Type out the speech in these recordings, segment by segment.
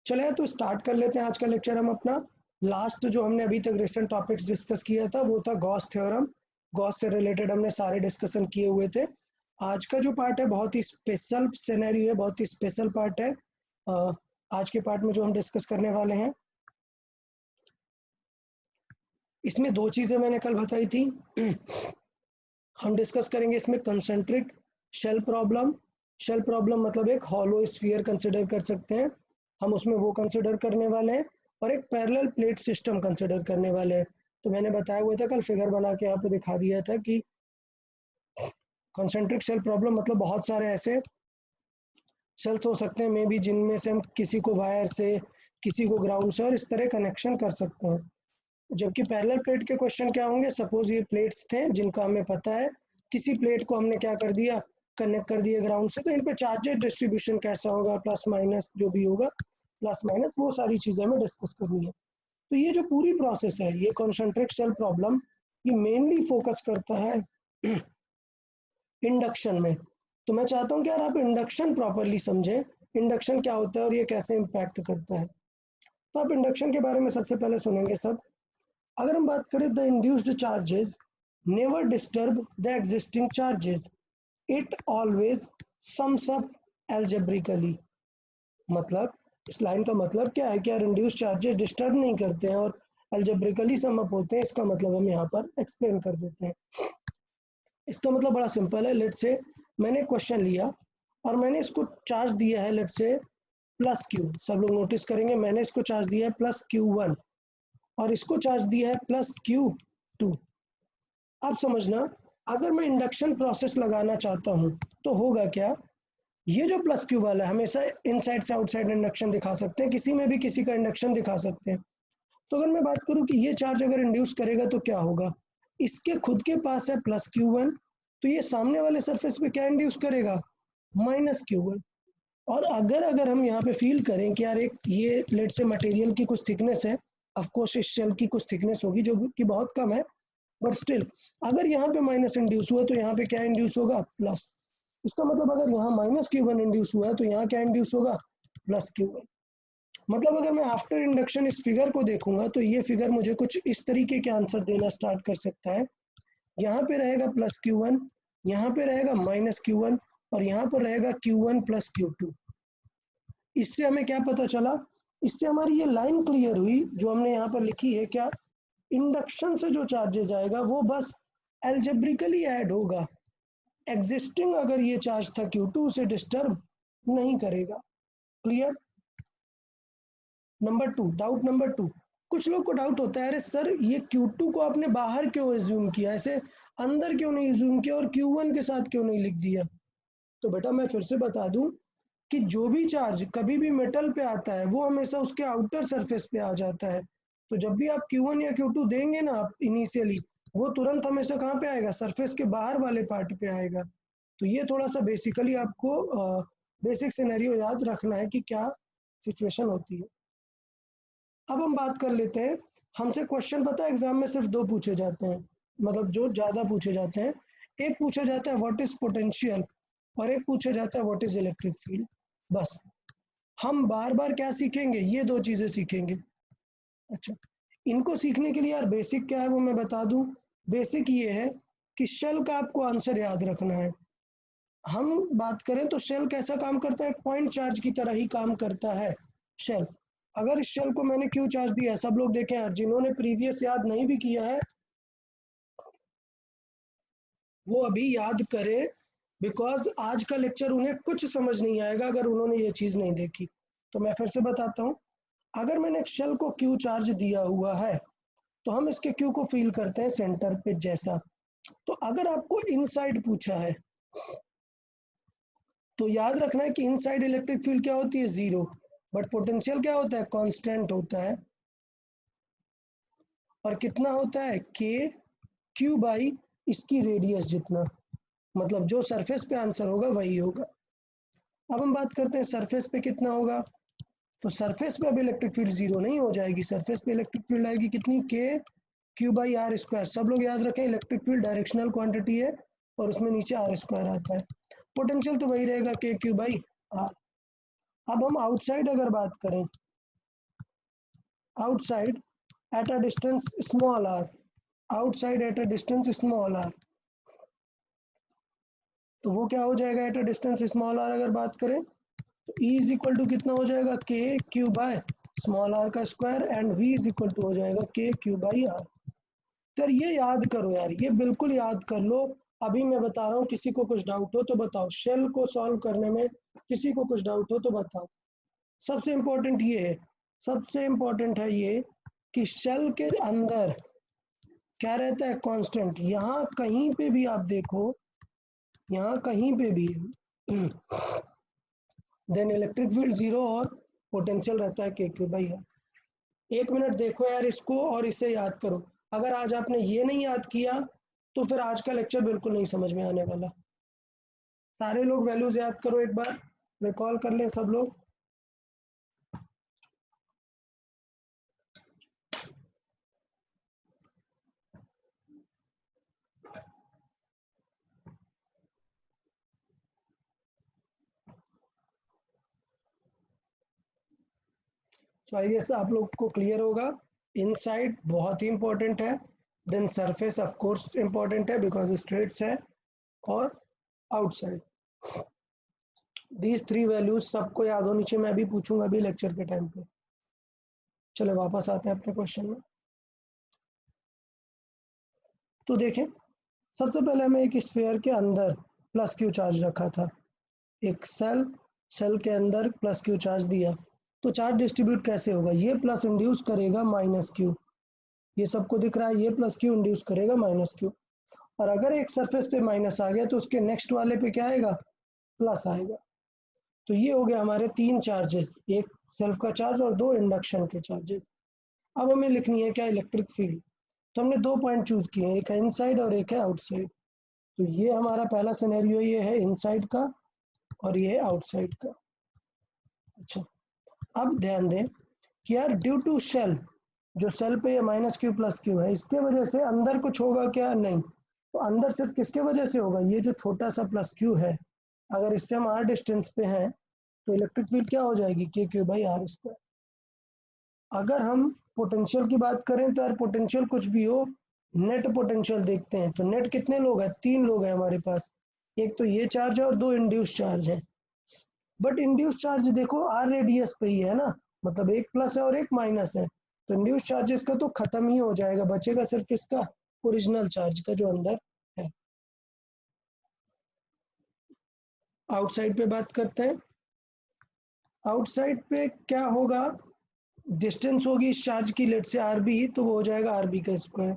चलो यार, तो स्टार्ट कर लेते हैं आज का लेक्चर हम अपना। लास्ट जो हमने अभी तक रिसेंट टॉपिक्स डिस्कस किया था वो था गॉस थ्योरम। गॉस से रिलेटेड हमने सारे डिस्कशन किए हुए थे। आज का जो पार्ट है बहुत ही स्पेशल सिनेरियो है, बहुत ही स्पेशल पार्ट है। आज के पार्ट में जो हम डिस्कस करने वाले हैं, इसमें दो चीज़ें मैंने कल बताई थी। हम डिस्कस करेंगे इसमें concentric shell problem. Shell problem मतलब एक हॉलो स्फीयर कंसिडर कर सकते हैं, हम उसमें वो कंसिडर करने वाले हैं। और एक पैरेलल प्लेट सिस्टम कंसिडर करने वाले हैं। तो मैंने बताया हुआ था कल, फिगर बना के यहाँ पे दिखा दिया था कि कंसेंट्रिक शेल प्रॉब्लम मतलब बहुत सारे ऐसे सेल्स हो सकते हैं मे बी, जिनमें से हम किसी को वायर से, किसी को ग्राउंड से, और इस तरह कनेक्शन कर सकते हैं। जबकि पैरेलल प्लेट के क्वेश्चन क्या होंगे, सपोज ये प्लेट्स थे जिनका हमें पता है, किसी प्लेट को हमने क्या कर दिया, कनेक्ट कर दिया ग्राउंड से, तो इन पे चार्जेस डिस्ट्रीब्यूशन कैसा होगा, प्लस माइनस जो भी होगा, प्लस माइनस वो सारी चीज़ें हमें डिस्कस करनी है। तो ये जो पूरी प्रोसेस है, ये कॉन्सेंट्रिक शेल प्रॉब्लम, ये मेनली फोकस करता है इंडक्शन में। तो मैं चाहता हूँ कि यार आप इंडक्शन प्रॉपरली समझें, इंडक्शन क्या होता है और ये कैसे इम्पैक्ट करता है। तो आप इंडक्शन के बारे में सबसे पहले सुनेंगे सब। अगर हम बात करें, the induced charges never disturb the existing charges, it always sums up algebraically. मतलब इस लाइन का मतलब क्या है कि यार इंड्यूस्ड चार्जेस डिस्टर्ब नहीं करते हैं और एल्जेब्रिकली सम अप होते हैं। इसका मतलब हम यहाँ पर एक्सप्लेन कर देते हैं। इसका मतलब बड़ा सिंपल है। लेट से मैंने क्वेश्चन लिया और मैंने इसको चार्ज दिया है, लेट से प्लस क्यू। सब लोग नोटिस करेंगे मैंने इसको चार्ज दिया है प्लस Q1 और इसको चार्ज दिया है प्लस Q2। अब समझना, अगर मैं इंडक्शन प्रोसेस लगाना चाहता हूँ तो होगा क्या, ये जो प्लस क्यू वाला है हमेशा इनसाइड से आउटसाइड इंडक्शन दिखा सकते हैं, किसी में भी किसी का इंडक्शन दिखा सकते हैं। तो अगर मैं बात करूँ कि ये चार्ज अगर इंड्यूस करेगा तो क्या होगा, इसके खुद के पास है प्लस Q1, तो ये सामने वाले सरफेस पे क्या इंड्यूस करेगा, माइनस Q1। और अगर अगर हम यहाँ पे फील करें कि यार एक ये लेट से मटेरियल की कुछ थिकनेस है, ऑफ कोर्स इस शेल की कुछ थिकनेस होगी जो कि बहुत कम है, बट स्टिल अगर यहाँ पे माइनस इंड्यूस हुआ तो यहाँ पे क्या इंड्यूस होगा, प्लस। इसका मतलब अगर यहाँ माइनस Q1 इंड्यूस हुआ है तो यहाँ क्या इंड्यूस होगा, प्लस Q1। मतलब अगर मैं आफ्टर इंडक्शन इस फिगर को देखूंगा तो ये फिगर मुझे कुछ इस तरीके के आंसर देना स्टार्ट कर सकता है। यहाँ पे रहेगा प्लस Q1, यहाँ पे रहेगा माइनस Q1 और यहाँ पर रहेगा Q1 प्लस Q2। इससे हमें क्या पता चला, इससे हमारी ये लाइन क्लियर हुई जो हमने यहाँ पर लिखी है, क्या, इंडक्शन से जो चार्जेस आएगा वो बस एल्जेब्रिकली ऐड होगा, एग्जिस्टिंग अगर ये चार्ज था Q2 उसे डिस्टर्ब नहीं करेगा। Clear. Number two, doubt number two, कुछ लोग को डाउट होता है, अरे सर ये Q2 को आपने बाहर क्यों एज्यूम किया, ऐसे अंदर क्यों नहीं एज्यूम किया और Q1 के साथ क्यों नहीं लिख दिया। तो बेटा मैं फिर से बता दूं कि जो भी चार्ज कभी भी मेटल पे आता है वो हमेशा उसके आउटर सरफेस पे आ जाता है। तो जब भी आप Q1 या Q2 देंगे ना आप इनिशियली, वो तुरंत हमेशा कहाँ पे आएगा, सरफेस के बाहर वाले पार्ट पे आएगा। तो ये थोड़ा सा बेसिकली आपको बेसिक सिनेरियो याद रखना है कि क्या सिचुएशन होती है। अब हम बात कर लेते हैं, हमसे क्वेश्चन पता है एग्जाम में सिर्फ दो पूछे जाते हैं, मतलब जो ज़्यादा पूछे जाते हैं। एक पूछा जाता है व्हाट इज पोटेंशियल और एक पूछा जाता है व्हाट इज इलेक्ट्रिक फील्ड। बस हम बार बार क्या सीखेंगे, ये दो चीज़ें सीखेंगे। अच्छा, इनको सीखने के लिए यार बेसिक क्या है वो मैं बता दूं। बेसिक ये है कि शेल का आपको आंसर याद रखना है। हम बात करें तो शेल कैसा काम करता है, पॉइंट चार्ज की तरह ही काम करता है शेल। अगर इस शेल को मैंने क्यू चार्ज दिया है, सब लोग देखें यार, जिन्होंने प्रीवियस याद नहीं भी किया है वो अभी याद करें, बिकॉज आज का लेक्चर उन्हें कुछ समझ नहीं आएगा अगर उन्होंने ये चीज़ नहीं देखी। तो मैं फिर से बताता हूँ, अगर मैंने एक शेल को क्यू चार्ज दिया हुआ है तो हम इसके क्यू को फील करते हैं सेंटर पे जैसा। तो अगर आपको इनसाइड पूछा है तो याद रखना है कि इनसाइड इलेक्ट्रिक फील्ड क्या होती है, जीरो, बट पोटेंशियल क्या होता है, कांस्टेंट होता है। और कितना होता है, के क्यू बाई इसकी रेडियस जितना, मतलब जो सरफेस पे आंसर होगा वही होगा। अब हम बात करते हैं सरफेस पे कितना होगा। तो सरफेस पे अब इलेक्ट्रिक फील्ड जीरो नहीं हो जाएगी, सरफेस पे इलेक्ट्रिक फील्ड आएगी कितनी, के क्यू बाई आर स्क्वायर। सब लोग याद रखें इलेक्ट्रिक फील्ड डायरेक्शनल क्वांटिटी है और उसमें नीचे आर स्क्वायर आता है। पोटेंशियल तो वही रहेगा, के क्यू बाई आर। अब हम आउटसाइड अगर बात करें outside at a distance small r, outside at a distance small r, तो वो क्या हो जाएगा at a distance small r अगर बात करें तो E इज इक्वल टू कितना हो जाएगा k q by small r का square and V is equal to हो जाएगा के क्यू बाई आर। तो ये याद करो यार, ये बिल्कुल याद कर लो। अभी मैं बता रहा हूँ, किसी को कुछ डाउट हो तो बताओ, शेल को सॉल्व करने में किसी को कुछ डाउट हो तो बताओ। सबसे इम्पोर्टेंट ये है, सबसे इम्पोर्टेंट है ये कि शेल के अंदर क्या रहता है कांस्टेंट। यहाँ कहीं पे भी आप देखो, यहाँ कहीं पे भी देन इलेक्ट्रिक फील्ड जीरो और पोटेंशियल रहता है के क्यू बाई आर। एक मिनट देखो यार इसको और इसे याद करो। अगर आज आपने ये नहीं याद किया तो फिर आज का लेक्चर बिल्कुल नहीं समझ में आने वाला। सारे लोग वैल्यूज याद करो, एक बार रिकॉल कर लें सब लोग। तो आई गेस आप लोग को क्लियर होगा। इनसाइड बहुत ही इंपॉर्टेंट है, then surface of course important है बिकॉज स्ट्रेट्स है, और आउटसाइड। दीज थ्री वैल्यूज सबको याद होनी चाहिए, मैं भी पूछूंगा अभी लेक्चर के टाइम पे। चलो वापस आते हैं अपने क्वेश्चन में। तो देखें, सबसे पहले हमें एक स्फीयर के अंदर प्लस क्यू चार्ज रखा था, एक सेल के अंदर प्लस क्यू चार्ज दिया, तो चार्ज डिस्ट्रीब्यूट कैसे होगा, ये प्लस इंड्यूस करेगा माइनस क्यू, ये सबको दिख रहा है, ये प्लस क्यू इंड्यूस करेगा माइनस क्यू। और अगर एक सरफेस पे माइनस आ गया तो उसके नेक्स्ट वाले पे क्या आएगा, प्लस आएगा। तो ये हो गया हमारे तीन चार्जेस, एक सेल्फ का चार्ज और दो इंडक्शन के चार्जेस। अब हमें लिखनी है क्या, इलेक्ट्रिक फील्ड। तो हमने दो पॉइंट चूज किए हैं, एक है इनसाइड और एक है आउटसाइड। तो ये हमारा पहला सिनेरियो ये है इनसाइड का और ये है आउटसाइड का। अच्छा, अब ध्यान दें कि यार ड्यू टू शेल, जो सेल पे ये माइनस क्यू प्लस क्यू है, इसके वजह से अंदर कुछ होगा क्या, नहीं। तो अंदर सिर्फ किसके वजह से होगा, ये जो छोटा सा प्लस क्यू है, अगर इससे हम आर डिस्टेंस पे हैं तो इलेक्ट्रिक फील्ड क्या हो जाएगी, के क्यू बाई आर स्क्वायर। अगर हम पोटेंशियल की बात करें तो यार पोटेंशियल कुछ भी हो, नेट पोटेंशियल देखते हैं। तो नेट कितने लोग हैं, तीन लोग हैं हमारे पास, एक तो ये चार्ज है और दो इंड्यूस चार्ज है। बट इंड्यूस चार्ज देखो आर रेडियस पे ही है ना, मतलब एक प्लस है और एक माइनस है, तो इंड्यूस चार्जेस का तो खत्म ही हो जाएगा, बचेगा सिर्फ किसका, ओरिजिनल चार्ज का जो अंदर है। आउटसाइड पे बात करते हैं। आउटसाइड पे क्या होगा, डिस्टेंस होगी इस चार्ज की, लेट से आर बी, तो वो हो जाएगा आर बी का स्क्वायर।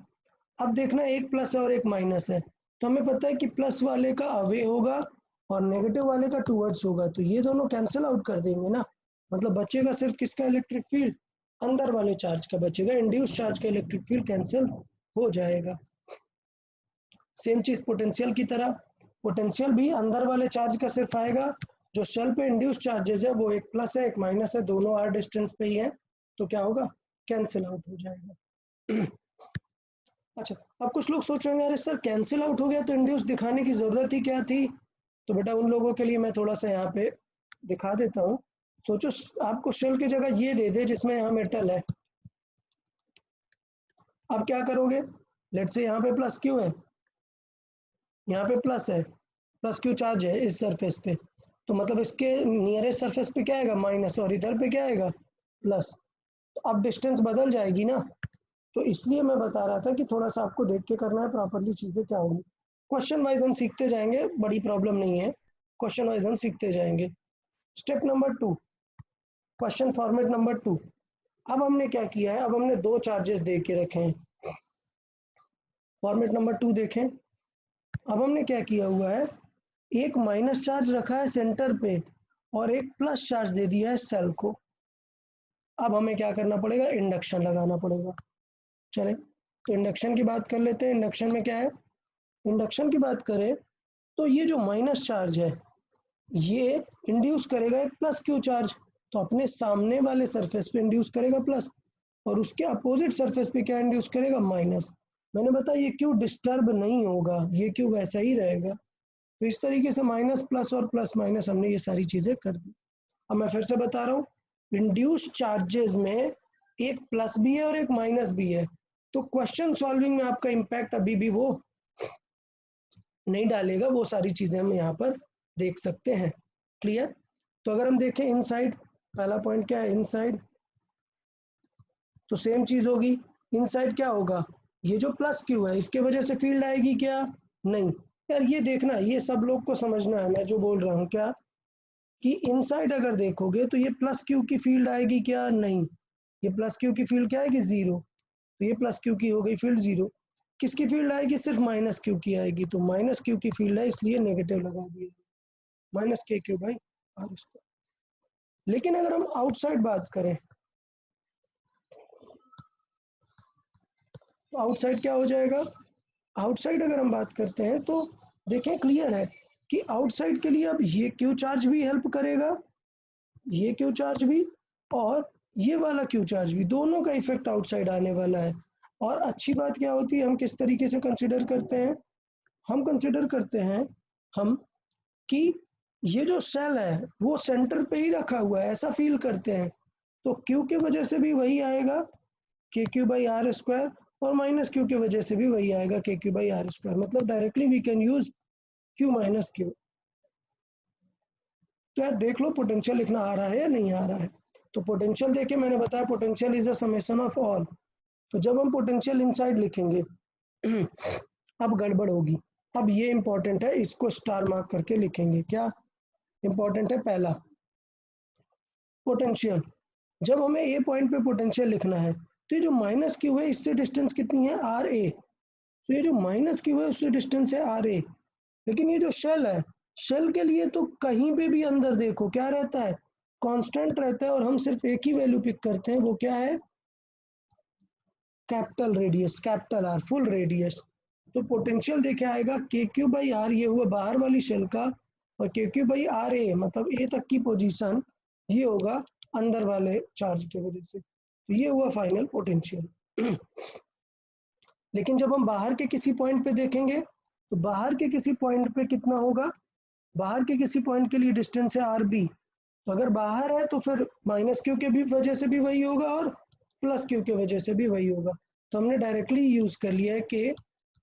अब देखना एक प्लस है और एक माइनस है, तो हमें पता है कि प्लस वाले का अवे होगा और नेगेटिव वाले का टूवर्ड्स होगा, तो ये दोनों कैंसिल आउट कर देंगे ना, मतलब बचेगा सिर्फ किसका इलेक्ट्रिक फील्ड, अंदर वाले चार्ज का बचेगा, इंड्यूस चार्ज का इलेक्ट्रिक फील्ड कैंसिल हो जाएगा। सेम चीज पोटेंशियल की तरह, पोटेंशियल भी अंदर वाले चार्ज का सिर्फ आएगा, जो शेल पे इंड्यूस चार्जेस है वो एक प्लस है एक माइनस है, दोनों आर डिस्टेंस पे ही है, तो क्या होगा, कैंसिल आउट हो जाएगा। अच्छा, अब कुछ लोग सोचेंगे अरे सर कैंसिल आउट हो गया तो इंड्यूस दिखाने की जरूरत ही क्या थी। तो बेटा उन लोगों के लिए मैं थोड़ा सा यहाँ पे दिखा देता हूँ। सोचो आपको शेल की जगह ये दे दे जिसमें यहाँ मेटल है, अब क्या करोगे, लेट से यहाँ पे प्लस क्यू है, यहाँ पे प्लस है, प्लस क्यू चार्ज है इस सरफेस पे, तो मतलब इसके नियरेस्ट सरफेस पे क्या आएगा, माइनस, और इधर पे क्या आएगा, प्लस। तो अब डिस्टेंस बदल जाएगी ना, तो इसलिए मैं बता रहा था कि थोड़ा सा आपको देख के करना है प्रॉपरली, चीजें क्या होंगी। क्वेश्चन वाइज हम सीखते जाएंगे, बड़ी प्रॉब्लम नहीं है, क्वेश्चन वाइज हम सीखते जाएंगे। Step number 2, question format number 2। अब हमने क्या किया है, अब हमने दो चार्जेस दे के रखे हैं, फॉर्मेट नंबर 2 देखें। अब हमने क्या किया हुआ है, एक माइनस चार्ज रखा है सेंटर पे और एक प्लस चार्ज दे दिया है सेल को। अब हमें क्या करना पड़ेगा, इंडक्शन लगाना पड़ेगा। चले तो इंडक्शन की बात कर लेते हैं। इंडक्शन में क्या है, इंडक्शन की बात करें तो ये जो माइनस चार्ज है ये इंड्यूस करेगा एक प्लस क्यू चार्ज, तो अपने सामने वाले सरफेस पे इंड्यूस करेगा प्लस, और उसके अपोजिट सरफेस पे क्या इंड्यूस करेगा, माइनस। मैंने बताया ये क्यू डिस्टर्ब नहीं होगा, ये क्यू वैसा ही रहेगा। तो इस तरीके से माइनस प्लस और प्लस माइनस हमने ये सारी चीजें कर दी। अब मैं फिर से बता रहा हूँ, इंड्यूस चार्जेस में एक प्लस भी है और एक माइनस भी है, तो क्वेश्चन सॉल्विंग में आपका इम्पैक्ट अभी भी वो नहीं डालेगा। वो सारी चीजें हम यहाँ पर देख सकते हैं। क्लियर? तो अगर हम देखें इनसाइड, पहला पॉइंट क्या है, इनसाइड, तो सेम चीज होगी। इनसाइड क्या होगा, ये जो प्लस क्यू है इसके वजह से फील्ड आएगी क्या, नहीं। यार ये देखना, ये सब लोग को समझना है मैं जो बोल रहा हूँ, क्या कि इनसाइड अगर देखोगे तो ये प्लस क्यू की फील्ड आएगी क्या, नहीं। ये प्लस क्यू की फील्ड क्या आएगी, जीरो। तो ये प्लस क्यू की हो गई फील्ड जीरो। किसकी फील्ड आएगी, सिर्फ माइनस क्यू की आएगी, तो माइनस क्यू की फील्ड है इसलिए नेगेटिव लगा दिया, माइनस के क्यू बाई आर स्क्वायर। लेकिन अगर हम आउटसाइड बात करें, तो आउटसाइड क्या हो जाएगा, आउटसाइड अगर हम बात करते हैं तो देखें क्लियर है कि आउटसाइड के लिए अब ये क्यू चार्ज भी हेल्प करेगा, ये क्यू चार्ज भी और ये वाला क्यू चार्ज भी, दोनों का इफेक्ट आउटसाइड आने वाला है। और अच्छी बात क्या होती है, हम किस तरीके से कंसिडर करते हैं, हम कंसिडर करते हैं हम कि ये जो सेल है वो सेंटर पे ही रखा हुआ है, ऐसा फील करते हैं। तो क्यू की वजह से भी वही आएगा, k Q by r square, और माइनस क्यू की वजह से भी वही आएगा, k Q by r square. मतलब directly we can use q minus q. तो यार देख लो पोटेंशियल लिखना आ रहा है या नहीं आ रहा है। तो पोटेंशियल देखिए, मैंने बताया potential is a summation of all. तो जब हम पोटेंशियल इनसाइड लिखेंगे अब गड़बड़ होगी। अब ये इंपॉर्टेंट है, इसको स्टार मार्क करके लिखेंगे। क्या इंपॉर्टेंट है, पहला पोटेंशियल। जब हमें ए पॉइंट पे पोटेंशियल लिखना है तो ये जो माइनस क्यू है इससे डिस्टेंस कितनी है, आर ए। तो ये जो माइनस क्यू है उससे डिस्टेंस है आर ए। लेकिन ये जो शेल है, शेल के लिए तो कहीं पे भी अंदर देखो क्या रहता है, कांस्टेंट रहता है, और हम सिर्फ एक ही वैल्यू पिक करते हैं, वो क्या है, capital radius, capital R, full radius. तो पोटेंशियल देखे आएगा के क्यू बाई आर, ये हुआ बाहर वाली शेल का, और के क्यू बाई आर ए मतलब ए तक की पोजीशन, ये होगा अंदर वाले चार्ज की वजह से। तो ये हुआ फाइनल पोटेंशियल। लेकिन जब हम बाहर के किसी पॉइंट पे देखेंगे तो बाहर के किसी पॉइंट पे कितना होगा, बाहर के किसी पॉइंट के लिए डिस्टेंस है आर बी। तो अगर बाहर है तो फिर माइनस क्यू के भी वजह से भी वही होगा और प्लस क्यू की वजह से भी वही होगा। तो हमने डायरेक्टली यूज कर लिया है कि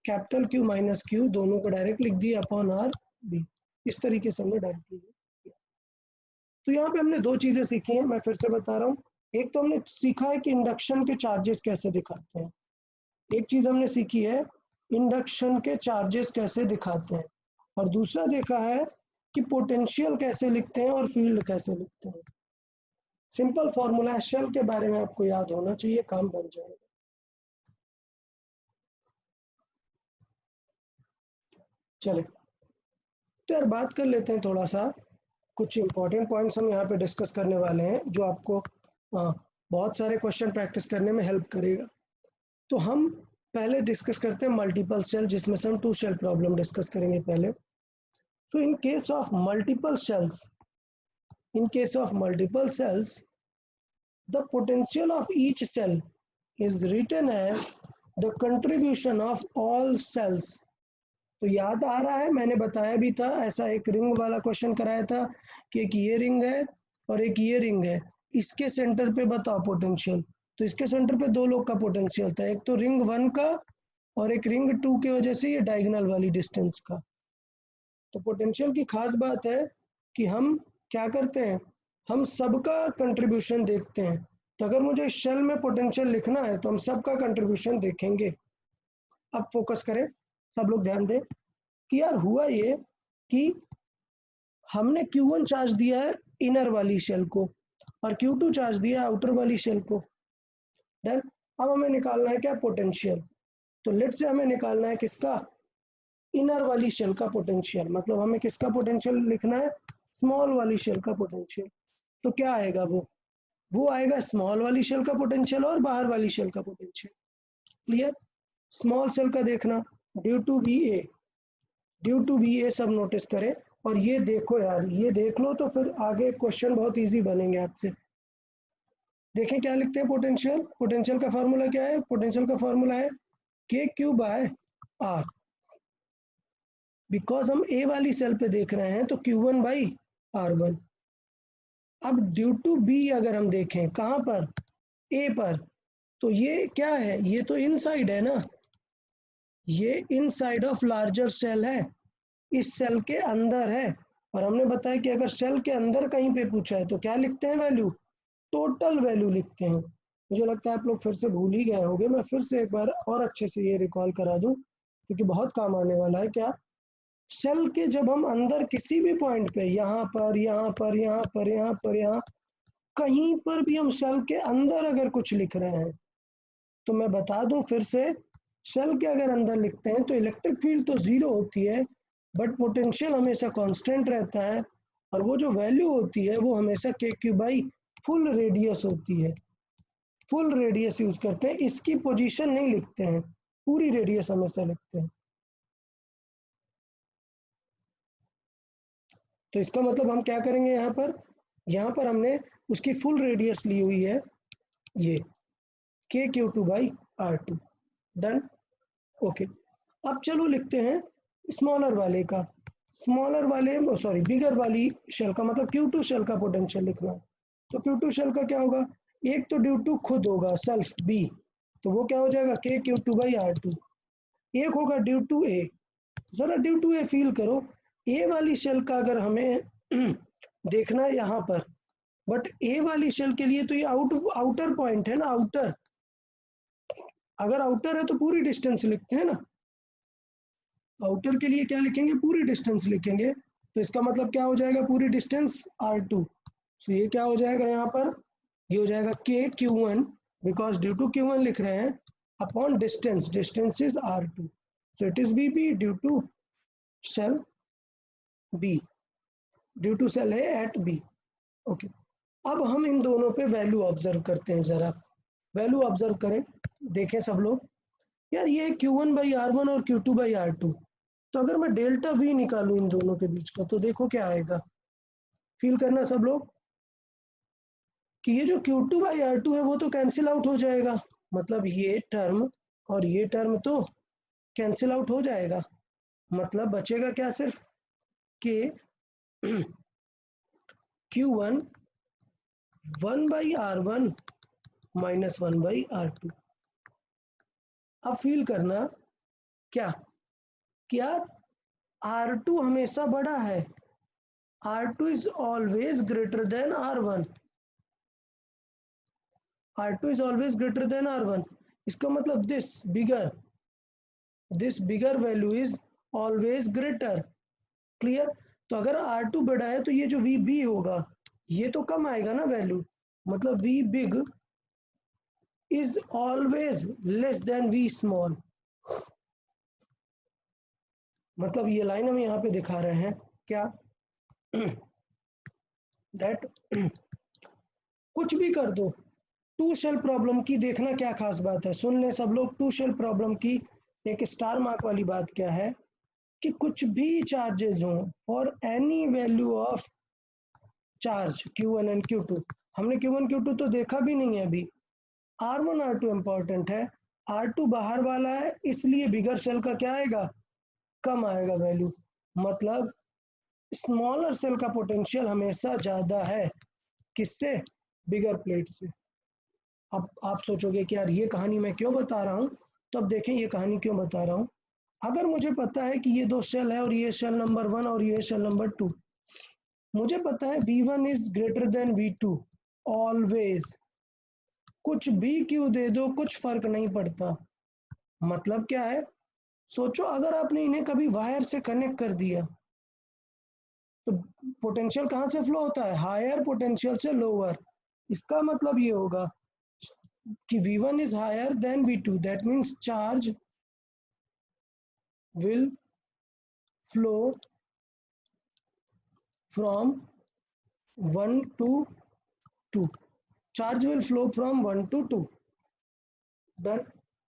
कैपिटल क्यू माइनस क्यू दोनों को डायरेक्ट लिख दिया अपॉन आर बी। इस तरीके से हमने डायरेक्टली किया। तो यहाँ पे हमने दो चीजें सीखी हैं, मैं फिर से बता रहा हूँ। एक तो हमने सीखा है कि इंडक्शन के चार्जेस कैसे दिखाते हैं, एक चीज हमने सीखी है इंडक्शन के चार्जेस कैसे दिखाते हैं, और दूसरा देखा है कि पोटेंशियल कैसे लिखते हैं और फील्ड कैसे लिखते हैं। सिंपल फॉर्मूला शेल के बारे में आपको याद होना चाहिए, काम बन जाएगा। चले तो यार बात कर लेते हैं थोड़ा सा, कुछ इंपॉर्टेंट पॉइंट्स हम यहाँ पे डिस्कस करने वाले हैं जो आपको बहुत सारे क्वेश्चन प्रैक्टिस करने में हेल्प करेगा। तो हम पहले डिस्कस करते हैं मल्टीपल सेल, जिसमें से हम टू शेल प्रॉब्लम डिस्कस करेंगे पहले। So in case of multiple cells, the potential of each cell is written as the contribution of all cells. तो याद आ रहा है, मैंने बताया भी था, ऐसा एक रिंग वाला क्वेश्चन कराया था कि एक ये रिंग है और एक ये रिंग है, इसके सेंटर पे बताओ पोटेंशियल। तो इसके सेंटर पे दो लोग का पोटेंशियल था, एक तो रिंग 1 का और एक रिंग 2 की वजह से ये डायगोनल वाली डिस्टेंस का। तो पोटेंशियल की खास बात है कि हम क्या करते हैं, हम सबका कंट्रीब्यूशन देखते हैं। तो अगर मुझे शेल में पोटेंशियल लिखना है तो हम सबका कंट्रीब्यूशन देखेंगे। अब फोकस करें, सब लोग ध्यान दें कि यार हुआ ये कि हमने Q1 चार्ज दिया है इनर वाली शेल को और Q2 चार्ज दिया है आउटर वाली शेल को। डन। अब हमें निकालना है क्या, पोटेंशियल। तो लेट से हमें निकालना है किसका, इनर वाली शेल का पोटेंशियल। मतलब हमें किसका पोटेंशियल लिखना है, स्मॉल वाली शेल का पोटेंशियल। तो क्या आएगा, वो आएगा स्मॉल वाली शेल का पोटेंशियल और बाहर वाली शेल का पोटेंशियल। क्लियर? स्मॉल शेल का देखना, ड्यू टू बी ए सब नोटिस करें। और ये देखो यार, ये देख लो तो फिर आगे क्वेश्चन बहुत इजी बनेंगे आपसे। देखें क्या लिखते हैं पोटेंशियल, पोटेंशियल का फॉर्मूला क्या है, पोटेंशियल का फॉर्मूला है के क्यू बाय आर। बिकॉज हम ए वाली सेल पे देख रहे हैं तो Q1 बाई R1। अब ड्यू टू बी अगर हम देखें कहाँ पर, ए पर, तो ये क्या है, ये तो इनसाइड है ना, ये इनसाइड ऑफ लार्जर सेल है, इस सेल के अंदर है। और हमने बताया कि अगर सेल के अंदर कहीं पे पूछा है तो क्या लिखते हैं वैल्यू, टोटल वैल्यू लिखते हैं। मुझे लगता है आप लोग फिर से भूल ही गए होंगे, मैं फिर से एक बार और अच्छे से ये रिकॉल करा दूं क्योंकि बहुत काम आने वाला है। क्या, सेल के जब हम अंदर किसी भी पॉइंट पे, यहाँ पर, यहाँ पर, यहाँ पर, यहाँ पर, यहाँ कहीं पर भी हम सेल के अंदर अगर कुछ लिख रहे हैं, तो मैं बता दूं फिर से, सेल के अगर अंदर लिखते हैं तो इलेक्ट्रिक फील्ड तो जीरो होती है, बट पोटेंशियल हमेशा कांस्टेंट रहता है, और वो जो वैल्यू होती है वो हमेशा के क्यू बाई फुल रेडियस होती है। फुल रेडियस यूज करते हैं, इसकी पोजीशन नहीं लिखते हैं, पूरी रेडियस हमेशा लिखते हैं। तो इसका मतलब हम क्या करेंगे, यहाँ पर हमने उसकी फुल रेडियस ली हुई है, ये k q two by r two. Done, okay. अब चलो लिखते हैं स्मॉलर वाले का, स्मॉलर वाले सॉरी बिगर वाली शेल का, मतलब Q2 शेल का पोटेंशियल लिखना। तो Q2 शेल का क्या होगा, एक तो ड्यू टू खुद होगा सेल्फ B, तो वो क्या हो जाएगा k q two by r two. एक होगा ड्यू टू ए, जरा ड्यू टू ए फील करो, ए वाली शेल का अगर हमें देखना है यहाँ पर, बट ए वाली शेल के लिए तो ये आउटर पॉइंट है ना, आउटर, अगर आउटर है तो पूरी डिस्टेंस लिखते हैं ना, आउटर के लिए क्या लिखेंगे, पूरी डिस्टेंस लिखेंगे। तो इसका मतलब क्या हो जाएगा, पूरी डिस्टेंस R2। तो ये क्या हो जाएगा यहाँ पर, ये हो जाएगा के Q1, because due to Q1 लिख रहे हैं, upon distance, distance is R2, so it is VB due to shell B, due to shell है एट B। ओके, अब हम इन दोनों पे वैल्यू ऑब्जर्व करते हैं, जरा वैल्यू ऑब्जर्व करें, देखें सब लोग। यार ये Q1 बाई R1 और Q2 बाई R2, तो अगर मैं डेल्टा V निकालूं इन दोनों के बीच का, तो देखो क्या आएगा, फील करना सब लोग कि ये जो Q2 बाई R2 है वो तो कैंसिल आउट हो जाएगा, मतलब ये टर्म और ये टर्म तो कैंसिल आउट हो जाएगा, मतलब बचेगा क्या, सिर्फ के Q1 1 by R1 minus 1 by R2। अब फील करना क्या, क्या R2 हमेशा बड़ा है, R2 is always greater than R1, R2 is always greater than R1, इसका मतलब this bigger value is always greater, clear. तो अगर R2 बड़ा है तो ये जो VB होगा ये तो कम आएगा ना वैल्यू, मतलब V big is always less than V small, मतलब ये लाइन हम यहाँ पे दिखा रहे हैं क्या, दैट कुछ भी कर दो, टू शेल प्रॉब्लम की देखना क्या खास बात है, सुन ले सब लोग, टू शेल प्रॉब्लम की एक स्टार मार्क वाली बात क्या है कि कुछ भी चार्जेस हों for any value of charge Q1 and Q2, हमने Q1 Q2 तो देखा भी नहीं है अभी, R1 R2 इम्पॉर्टेंट है, R2 बाहर वाला है इसलिए बिगर सेल का क्या आएगा, कम आएगा वैल्यू, मतलब स्मॉलर सेल का पोटेंशियल हमेशा ज़्यादा है किससे, बिगर प्लेट से। अब आप सोचोगे कि यार ये कहानी मैं क्यों बता रहा हूँ, तो अब देखें ये कहानी क्यों बता रहा हूँ। अगर मुझे पता है कि ये दो शेल है और ये शेल नंबर 1 और ये शेल नंबर 2, मुझे पता है V1 is greater than V2 always, कुछ भी क्यों दे दो कुछ फर्क नहीं पड़ता, मतलब क्या है, सोचो अगर आपने इन्हें कभी वायर से कनेक्ट कर दिया तो पोटेंशियल कहाँ से फ्लो होता है, हायर पोटेंशियल से लोअर, इसका मतलब ये होगा कि V1 is higher than V2, that means charge will flow from 1 to 2, charge will flow from 1 to 2, done.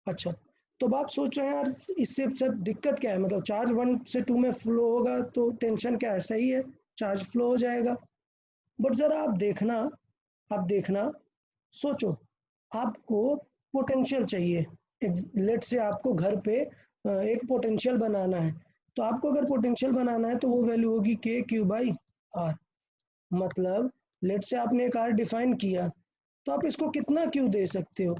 अच्छा, तो अब आप सोच रहे हैं यार इससे सब दिक्कत क्या है, मतलब चार्ज 1 से 2 में फ्लो होगा तो टेंशन क्या है, सही है चार्ज फ्लो हो जाएगा, बट जरा आप देखना सोचो, आपको पोटेंशियल चाहिए, लेट से आपको घर पे एक पोटेंशियल बनाना है, तो आपको अगर पोटेंशियल बनाना है तो वो वैल्यू होगी के क्यू बाई आर, मतलब लेट से आपने एक आर डिफाइन किया तो आप इसको कितना क्यू दे सकते हो,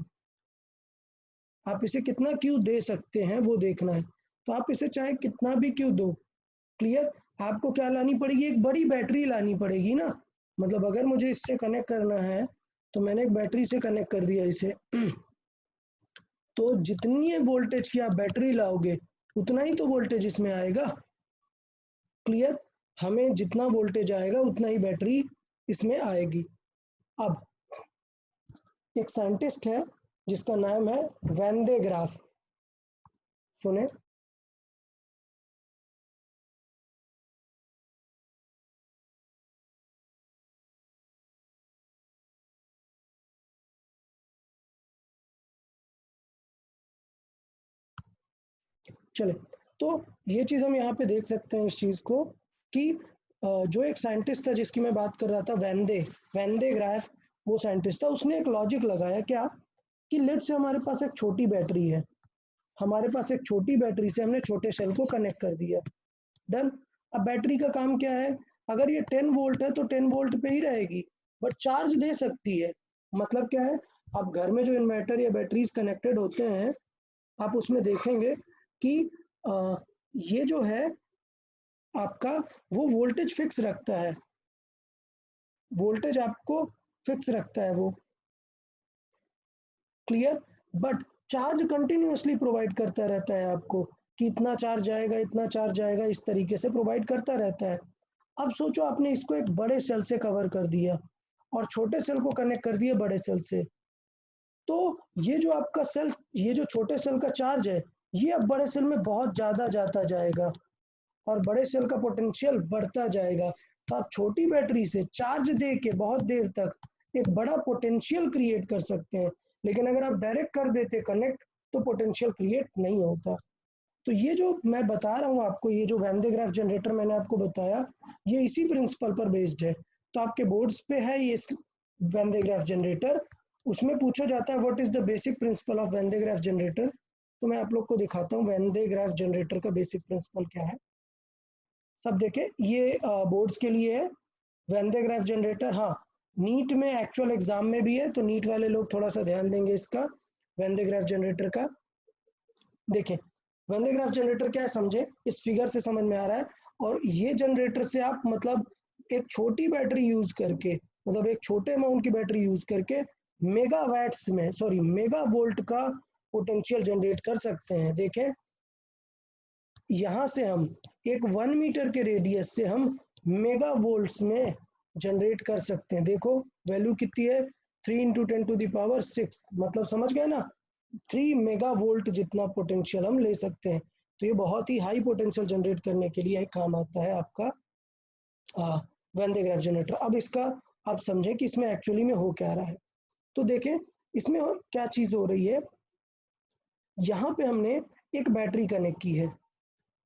आप इसे कितना क्यू दे सकते हैं वो देखना है। तो आप इसे चाहे कितना भी क्यू दो, क्लियर। आपको क्या लानी पड़ेगी, एक बड़ी बैटरी लानी पड़ेगी ना। मतलब अगर मुझे इससे कनेक्ट करना है तो मैंने एक बैटरी से कनेक्ट कर दिया इसे तो जितनी वोल्टेज की आप बैटरी लाओगे उतना ही तो वोल्टेज इसमें आएगा, क्लियर। हमें जितना वोल्टेज आएगा उतना ही बैटरी इसमें आएगी। अब एक साइंटिस्ट है जिसका नाम है वैन दे ग्राफ, सुने। चले, तो ये चीज हम यहाँ पे देख सकते हैं इस चीज को कि जो एक साइंटिस्ट था जिसकी मैं बात कर रहा था, वैन दे ग्राफ, वो साइंटिस्ट था। उसने एक लॉजिक लगाया क्या कि लेट से हमारे पास एक छोटी बैटरी है, हमारे पास एक छोटी बैटरी से हमने छोटे सेल को कनेक्ट कर दिया, डन। अब बैटरी का काम क्या है, अगर ये 10 वोल्ट है तो 10 वोल्ट पे ही रहेगी, बट चार्ज दे सकती है। मतलब क्या है, आप घर में जो इन्वर्टर या बैटरीज कनेक्टेड होते हैं, आप उसमें देखेंगे कि ये जो है आपका, वो वोल्टेज फिक्स रखता है, वोल्टेज आपको फिक्स रखता है वो, clear. But charge continuously provide करता रहता है आपको कि इतना चार्ज आएगा, इतना चार्ज आएगा, इस तरीके से प्रोवाइड करता रहता है। अब सोचो आपने इसको एक बड़े सेल से कवर कर दिया और छोटे सेल को कनेक्ट कर दिया बड़े सेल से, तो ये जो आपका सेल, ये जो छोटे सेल का चार्ज है, ये अब बड़े सेल में बहुत ज़्यादा जाता जाएगा और बड़े सेल का पोटेंशियल बढ़ता जाएगा। तो आप छोटी बैटरी से चार्ज दे के बहुत देर तक एक बड़ा पोटेंशियल क्रिएट कर सकते हैं, लेकिन अगर आप डायरेक्ट कर देते कनेक्ट तो पोटेंशियल क्रिएट नहीं होता। तो ये जो मैं बता रहा हूँ आपको, ये जो वैन दे ग्राफ जनरेटर मैंने आपको बताया, ये इसी प्रिंसिपल पर बेस्ड है। तो आपके बोर्ड्स पे है ये वैन दे ग्राफ जनरेटर, उसमें पूछा जाता है what is the basic principle of when they graph generator. तो मैं आप लोग को दिखाता हूँ वैन दे ग्राफ जनरेटर का बेसिक प्रिंसिपल क्या है। सब देखे, ये बोर्ड्स के लिए है वैन दे ग्राफ जनरेटर। हाँ, नीट में एक्चुअल एग्जाम में भी है, तो नीट वाले लोग थोड़ा सा ध्यान देंगे इसका, वैन दे ग्राफ जनरेटर का। देखें, वैन दे ग्राफ जनरेटर क्या है समझे, इस फिगर से समझ में आ रहा है। और ये जनरेटर से आप मतलब एक छोटी बैटरी यूज करके, मतलब एक छोटे अमाउंट की बैटरी यूज करके मेगावाट्स में, सॉरी मेगा वोल्ट का पोटेंशियल जनरेट कर सकते हैं। देखें, यहाँ से हम एक 1 मीटर के रेडियस से हम मेगा वोल्ट्स में जनरेट कर सकते हैं। देखो वैल्यू कितनी है, 3 इंटू 10⁻⁶, मतलब समझ गए ना, 3 मेगा वोल्ट जितना पोटेंशियल हम ले सकते हैं। तो ये बहुत ही हाई पोटेंशियल जनरेट करने के लिए काम आता है आपका वैन दे ग्राफ जनरेटर। अब इसका आप समझें कि इसमें एक्चुअली में हो क्या रहा है। तो देखें इसमें क्या चीज हो रही है, यहाँ पे हमने एक बैटरी कनेक्ट की है,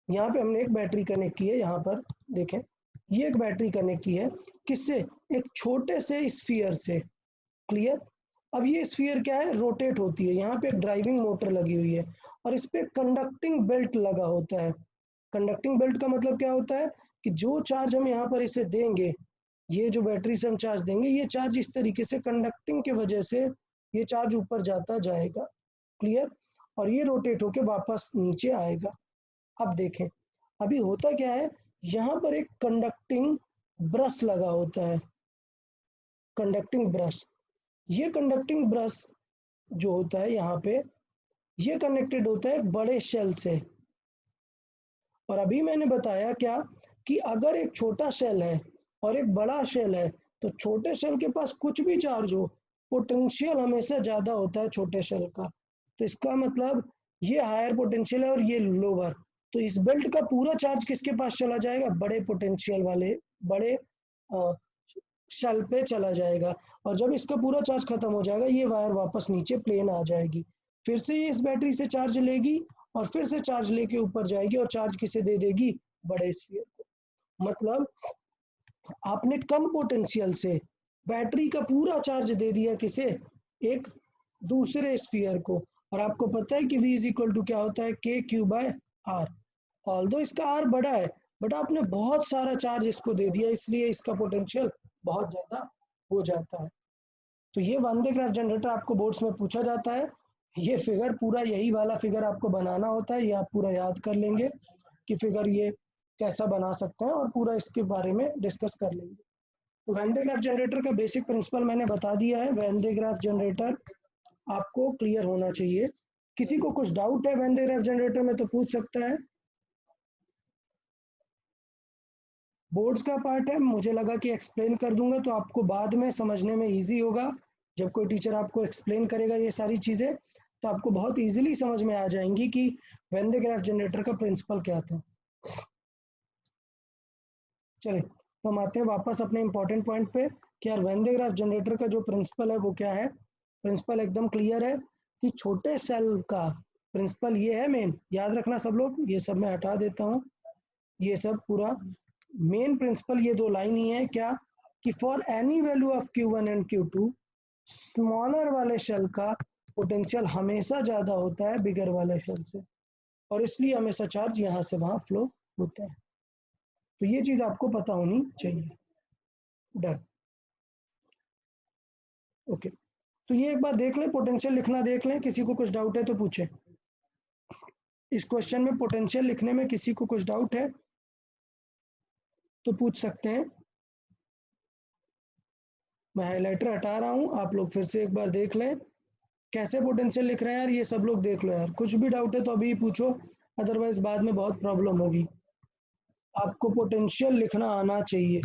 यहाँ पे हमने एक बैटरी कनेक्ट की है, यहाँ पर देखें ये एक बैटरी कनेक्ट की है, किससे, एक छोटे से स्फीयर से, क्लियर। अब ये स्फीयर क्या है, रोटेट होती है, यहाँ पे एक ड्राइविंग मोटर लगी हुई है और इस पे कंडक्टिंग बेल्ट लगा होता है। कंडक्टिंग बेल्ट का मतलब क्या होता है कि जो चार्ज हम यहाँ पर इसे देंगे, ये जो बैटरी से हम चार्ज देंगे, ये चार्ज इस तरीके से कंडक्टिंग के वजह से ये चार्ज ऊपर जाता जाएगा, क्लियर। और ये रोटेट होके वापस नीचे आएगा। अब देखें अभी होता क्या है, यहाँ पर एक कंडक्टिंग ब्रश लगा होता है, कंडक्टिंग ब्रश। ये कंडक्टिंग ब्रश जो होता है यहाँ पे, ये कनेक्टेड होता है बड़े शेल से। और अभी मैंने बताया क्या कि अगर एक छोटा शेल है और एक बड़ा शेल है, तो छोटे शेल के पास कुछ भी चार्ज हो, पोटेंशियल हमेशा ज्यादा होता है छोटे शेल का। तो इसका मतलब ये हायर पोटेंशियल है और ये लोअर, तो इस बेल्ट का पूरा चार्ज किसके पास चला जाएगा, बड़े पोटेंशियल वाले, बड़े शेल पे चला जाएगा। और जब इसका पूरा चार्ज खत्म हो जाएगा, ये वायर वापस नीचे प्लेन आ जाएगी, फिर से ये इस बैटरी से चार्ज लेगी और फिर से चार्ज लेके ऊपर जाएगी और चार्ज किसे दे देगी, बड़े स्फीयर को। मतलब आपने कम पोटेंशियल से बैटरी का पूरा चार्ज दे दिया किसे, एक दूसरे स्फीयर को। और आपको पता है कि V इज इक्वल टू क्या होता है, KQ/R। ऑल्दो इसका R बड़ा है, बट आपने बहुत सारा चार्ज इसको दे दिया, इसलिए इसका पोटेंशियल बहुत ज्यादा हो जाता है। तो ये वन डे ग्राफ जनरेटर आपको बोर्ड्स में पूछा जाता है। ये फिगर पूरा यही वाला फिगर आपको बनाना होता है, ये आप पूरा याद कर लेंगे कि फिगर ये कैसा बना सकते हैं और पूरा इसके बारे में डिस्कस कर लेंगे। तो वेन डे ग्राफ जनरेटर का बेसिक प्रिंसिपल मैंने बता दिया है। वेन डे ग्राफ जनरेटर आपको क्लियर होना चाहिए। किसी को कुछ डाउट है वेन डे ग्राफ जनरेटर में तो पूछ सकता है। बोर्ड्स का पार्ट है, मुझे लगा कि एक्सप्लेन कर दूंगा तो आपको बाद में समझने में इजी होगा। जब कोई टीचर आपको एक्सप्लेन करेगा ये सारी चीज़ें तो आपको बहुत इजीली समझ में आ जाएंगी कि वेन डे ग्राफ जनरेटर का प्रिंसिपल क्या था। चलिए तो हम आते हैं वापस अपने इंपॉर्टेंट पॉइंट पे कि यार वेन डे ग्राफ जनरेटर का जो प्रिंसिपल है वो क्या है। प्रिंसिपल एकदम क्लियर है कि छोटे सेल का प्रिंसिपल ये है मेन, याद रखना सब लोग। ये सब मैं हटा देता हूँ, ये सब पूरा मेन प्रिंसिपल ये दो लाइन ही है क्या कि for any value of Q1 and Q2 smaller वाले शेल का पोटेंशियल हमेशा ज्यादा होता है बिगर वाले शेल से, और इसलिए हमेशा चार्ज यहाँ से वहां फ्लो होता है। तो ये चीज आपको पता होनी चाहिए। डन। ओके, तो ये एक बार देख लें, पोटेंशियल लिखना देख लें। किसी को कुछ डाउट है तो पूछे। इस क्वेश्चन में पोटेंशियल लिखने में किसी को कुछ डाउट है तो पूछ सकते हैं। मैं हाइलाइटर हटा रहा हूँ, आप लोग फिर से एक बार देख लें कैसे पोटेंशियल लिख रहे हैं यार। ये सब लोग देख लो यार, कुछ भी डाउट है तो अभी पूछो, अदरवाइज बाद में बहुत प्रॉब्लम होगी। आपको पोटेंशियल लिखना आना चाहिए।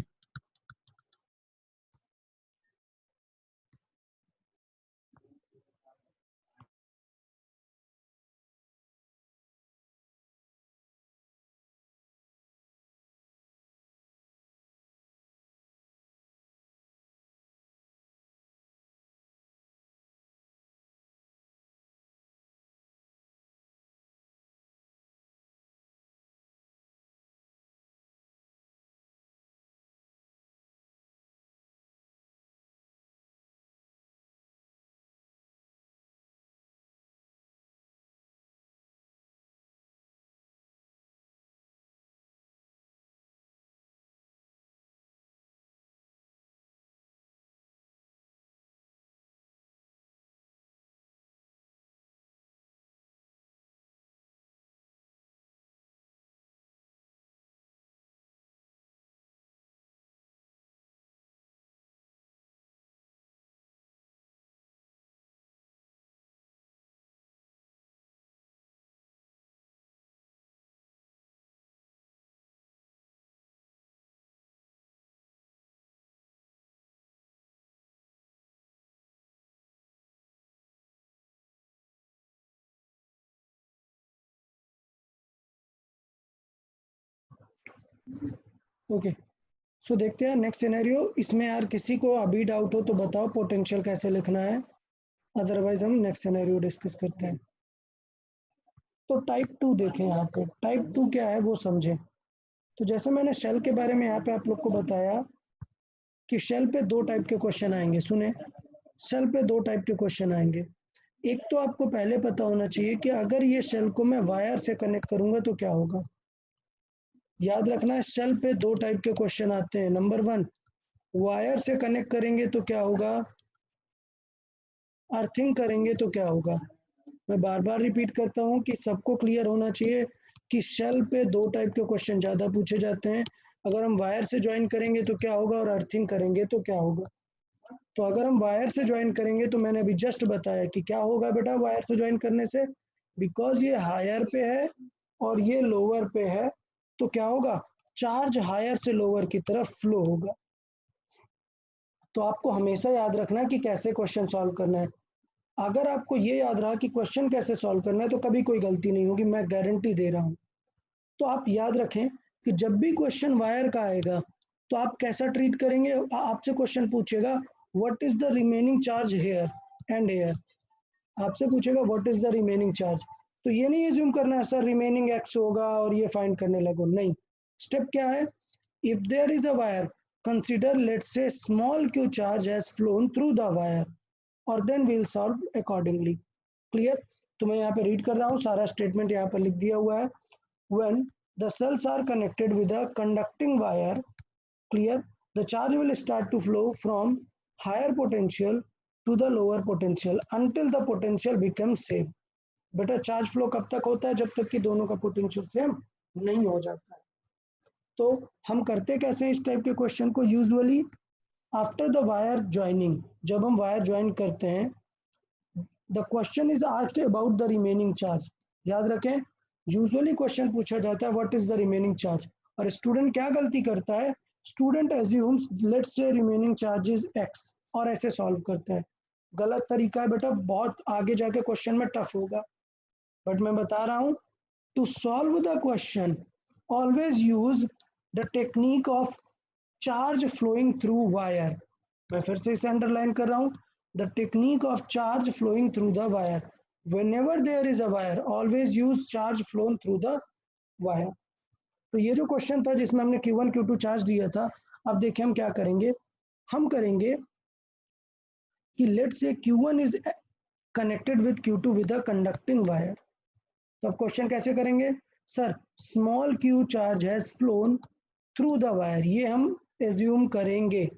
ओके, सो देखते हैं नेक्स्ट सिनेरियो। इसमें यार किसी को अभी डाउट हो तो बताओ पोटेंशियल कैसे लिखना है, अदरवाइज हम नेक्स्ट सिनेरियो डिस्कस करते हैं। तो टाइप 2 देखें, यहाँ पे टाइप 2 क्या है वो समझें। तो जैसे मैंने शेल के बारे में यहाँ पे आप लोग को बताया कि शेल पे दो टाइप के क्वेश्चन आएंगे। सुने, शेल पे दो टाइप के क्वेश्चन आएंगे। एक तो आपको पहले पता होना चाहिए कि अगर ये शेल को मैं वायर से कनेक्ट करूंगा तो क्या होगा। याद रखना, शेल पे दो टाइप के क्वेश्चन आते हैं। नंबर 1, वायर से कनेक्ट करेंगे तो क्या होगा, अर्थिंग करेंगे तो क्या होगा। मैं बार बार रिपीट करता हूँ कि सबको क्लियर होना चाहिए कि शेल पे दो टाइप के क्वेश्चन ज़्यादा पूछे जाते हैं। अगर हम वायर से ज्वाइन करेंगे तो क्या होगा और अर्थिंग करेंगे तो क्या होगा। तो अगर हम वायर से ज्वाइन करेंगे तो मैंने अभी जस्ट बताया कि क्या होगा बेटा वायर से ज्वाइन करने से, बिकॉज ये हायर पे है और ये लोअर पे है तो क्या होगा, चार्ज हायर से लोअर की तरफ फ्लो होगा। तो आपको हमेशा याद रखना है कि कैसे क्वेश्चन सॉल्व करना है। अगर आपको ये याद रहा कि क्वेश्चन कैसे सॉल्व करना है तो कभी कोई गलती नहीं होगी, मैं गारंटी दे रहा हूँ। तो आप याद रखें कि जब भी क्वेश्चन वायर का आएगा तो आप कैसा ट्रीट करेंगे। आपसे क्वेश्चन पूछेगा what is the remaining charge here and here, आपसे पूछेगा what is the remaining charge. तो ये नहीं एज्यूम करना है सर रिमेनिंग एक्स होगा और ये फाइंड करने लगो, नहीं। स्टेप क्या है, if there is a wire consider let's say small q charge has flown through the wire और then we'll solve accordingly. Clear. तो मैं यहाँ पे रीड कर रहा हूँ, सारा स्टेटमेंट यहाँ पर लिख दिया हुआ है। When the cells are connected with a conducting wire, clear, the charge will start to flow from higher potential to the lower potential until the potential becomes same. बेटा चार्ज फ्लो कब तक होता है? जब तक कि दोनों का पोटेंशियल सेम नहीं हो जाता है। तो हम करते कैसे हैं इस टाइप के क्वेश्चन को? Usually after the wire joining, जब हम वायर ज्वाइन करते हैं, the question is asked about the remaining charge. याद रखें, यूजुअली क्वेश्चन पूछा जाता है what is the remaining charge, और स्टूडेंट क्या गलती करता है? Student assumes let's say remaining charge is x और ऐसे सॉल्व करते हैं। गलत तरीका है बेटा, बहुत आगे जाके क्वेश्चन में टफ होगा। बट मैं बता रहा हूं, to solve the question always use the technique of charge flowing through wire. मैं फिर से इसे अंडरलाइन कर रहा हूं, the technique of charge flowing through the wire. whenever there is a wire always use charge flown through the wire। तो ये जो क्वेश्चन था जिसमें हमने Q1 Q2 चार्ज दिया था, अब देखिए हम क्या करेंगे। हम करेंगे कि let's say Q1 is connected with Q2 with a conducting wire. तो अब क्वेश्चन कैसे करेंगे? Sir small q charge has flown through the wire, ये हम एज्यूम करेंगे।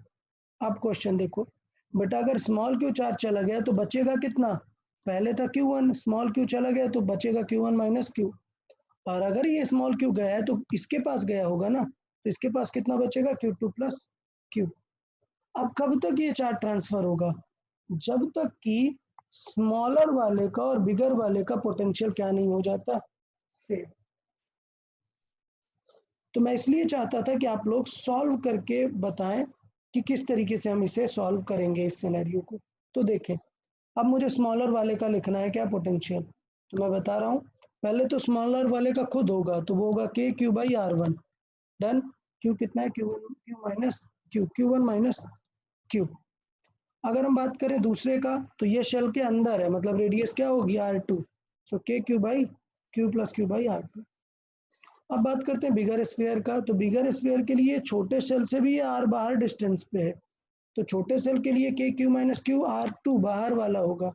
अब क्वेश्चन देखो बेटा, अगर स्मॉल q चार्ज चला गया तो बचेगा कितना? पहले था Q1, स्मॉल q चला गया तो बचेगा Q1 माइनस q। और अगर ये स्मॉल q गया है तो इसके पास गया होगा ना, तो इसके पास कितना बचेगा? Q2 plus q। अब कब तक ये चार्ज ट्रांसफर होगा? जब तक कि स्मॉलर वाले का और बिगर वाले का पोटेंशियल क्या नहीं हो जाता? सेम। तो मैं इसलिए चाहता था कि आप लोग सॉल्व करके बताएं कि किस तरीके से हम इसे सॉल्व करेंगे इस सिनेरियो को। तो देखें, अब मुझे स्मॉलर वाले का लिखना है क्या? पोटेंशियल। तो मैं बता रहा हूँ, पहले तो स्मॉलर वाले का खुद होगा, तो वो होगा के Q by R one. Done. Q कितना है? Q minus Q, Q1 minus Q. अगर हम बात करें दूसरे का, तो ये शेल के अंदर है, मतलब रेडियस क्या होगी? R2। सो के Q by Q plus Q by R2। अब बात करते हैं बिगर स्फीयर का। तो बिगर स्फीयर के लिए छोटे सेल से भी आर बाहर डिस्टेंस पे है, तो छोटे सेल के लिए के क्यू माइनस क्यू R2 बाहर वाला होगा,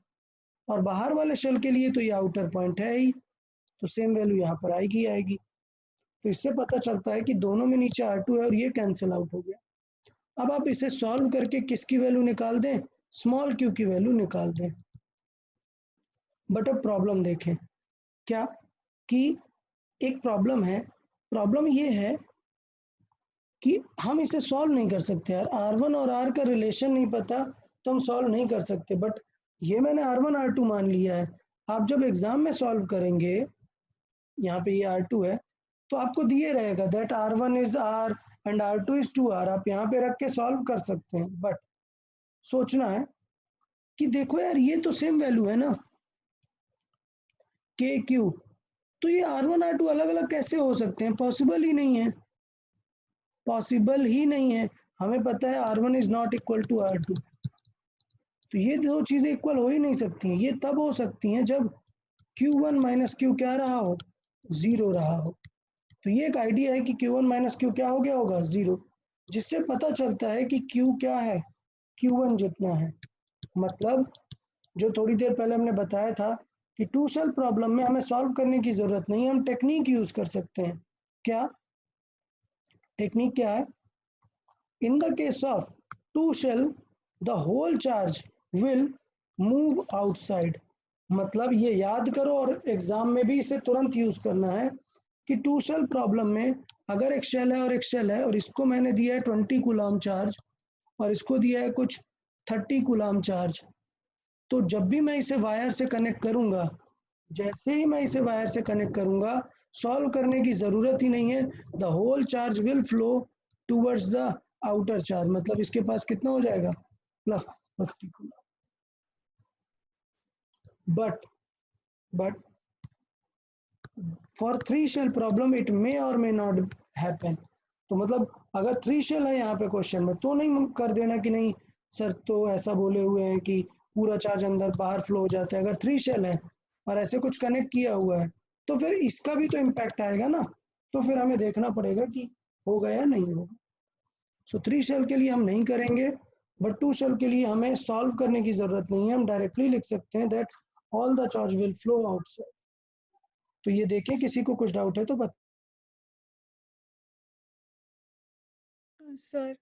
और बाहर वाले शेल के लिए तो ये आउटर पॉइंट है ही, तो सेम वैल्यू यहाँ पर आएगी आएगी। तो इससे पता चलता है कि दोनों में नीचे R2 है और ये कैंसिल आउट हो गया। अब आप इसे सॉल्व करके किसकी वैल्यू निकाल दें? स्मॉल क्यू की वैल्यू निकाल दें। बट अब प्रॉब्लम देखें क्या, कि एक प्रॉब्लम है। प्रॉब्लम ये है कि हम इसे सॉल्व नहीं कर सकते यार, R1 और R का रिलेशन नहीं पता तो हम सॉल्व नहीं कर सकते। बट ये मैंने R1 R2 मान लिया है। आप जब एग्जाम में सॉल्व करेंगे, यहाँ पे ये R2 है, तो आपको दिए रहेगा that R1 is R and R2 is 2R। आप यहाँ पे रख के सॉल्व कर सकते हैं। बट सोचना है कि देखो यार, ये तो सेम वैल्यू है ना, के क्यू। तो ये R1 R2 अलग अलग कैसे हो सकते हैं? पॉसिबल ही नहीं है, पॉसिबल ही नहीं है। हमें पता है R1 is not equal to R2, तो ये दो चीजें इक्वल हो ही नहीं सकती हैं। ये तब हो सकती हैं जब Q1 माइनस क्यू क्या रहा हो? जीरो रहा हो। तो ये एक आइडिया है कि Q1 माइनस क्यू क्या हो गया होगा? जीरो, जिससे पता चलता है कि Q क्या है? Q1 जितना है। मतलब जो थोड़ी देर पहले हमने बताया था कि टू शेल प्रॉब्लम में हमें सॉल्व करने की जरूरत नहीं है, हम टेक्निक यूज कर सकते हैं। क्या टेक्निक क्या है? In the case of two shell, the whole charge will move outside। मतलब ये याद करो और एग्जाम में भी इसे तुरंत यूज करना है कि टू शेल प्रॉब्लम में अगर एक शेल है और एक शेल है, और इसको मैंने दिया है 20 कूलाम चार्ज और इसको दिया है कुछ 30 कूलाम चार्ज, तो जब भी मैं इसे वायर से कनेक्ट करूंगा, जैसे ही मैं इसे वायर से कनेक्ट करूंगा, सॉल्व करने की जरूरत ही नहीं है। The whole charge will flow towards the outer charge. मतलब इसके पास कितना हो जाएगा? Plus 50 coulomb. But for three shell problem it may or may not happen. तो मतलब अगर थ्री शेल है यहाँ पे क्वेश्चन में, तो नहीं कर देना कि नहीं सर तो ऐसा बोले हुए हैं कि पूरा चार्ज अंदर बाहर फ्लो हो जाता है। अगर थ्री शेल है और ऐसे कुछ कनेक्ट किया हुआ है, तो फिर इसका भी तो इम्पैक्ट आएगा ना, तो फिर हमें देखना पड़ेगा कि होगा या नहीं होगा। सो थ्री शेल के लिए हम नहीं करेंगे, बट टू शेल के लिए हमें सॉल्व करने की जरूरत नहीं है। हम डायरेक्टली लिख सकते हैं that all the charge will flow outside. तो ये देखें, किसी को कुछ डाउट है तो सर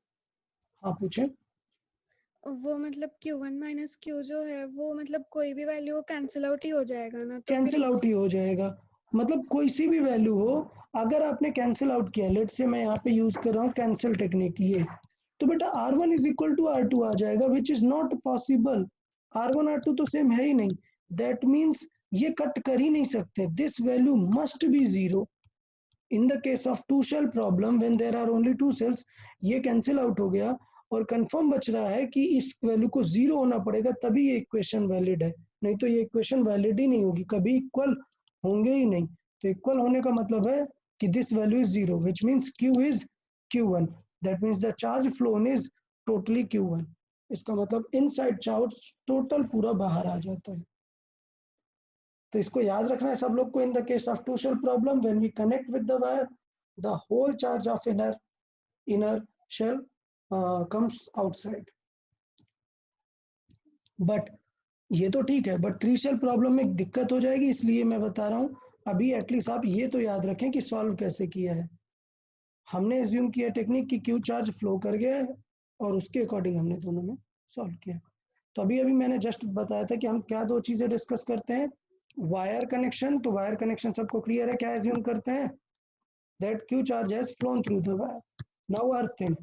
हाँ पूछें। वो मतलब Q1 माइनस Q जो है वो मतलब कोई भी वैल्यू कैंसिल आउट ही हो जाएगा ना, तो फिर कैंसिल आउट ही हो जाएगा, मतलब कोई सी भी वैल्यू हो, अगर आपने कैंसिल आउट किया, लेट से मैं यहाँ पे यूज कर रहा हूँ कैंसिल टेक्निक ये, तो बेटा R1 is equal to R2 आ जाएगा, which is not possible. R1 R2 तो सेम है ही नहीं, दैट मीन्स ये कट कर ही नहीं सकते, this value must be zero. In the case of two shell problem when there are only two cells, ये कैंसिल आउट हो गया और कंफर्म बच रहा है कि इस वैल्यू को जीरो होना पड़ेगा, तभी ये इक्वेशन वैलिड है, नहीं तो ये इक्वेशन वैलिड ही नहीं होगी, कभी इक्वल होंगे ही नहीं। तो इक्वल होने का मतलब है कि this value is zero, which means Q is Q1, that means the charge phloem is totally Q1। इसका मतलब इनसाइड चार्ज टोटल पूरा बाहर आ जाता है। तो इसको याद रखना है सब लोग को, in the case of two shell problem when we connect with the wire, the whole charge of inner shell comes outside. But ये तो ठीक है, बट थ्री शेल प्रॉब्लम में दिक्कत हो जाएगी, इसलिए मैं बता रहा हूँ अभी एटलीस्ट आप ये तो याद रखें कि सॉल्व कैसे किया है। हमने एज्यूम किया टेक्निक कि क्यू चार्ज फ्लो कर गया है और उसके अकॉर्डिंग हमने दोनों में सॉल्व किया। तो अभी अभी मैंने जस्ट बताया था कि हम क्या दो चीजें डिस्कस करते हैं, वायर कनेक्शन, तो वायर कनेक्शन सबको क्लियर है, क्या एज्यूम करते हैं, that Q charge has flown through the wire. Now earthing,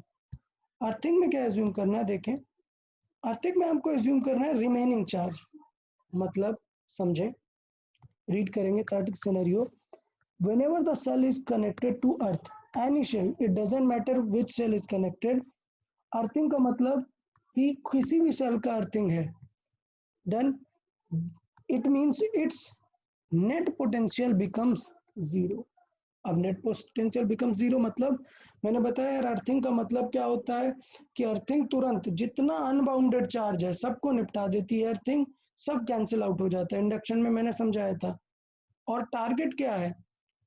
earthing में क्या एज्यूम करना है, देखें अर्थिंग में हमको एज्यूम करना है रिमेनिंग चार्ज, मतलब समझें, रीड करेंगे third scenario, whenever the cell is connected to earth, any shell, it doesn't matter which cell is connected, earthing का मतलब कि किसी भी सेल का अर्थिंग है, then it means its net potential becomes zero. अब नेट पोटेंशियल बिकम जीरो मतलब मैंने बताया यार, अर्थिंग का मतलब क्या होता है कि अर्थिंग तुरंत जितना अनबाउंडेड चार्ज है सबको निपटा देती है अर्थिंग, सब कैंसिल आउट हो जाता है, इंडक्शन में मैंने समझाया था। और टारगेट क्या है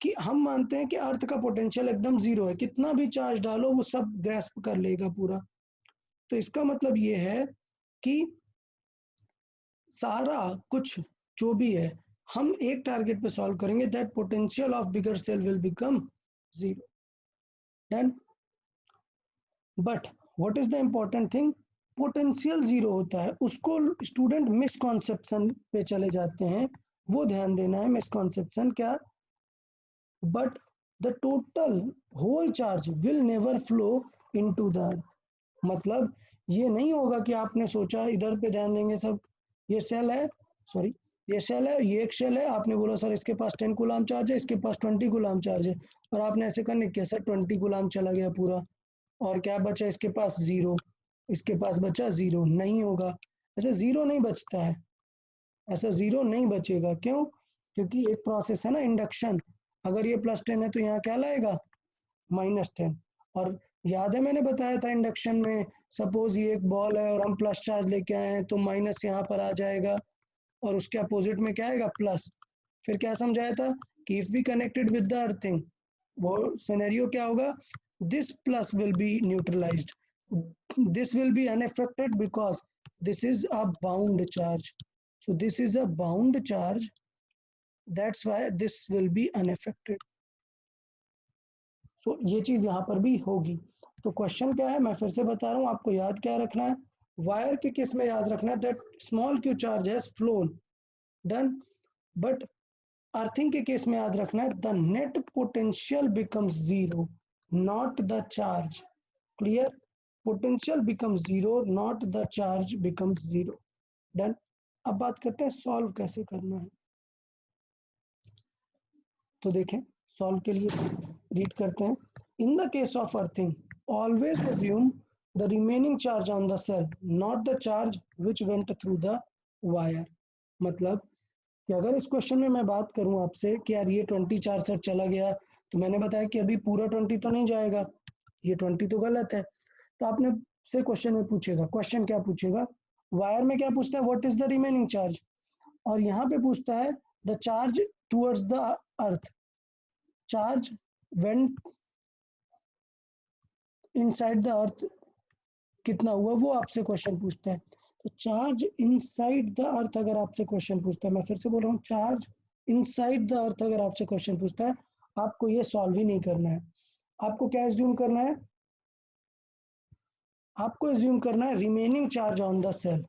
कि हम मानते हैं कि अर्थ का पोटेंशियल एकदम जीरो है, कितना भी चार्ज डालो वो सब ग्रेस्प कर लेगा पूरा। तो इसका मतलब ये है कि सारा कुछ जो भी है हम एक टारगेट पे सॉल्व करेंगे, that potential of bigger cell will become zero. Done. But what is the important thing, potential zero होता है, उसको स्टूडेंट मिसकॉन्सेप्शन पे चले जाते हैं, वो ध्यान देना है, मिसकॉन्सेप्शन क्या, but the total whole charge will never flow into the earth. मतलब ये नहीं होगा कि आपने सोचा, इधर पे ध्यान देंगे सब, ये सेल है, सॉरी ये सेल है, ये एक सेल है, आपने बोला सर इसके पास 10 कूलाम चार्ज है, इसके पास 20 कूलाम चार्ज है, और आपने ऐसे करने किया सर 20 कूलाम चला गया पूरा, और क्या बचा इसके पास जीरो, इसके पास बचा जीरो, नहीं होगा, ऐसे जीरो नहीं बचता है, ऐसा जीरो नहीं बचेगा, क्यों, क्योंकि एक प्रोसेस है ना इंडक्शन, अगर ये +10 है तो यहाँ क्या लाएगा -10। और याद है मैंने बताया था इंडक्शन में, सपोज ये एक बॉल है और हम प्लस चार्ज लेके आए हैं तो माइनस यहाँ पर आ जाएगा और उसके अपोजिट में क्या आएगा प्लस। फिर क्या समझाया था कि if we connected with the earthing, वो सिनेरियो क्या होगा, this plus will be neutralized, this will be unaffected because this is a bound charge, so this is a bound charge, that's why this will be unaffected। तो ये चीज यहाँ पर भी होगी। तो क्वेश्चन क्या है, मैं फिर से बता रहा हूँ, आपको याद क्या रखना है, वायर के केस में याद रखना है that small Q charge has phloem, done. But earthing के केस में याद रखना है the net potential becomes zero, not the charge, clear, potential becomes zero, not the charge becomes zero, done. अब बात करते हैं सॉल्व कैसे करना है। तो देखें सॉल्व के लिए रीड करते हैं, in the case of earthing always assume the remaining charge on the cell, not the charge which went through the wire. मतलब कि अगर इस क्वेश्चन में मैं बात करूं आपसे कि यार ये 20 चार्ज सेट चला गया, तो मैंने बताया कि अभी पूरा 20 तो नहीं जाएगा, ये 20 तो गलत है, तो आपने से क्वेश्चन में पूछेगा, क्वेश्चन क्या पूछेगा, वायर में क्या पूछता है, what is the remaining charge, और यहाँ पे पूछता है the charge towards the earth, charge went inside the earth कितना हुआ, वो आपसे क्वेश्चन पूछता है। तो चार्ज इनसाइड द अर्थ अगर आपसे क्वेश्चन पूछता है, मैं फिर से बोल रहा हूँ, चार्ज इनसाइड द अर्थ अगर आपसे क्वेश्चन पूछता है, आपको ये सॉल्व ही नहीं करना है, आपको क्या एज्यूम करना है, आपको एज्यूम करना है remaining charge on the cell.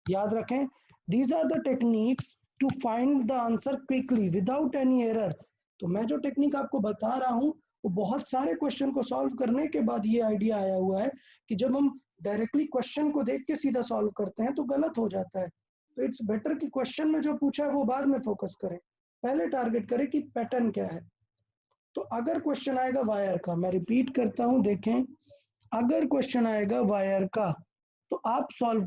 याद रखें, these are the techniques to find the answer quickly without any error. तो मैं जो टेक्निक आपको बता रहा हूँ वो बहुत सारे क्वेश्चन को सॉल्व करने के बाद ये आइडिया आया हुआ है कि जब हम डायरेक्टली क्वेश्चन को देख के सीधा सॉल्व करते हैं तो गलत हो जाता है। तो इट्स बेटर कि क्वेश्चन में जो पूछा है वो बाद में फोकस करें, पहले टारगेट करें कि पैटर्न क्या है। तो अगर क्वेश्चन आएगा वायर का, मैं रिपीट करता हूं, देखें, अगर क्वेश्चन आएगा वायर का तो आप सॉल्व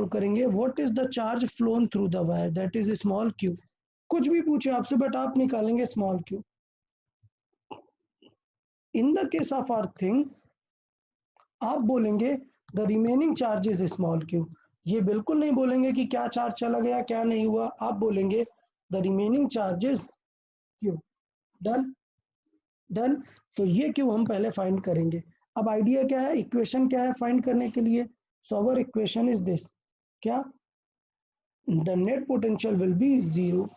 करेंगे what is the charge flown through the wire, that is small Q. कुछ भी पूछे आपसे बट आप निकालेंगे small Q. In the case of earthing आप बोलेंगे the remaining charge is small Q. ये बिल्कुल नहीं बोलेंगे कि क्या चार्ज चला गया क्या नहीं हुआ, आप बोलेंगे the remaining charges Q. Done done. तो ये क्यू हम पहले फाइंड करेंगे। अब आइडिया क्या है, इक्वेशन क्या है फाइंड करने के लिए? सो अवर इक्वेशन इज दिस, क्या? The net potential will be zero.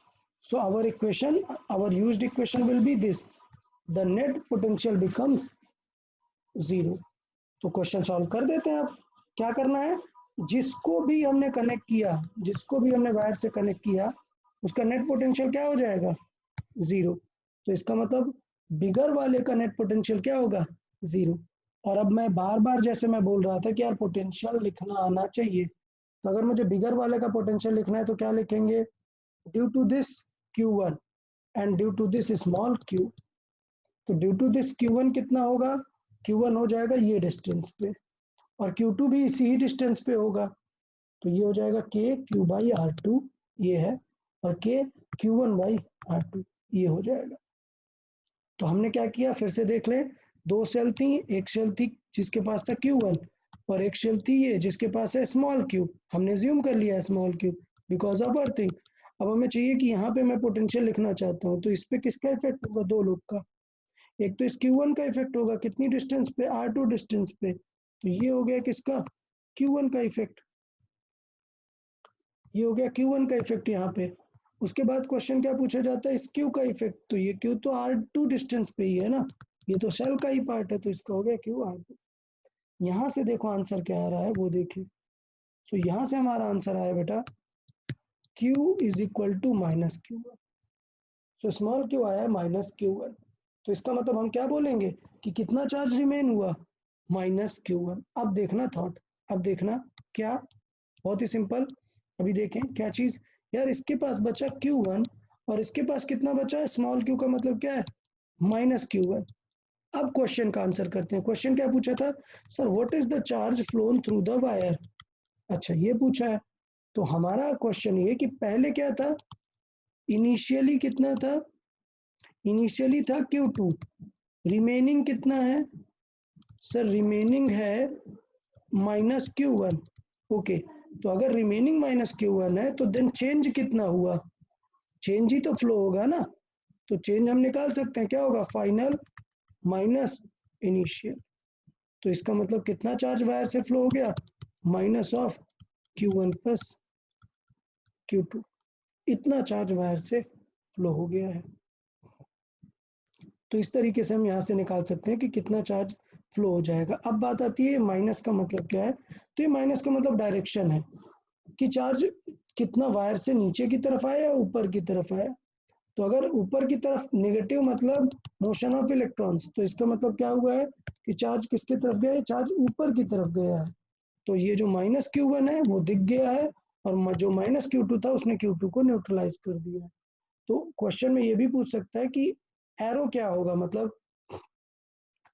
So our used equation will be this, the net potential becomes zero। तो क्वेश्चन सॉल्व कर देते हैं। अब क्या करना है, जिसको भी हमने कनेक्ट किया, जिसको भी हमने वायर से कनेक्ट किया, उसका नेट पोटेंशियल क्या हो जाएगा? जीरो। तो इसका मतलब बिगर वाले का नेट पोटेंशियल क्या होगा? जीरो। और अब मैं बार बार जैसे मैं बोल रहा था कि यार पोटेंशियल लिखना आना चाहिए, तो अगर मुझे बिगर वाले का पोटेंशियल लिखना है तो क्या लिखेंगे? Due to this Q1 and due to this small q। तो ड्यू टू दिस Q1 कितना होगा? Q1 हो जाएगा ये डिस्टेंस पे, और Q2 भी इसी ही डिस्टेंस पे होगा, तो ये हो जाएगा k q बाई r2, ये है, और k Q1 बाई r2, ये हो जाएगा। तो हमने क्या किया, फिर से देख लें, दो सेल थी, एक सेल थी जिसके पास था Q1 और एक सेल थी ये जिसके पास है स्मॉल q। हमने ज्यूम कर लिया small q because of earthing. अब हमें चाहिए कि यहाँ पे मैं पोटेंशियल लिखना चाहता हूँ, तो इस पे किसका इफेक्ट होगा? दो लोग का। एक तो इस Q1 का इफेक्ट होगा, कितनी डिस्टेंस पे? R2 डिस्टेंस पे। तो ये हो गया किसका? Q1 का इफेक्ट। ये हो गया Q1 का इफेक्ट यहाँ पे। उसके बाद क्वेश्चन क्या पूछा जाता है? इस Q का इफेक्ट। तो ये Q तो R2 डिस्टेंस पे ही है ना, ये तो सेल का ही पार्ट है, तो इसका हो गया Q R2। यहाँ से देखो आंसर क्या आ रहा है वो देखिए। तो यहाँ से हमारा आंसर आया बेटा Q is equal to minus Q1। So small q आया है माइनस Q1। तो इसका मतलब हम क्या बोलेंगे कि कितना चार्ज रिमेन हुआ? Minus Q1। अब देखना थॉट, अब देखना क्या, बहुत ही सिंपल। अभी देखें क्या चीज, यार इसके पास बचा Q1 और इसके पास कितना बचा है? स्मॉल q का मतलब क्या है? Minus Q1। अब क्वेश्चन का आंसर करते हैं। क्वेश्चन क्या पूछा था? Sir what is the charge flown through the wire. अच्छा ये पूछा है। तो हमारा क्वेश्चन ये कि पहले क्या था, इनिशियली कितना था? इनिशियली था Q2, रिमेनिंग कितना है? सर रिमेनिंग है माइनस Q1। ओके, तो अगर रिमेनिंग माइनस Q1 है तो देन चेंज कितना हुआ? चेंज ही तो फ्लो होगा ना। तो चेंज हम निकाल सकते हैं, क्या होगा? Final minus initial. तो इसका मतलब कितना चार्ज वायर से फ्लो हो गया? Minus of Q1 plus Q2। इतना चार्ज वायर से फ्लो हो गया है। तो इस तरीके से हम यहाँ से निकाल सकते हैं कि कितना चार्ज फ्लो हो जाएगा। अब बात आती है माइनस का मतलब क्या है। तो ये माइनस का मतलब डायरेक्शन है कि चार्ज कितना वायर से नीचे की तरफ आया या ऊपर की तरफ आया। तो अगर ऊपर की तरफ नेगेटिव मतलब मोशन ऑफ इलेक्ट्रॉन्स, तो इसका मतलब क्या हुआ है कि चार्ज किसकी तरफ गया है? चार्ज ऊपर की तरफ गया है। तो ये जो माइनस Q1 है वो दिख गया है, और जो माइनस Q2 था उसने Q2 को न्यूट्रलाइज कर दिया है। तो क्वेश्चन में ये भी पूछ सकता है कि एरो क्या होगा, मतलब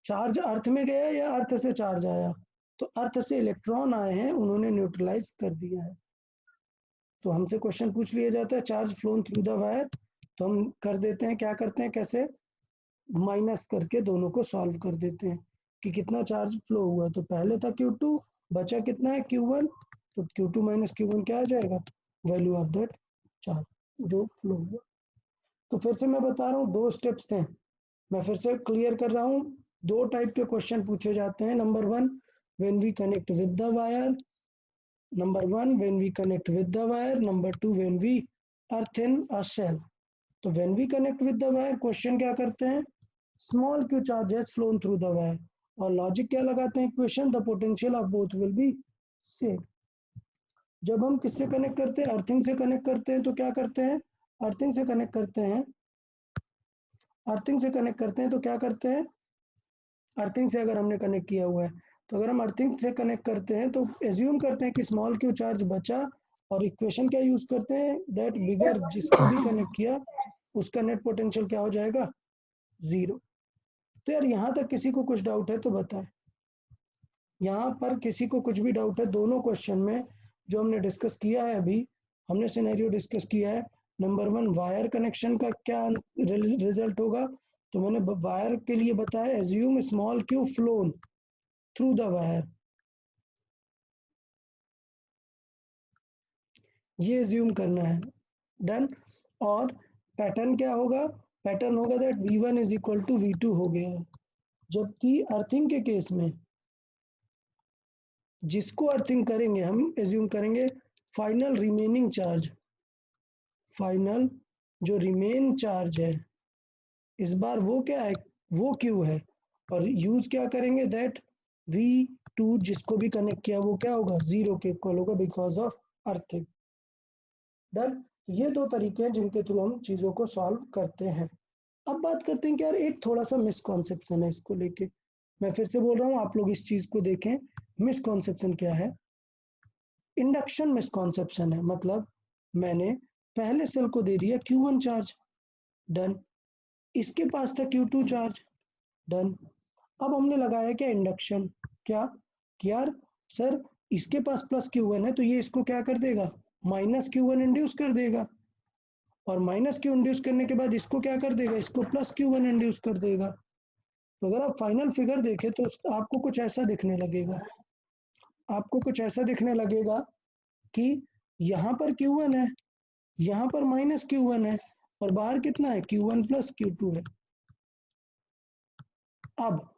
चार्ज अर्थ में गया या अर्थ से चार्ज आया। तो अर्थ से इलेक्ट्रॉन आए हैं, उन्होंने न्यूट्रलाइज कर दिया है। तो हमसे क्वेश्चन पूछ लिया जाता है charge flown through the wire, तो हम कर देते हैं, क्या करते हैं, कैसे माइनस करके दोनों को सॉल्व कर देते हैं कि कितना चार्ज फ्लो हुआ। तो पहले था Q2, बचा कितना है? Q1। तो Q2 माइनस Q1 क्या आ जाएगा? वैल्यू ऑफ दैट चार्ज जो फ्लो हुआ। तो फिर से मैं बता रहा हूँ, दो स्टेप्स थे, मैं फिर से क्लियर कर रहा हूँ। दो टाइप के क्वेश्चन पूछे जाते हैं। Number one, when we connect with the wire. Number one, when we connect with the wire. Number two, when we earth in a shell. तो when we connect with the wire question क्या करते हैं? Small q charge has flown through the wire. और logic क्या लगाते हैं equation, the potential of both will be same. जब हम किससे कनेक्ट करते हैं, अर्थिंग से कनेक्ट करते हैं, तो क्या करते हैं, अर्थिंग से कनेक्ट करते हैं, अर्थिंग से कनेक्ट करते हैं तो क्या करते हैं, अर्थिंग से अगर हमने कनेक्ट किया हुआ है तो अगर हम अर्थिंग से कनेक्ट करते हैं तो एज्यूम करते हैं कि स्मॉल क्यू चार्ज बचा, और इक्वेशन क्या यूज करते हैं, दैट बिगर जिसको भी कनेक्ट किया उसका नेट पोटेंशियल क्या हो जाएगा, जीरो। तो यार यहाँ तक किसी को कुछ डाउट है तो बताएं, यहाँ पर किसी को कुछ भी डाउट है दोनों क्वेश्चन में जो हमने डिस्कस किया है अभी, हमने सिनेरियो डिस्कस किया है। नंबर 1 वायर कनेक्शन का क्या रिजल्ट होगा, तो मैंने वायर के लिए बताया assume small Q phloem through the wire, ये एज्यूम करना है, डन। और पैटर्न क्या होगा, पैटर्न होगा that V1 is equal to V2 हो गया, जबकि अर्थिंग के केस में जिसको अर्थिंग करेंगे हम एज्यूम करेंगे फाइनल रिमेनिंग चार्ज, फाइनल जो रिमेन चार्ज है इस बार वो क्या है, वो क्यू है, और यूज क्या करेंगे दैट V2 जिसको भी कनेक्ट किया वो क्या होगा, जीरो के इक्वल होगा बिकॉज ऑफ अर्थिंग, डन। ये दो तरीके हैं जिनके थ्रू हम चीजों को सॉल्व करते हैं। अब बात करते हैं कि यार एक थोड़ा सा मिसकॉन्सेप्शन है इसको लेके, मैं फिर से बोल रहा हूँ आप लोग इस चीज को देखें, मिसकॉन्सेप्शन क्या है, इंडक्शन मिसकॉन्सेप्शन है, मतलब मैंने पहले सेल को दे दिया Q1 चार्ज, डन, इसके पास था Q2 चार्ज, डन। अब हमने लगाया क्या इंडक्शन, क्या कि यार सर इसके पास प्लस Q1 है तो ये इसको क्या कर देगा, माइनस Q1 इंड्यूस कर देगा, और माइनस Q इंड्यूस करने के बाद इसको क्या कर देगा, इसको प्लस Q1 इंड्यूस कर देगा। तो अगर आप फाइनल फिगर देखें तो आपको कुछ ऐसा दिखने लगेगा, आपको कुछ ऐसा दिखने लगेगा कि यहाँ पर Q1 है, यहाँ पर माइनस Q1 है, और बाहर कितना है Q1 प्लस Q2 है। अब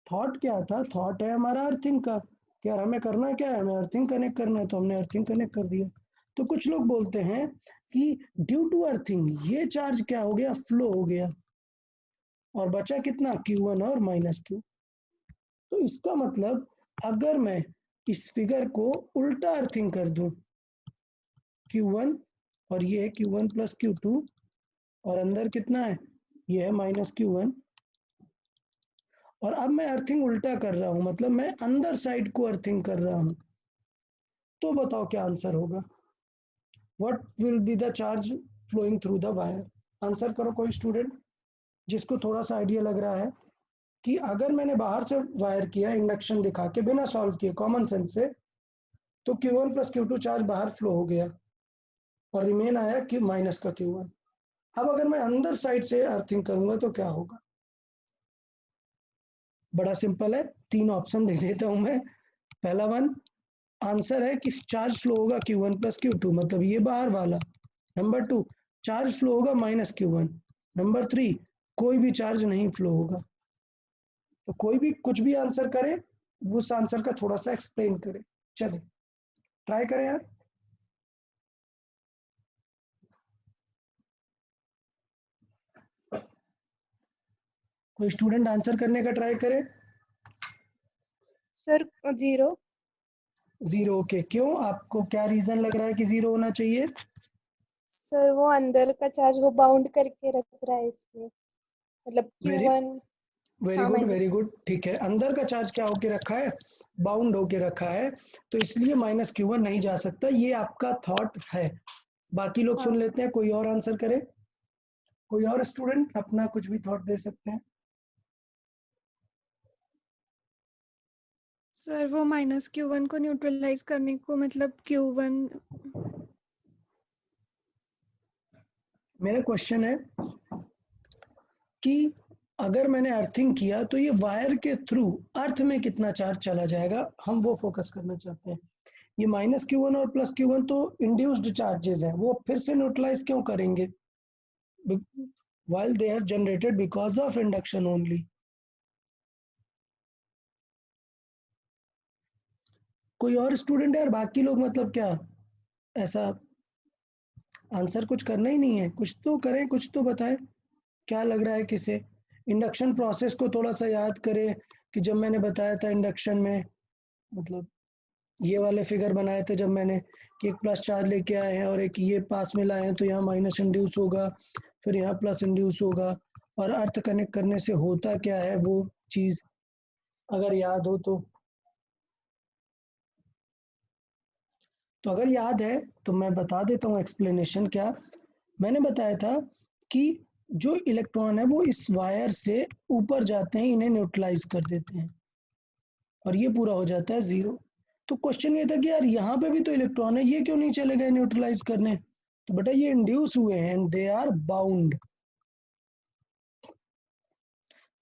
थॉट क्या था, थॉट है हमारा अर्थिंग का, कि यार हमें करना क्या है, हमें अर्थिंग कनेक्ट करना है, तो हमने अर्थिंग कनेक्ट कर दिया। तो कुछ लोग बोलते हैं कि ड्यू टू अर्थिंग ये चार्ज क्या हो गया, फ्लो हो गया, और बचा कितना Q1 और माइनस Q। तो इसका मतलब अगर मैं इस फिगर को उल्टा अर्थिंग कर दूं, Q1 और ये है Q1 प्लस Q2, और अंदर कितना है, ये है माइनस Q1, और अब मैं अर्थिंग उल्टा कर रहा हूं, मतलब मैं अंदर साइड को अर्थिंग कर रहा हूं, तो बताओ क्या आंसर होगा, what will be the charge flowing through the wire, answer करो कोई स्टूडेंट जिसको थोड़ा सा आइडिया लग रहा है कि अगर मैंने बाहर से वायर किया इंडक्शन दिखा के बिना सॉल्व किए कॉमन सेंस से, तो Q1 प्लस Q2 चार्ज बाहर फ्लो हो गया और रिमेन आया कि माइनस का Q1। अब अगर मैं अंदर साइड से अर्थिंग करूंगा तो क्या होगा, बड़ा सिंपल है, तीन ऑप्शन दे देता हूं मैं। पहला वन आंसर है कि चार्ज फ्लो होगा Q1 प्लस Q2, मतलब ये बाहर वाला। नंबर 2 चार्ज फ्लो होगा माइनस Q1। नंबर 3 कोई भी चार्ज नहीं फ्लो होगा। तो कोई भी कुछ भी आंसर करे उस आंसर का थोड़ा सा एक्सप्लेन करे, चले ट्राई करें यार। कोई स्टूडेंट आंसर करने का ट्राई करे। Sir zero. जीरो, ओके, क्यों, आपको क्या रीजन लग रहा है कि जीरो होना चाहिए। सर वो अंदर का चार्ज वो बाउंड करके रख रहा है इसलिए, मतलब वेरी Q1। वेरी हाँ गुड, माइनस। वेरी गुड, ठीक है, अंदर का चार्ज क्या होके रखा है, बाउंड होके रखा है, तो इसलिए माइनस Q1 नहीं जा सकता, ये आपका थॉट है। बाकी लोग सुन हाँ लेते हैं, कोई और आंसर करे, कोई और स्टूडेंट अपना कुछ भी थॉट दे सकते हैं। सर वो माइनस Q1 को न्यूट्रलाइज करने को, मतलब Q1। मेरा क्वेश्चन है कि अगर मैंने अर्थिंग किया तो ये वायर के थ्रू अर्थ में कितना चार्ज चला जाएगा, हम वो फोकस करना चाहते हैं। ये माइनस Q1 और प्लस Q1 तो इंड्यूस्ड चार्जेस हैं, वो फिर से न्यूट्रलाइज क्यों करेंगे, while they have generated because of induction only। कोई और स्टूडेंट है यार, बाकी लोग मतलब क्या ऐसा आंसर कुछ करना ही नहीं है, कुछ तो करें, कुछ तो बताएं क्या लग रहा है किसे। इंडक्शन प्रोसेस को थोड़ा सा याद करें कि जब मैंने बताया था इंडक्शन में, मतलब ये वाले फिगर बनाए थे जब मैंने, कि एक प्लस चार्ज लेके आए हैं और एक ये पास में लाए हैं, तो यहाँ माइनस इंड्यूस होगा, फिर यहाँ प्लस इंड्यूस होगा, और अर्थ कनेक्ट करने से होता क्या है वो चीज अगर याद हो तो अगर याद है तो मैं बता देता हूँ एक्सप्लेनेशन। क्या मैंने बताया था कि जो इलेक्ट्रॉन है वो इस वायर से ऊपर जाते हैं, इन्हें न्यूट्रलाइज कर देते हैं और ये पूरा हो जाता है जीरो। तो क्वेश्चन ये था कि यार यहाँ पे भी तो इलेक्ट्रॉन है, ये क्यों नहीं चले गए न्यूट्रलाइज करने? तो बेटा ये इंड्यूस हुए हैं एंड दे आर बाउंड।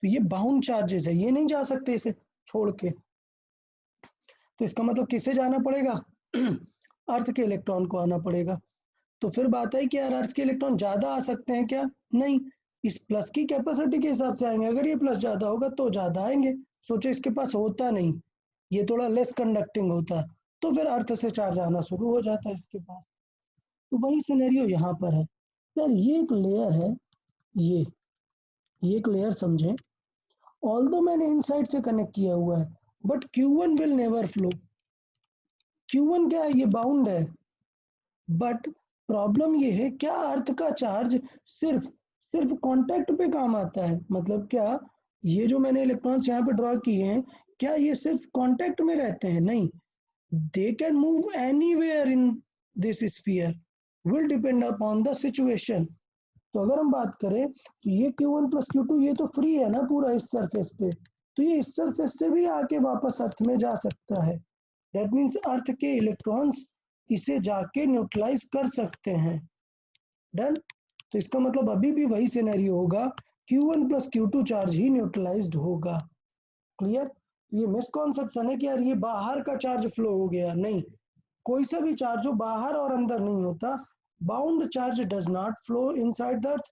तो ये बाउंड चार्जेस है, ये नहीं जा सकते इसे छोड़ के। तो इसका मतलब किसे जाना पड़ेगा? अर्थ के इलेक्ट्रॉन को आना पड़ेगा। तो फिर बात है कि यार अर्थ के इलेक्ट्रॉन ज्यादा आ सकते हैं क्या? नहीं, इस प्लस की कैपेसिटी के हिसाब से आएंगे। अगर ये प्लस ज्यादा होगा तो ज्यादा आएंगे। सोचो इसके पास होता नहीं, ये थोड़ा लेस कंडक्टिंग होता, तो फिर अर्थ से चार्ज आना शुरू हो जाता है इसके पास। तो वही सिनेरियो यहाँ पर है। यार ये एक लेयर है, ये एक लेयर समझे, ऑल्दो मैंने इनसाइड से कनेक्ट किया हुआ है, but Q1 will never flow. Q1 क्या है? ये बाउंड है। बट प्रॉब्लम ये है, क्या अर्थ का चार्ज सिर्फ सिर्फ कांटेक्ट पे काम आता है? मतलब क्या ये जो मैंने इलेक्ट्रॉन्स यहाँ पे ड्रॉ किए हैं, क्या ये सिर्फ कांटेक्ट में रहते हैं? नहीं, they can move anywhere in this sphere, will depend upon the situation। तो अगर हम बात करें तो ये Q1 प्लस Q2 ये तो फ्री है ना पूरा इस सरफेस पे, तो ये इस सरफेस से भी आके वापस अर्थ में जा सकता है। दैट मीन्स अर्थ के इलेक्ट्रॉन्स इसे जाके न्यूट्रलाइज कर सकते हैं। डन। तो इसका मतलब अभी भी वही सिनेरियो होगा, Q1 प्लस Q2 चार्ज ही न्यूट्रलाइज्ड होगा। क्लियर? ये मिसकॉन्सेप्शन है कि यार ये बाहर का चार्ज फ्लो हो गया। नहीं, कोई सा भी चार्ज हो बाहर और अंदर नहीं होता। Bound charge does not flow inside the earth,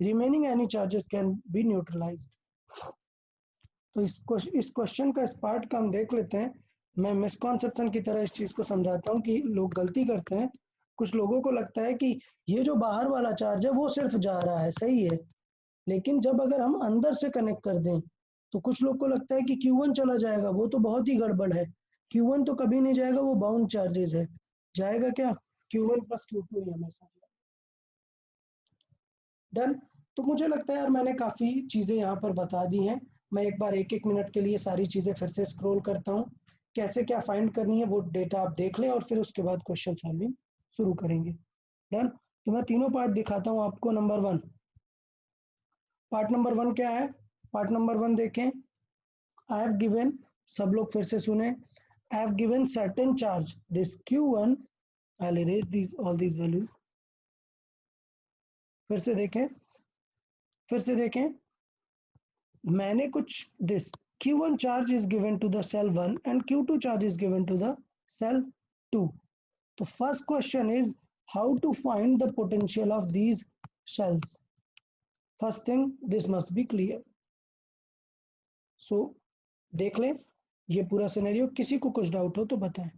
remaining any charges can be neutralised. तो इस क्वेश्चन का इस पार्ट का हम देख लेते हैं। मैं मिसकॉन्सेप्शन की तरह इस चीज को समझाता हूँ कि लोग गलती करते हैं। कुछ लोगों को लगता है कि ये जो बाहर वाला चार्ज है वो सिर्फ जा रहा है, सही है, लेकिन जब अगर हम अंदर से कनेक्ट कर दें तो कुछ लोग को लगता है कि Q1 चला जाएगा, वो तो बहुत ही गड़बड़ है। Q1 तो कभी नहीं जाएगा, वो बाउंड चार्जेस है। जाएगा क्या? Q1 प्लस Q2 ही हमेशा। डन। तो मुझे लगता है यार मैंने काफी चीजें यहाँ पर बता दी हैं। मैं एक बार एक एक मिनट के लिए सारी चीजें फिर से स्क्रॉल करता हूँ, कैसे क्या फाइंड करनी है वो डेटा आप देख लें और फिर उसके बाद क्वेश्चन सॉल्विंग शुरू करेंगे। डन। तो मैं तीनों पार्ट दिखाता हूँ आपको। Number one, part number one क्या है? पार्ट नंबर वन देखें। I have given, सब लोग फिर से सुने, I have given certain charge this Q1, I'll erase these all these values। फिर से देखें, फिर से देखें, मैंने कुछ this Q1 charge is given to the cell 1 and Q2 charge is given to the cell 2। तो first question is how to find the potential of these cells। First thing, this must be clear। So देख लें ये पूरा scenario, किसी को कुछ doubt हो तो बताएं।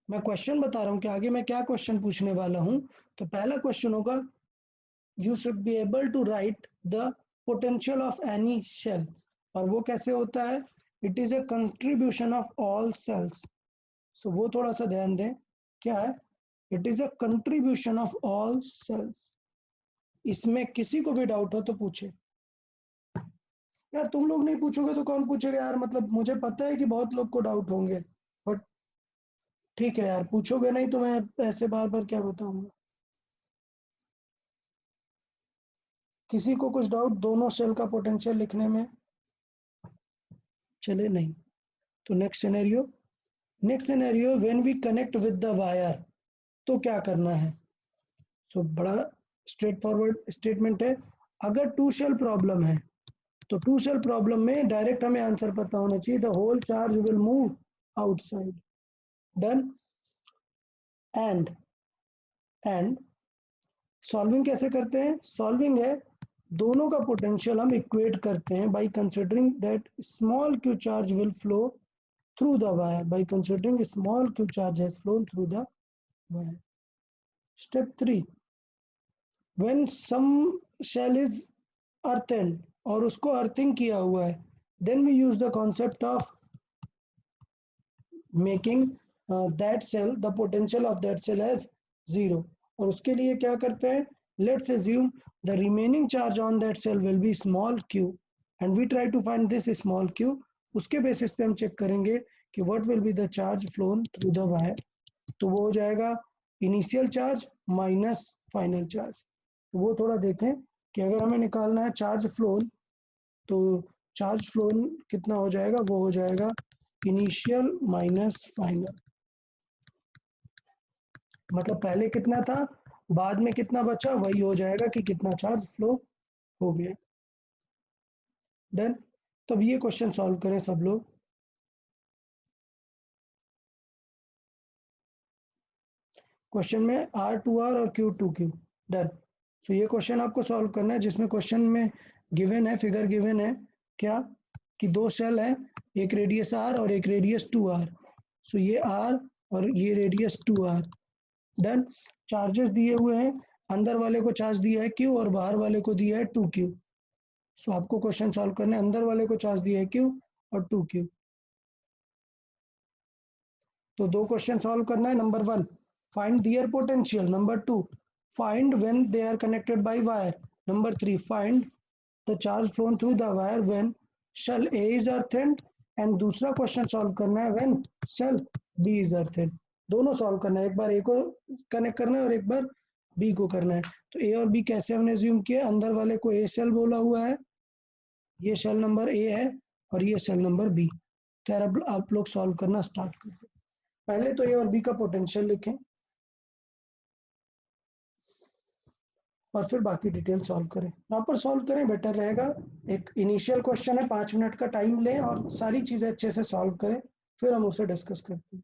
मैं क्वेश्चन बता रहा हूं कि आगे मैं क्या क्वेश्चन पूछने वाला हूं। तो पहला क्वेश्चन होगा, you should be able to write the potential of any shell. और वो कैसे होता है? It is a contribution of all shells. So वो थोड़ा सा ध्यान दें, क्या है? It is a contribution of all shells. इसमें किसी को भी डाउट हो तो पूछे। यार तुम लोग नहीं पूछोगे तो कौन पूछेगा यार? मतलब मुझे पता है कि बहुत लोग को डाउट होंगे, बट ठीक है यार, पूछोगे नहीं तो मैं ऐसे बार बार क्या बताऊंगा। किसी को कुछ डाउट दोनों सेल का पोटेंशियल लिखने में? चले नहीं। तो next scenario, when we connect with the wire, तो क्या करना है? तो बड़ा स्ट्रेट फॉरवर्ड स्टेटमेंट है। अगर टू सेल प्रॉब्लम है तो टू सेल प्रॉब्लम में डायरेक्ट हमें आंसर पता होना चाहिए, the whole charge will move outside. Done. And solving कैसे करते हैं? सॉल्विंग है, दोनों का पोटेंशियल हम इक्वेट करते हैं by considering that small q charge will flow through the wire, by considering स्मॉल q charge has flown through the wire. Step 3, when some shell is earth and और उसको अर्थिंग किया हुआ है, then we use the concept of making that cell the potential of that cell as zero. और उसके लिए क्या करते हैं, let's assume the remaining charge on that cell will be small Q and we try to find this small Q. उसके basis पे हम check करेंगे कि what will be the charge flown through the wire. तो वो हो जाएगा initial charge minus final charge. वो थोड़ा देखें कि अगर हमें निकालना है चार्ज फ्लोन, तो चार्ज फ्लोन कितना हो जाएगा, वो हो जाएगा इनिशियल माइनस फाइनल। मतलब पहले कितना था, बाद में कितना बचा, वही हो जाएगा कि कितना चार्ज फ्लो हो गया। डन। तब ये क्वेश्चन सॉल्व करें सब लोग। क्वेश्चन में R2R और Q2Q। डन। तो ये क्वेश्चन आपको सॉल्व करना है, जिसमें क्वेश्चन में गिवन है, फिगर गिवन है क्या, कि दो सेल है, एक रेडियस R और एक रेडियस 2R। सो ये R और ये रेडियस 2R। डन। चार्जेस दिए हुए हैं, अंदर वाले को चार्ज दिया है Q और बाहर वाले को दिया है 2Q। सो आपको क्वेश्चन सॉल्व करना है, अंदर वाले को चार्ज दिया है Q और 2Q। तो दो क्वेश्चन सॉल्व करना है। Number 1, find their potential. Number 2, find when they are connected by wire. Number 3, find the charge flown through the wire when shell A is earthed. And दूसरा question solve करना है when shell B is earthed. दोनों solve करना है, एक बार A को connect करना है और एक बार B को करना है। तो A और B कैसे हमने अज्यूम किया, अंदर वाले को A शेल बोला हुआ है, ये शेल नंबर A है और ये शेल नंबर B। तो यार अब आप लोग सॉल्व करना स्टार्ट कर दो। पहले तो A और B का पोटेंशियल लिखें और फिर बाकी डिटेल सॉल्व करें। प्रॉपर सॉल्व करें बेटर रहेगा। एक इनिशियल क्वेश्चन है, 5 मिनट का टाइम लें और सारी चीज़ें अच्छे से सॉल्व करें, फिर हम उसे डिस्कस करते हैं।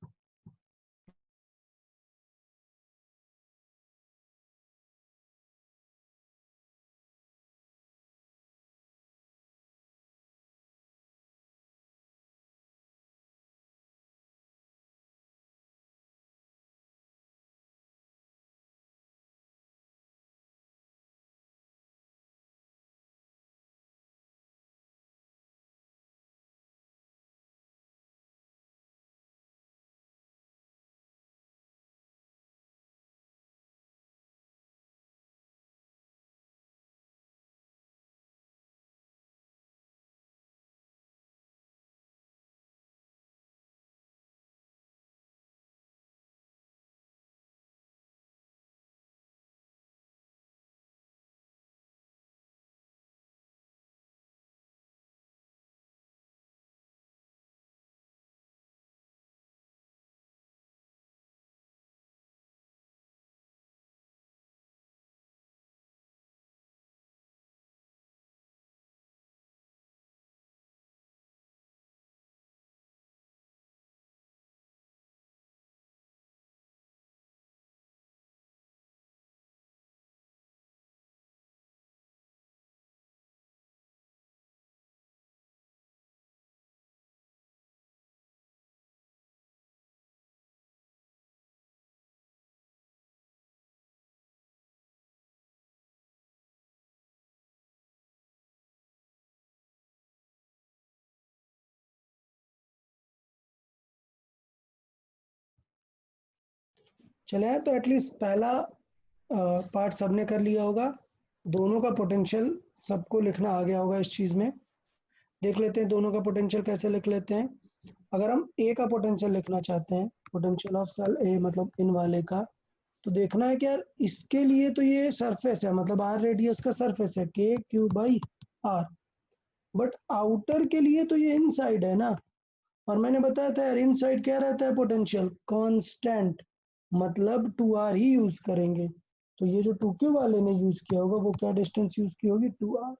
चले यार, तो एटलीस्ट पहला पार्ट सबने कर लिया होगा। दोनों का पोटेंशियल सबको लिखना आ गया होगा इस चीज़ में। देख लेते हैं दोनों का पोटेंशियल कैसे लिख लेते हैं। अगर हम ए का पोटेंशियल लिखना चाहते हैं, पोटेंशियल ऑफ सेल ए मतलब इन वाले का, तो देखना है कि यार इसके लिए तो ये सरफेस है, मतलब आर रेडियस का सरफेस है K/Q/R। बट आउटर के लिए तो ये इनसाइड है ना, और मैंने बताया था यार इनसाइड क्या रहता है, पोटेंशियल कांस्टेंट, मतलब 2R ही यूज करेंगे। तो ये जो 2Q वाले ने यूज किया होगा वो क्या डिस्टेंस यूज की होगी, 2R।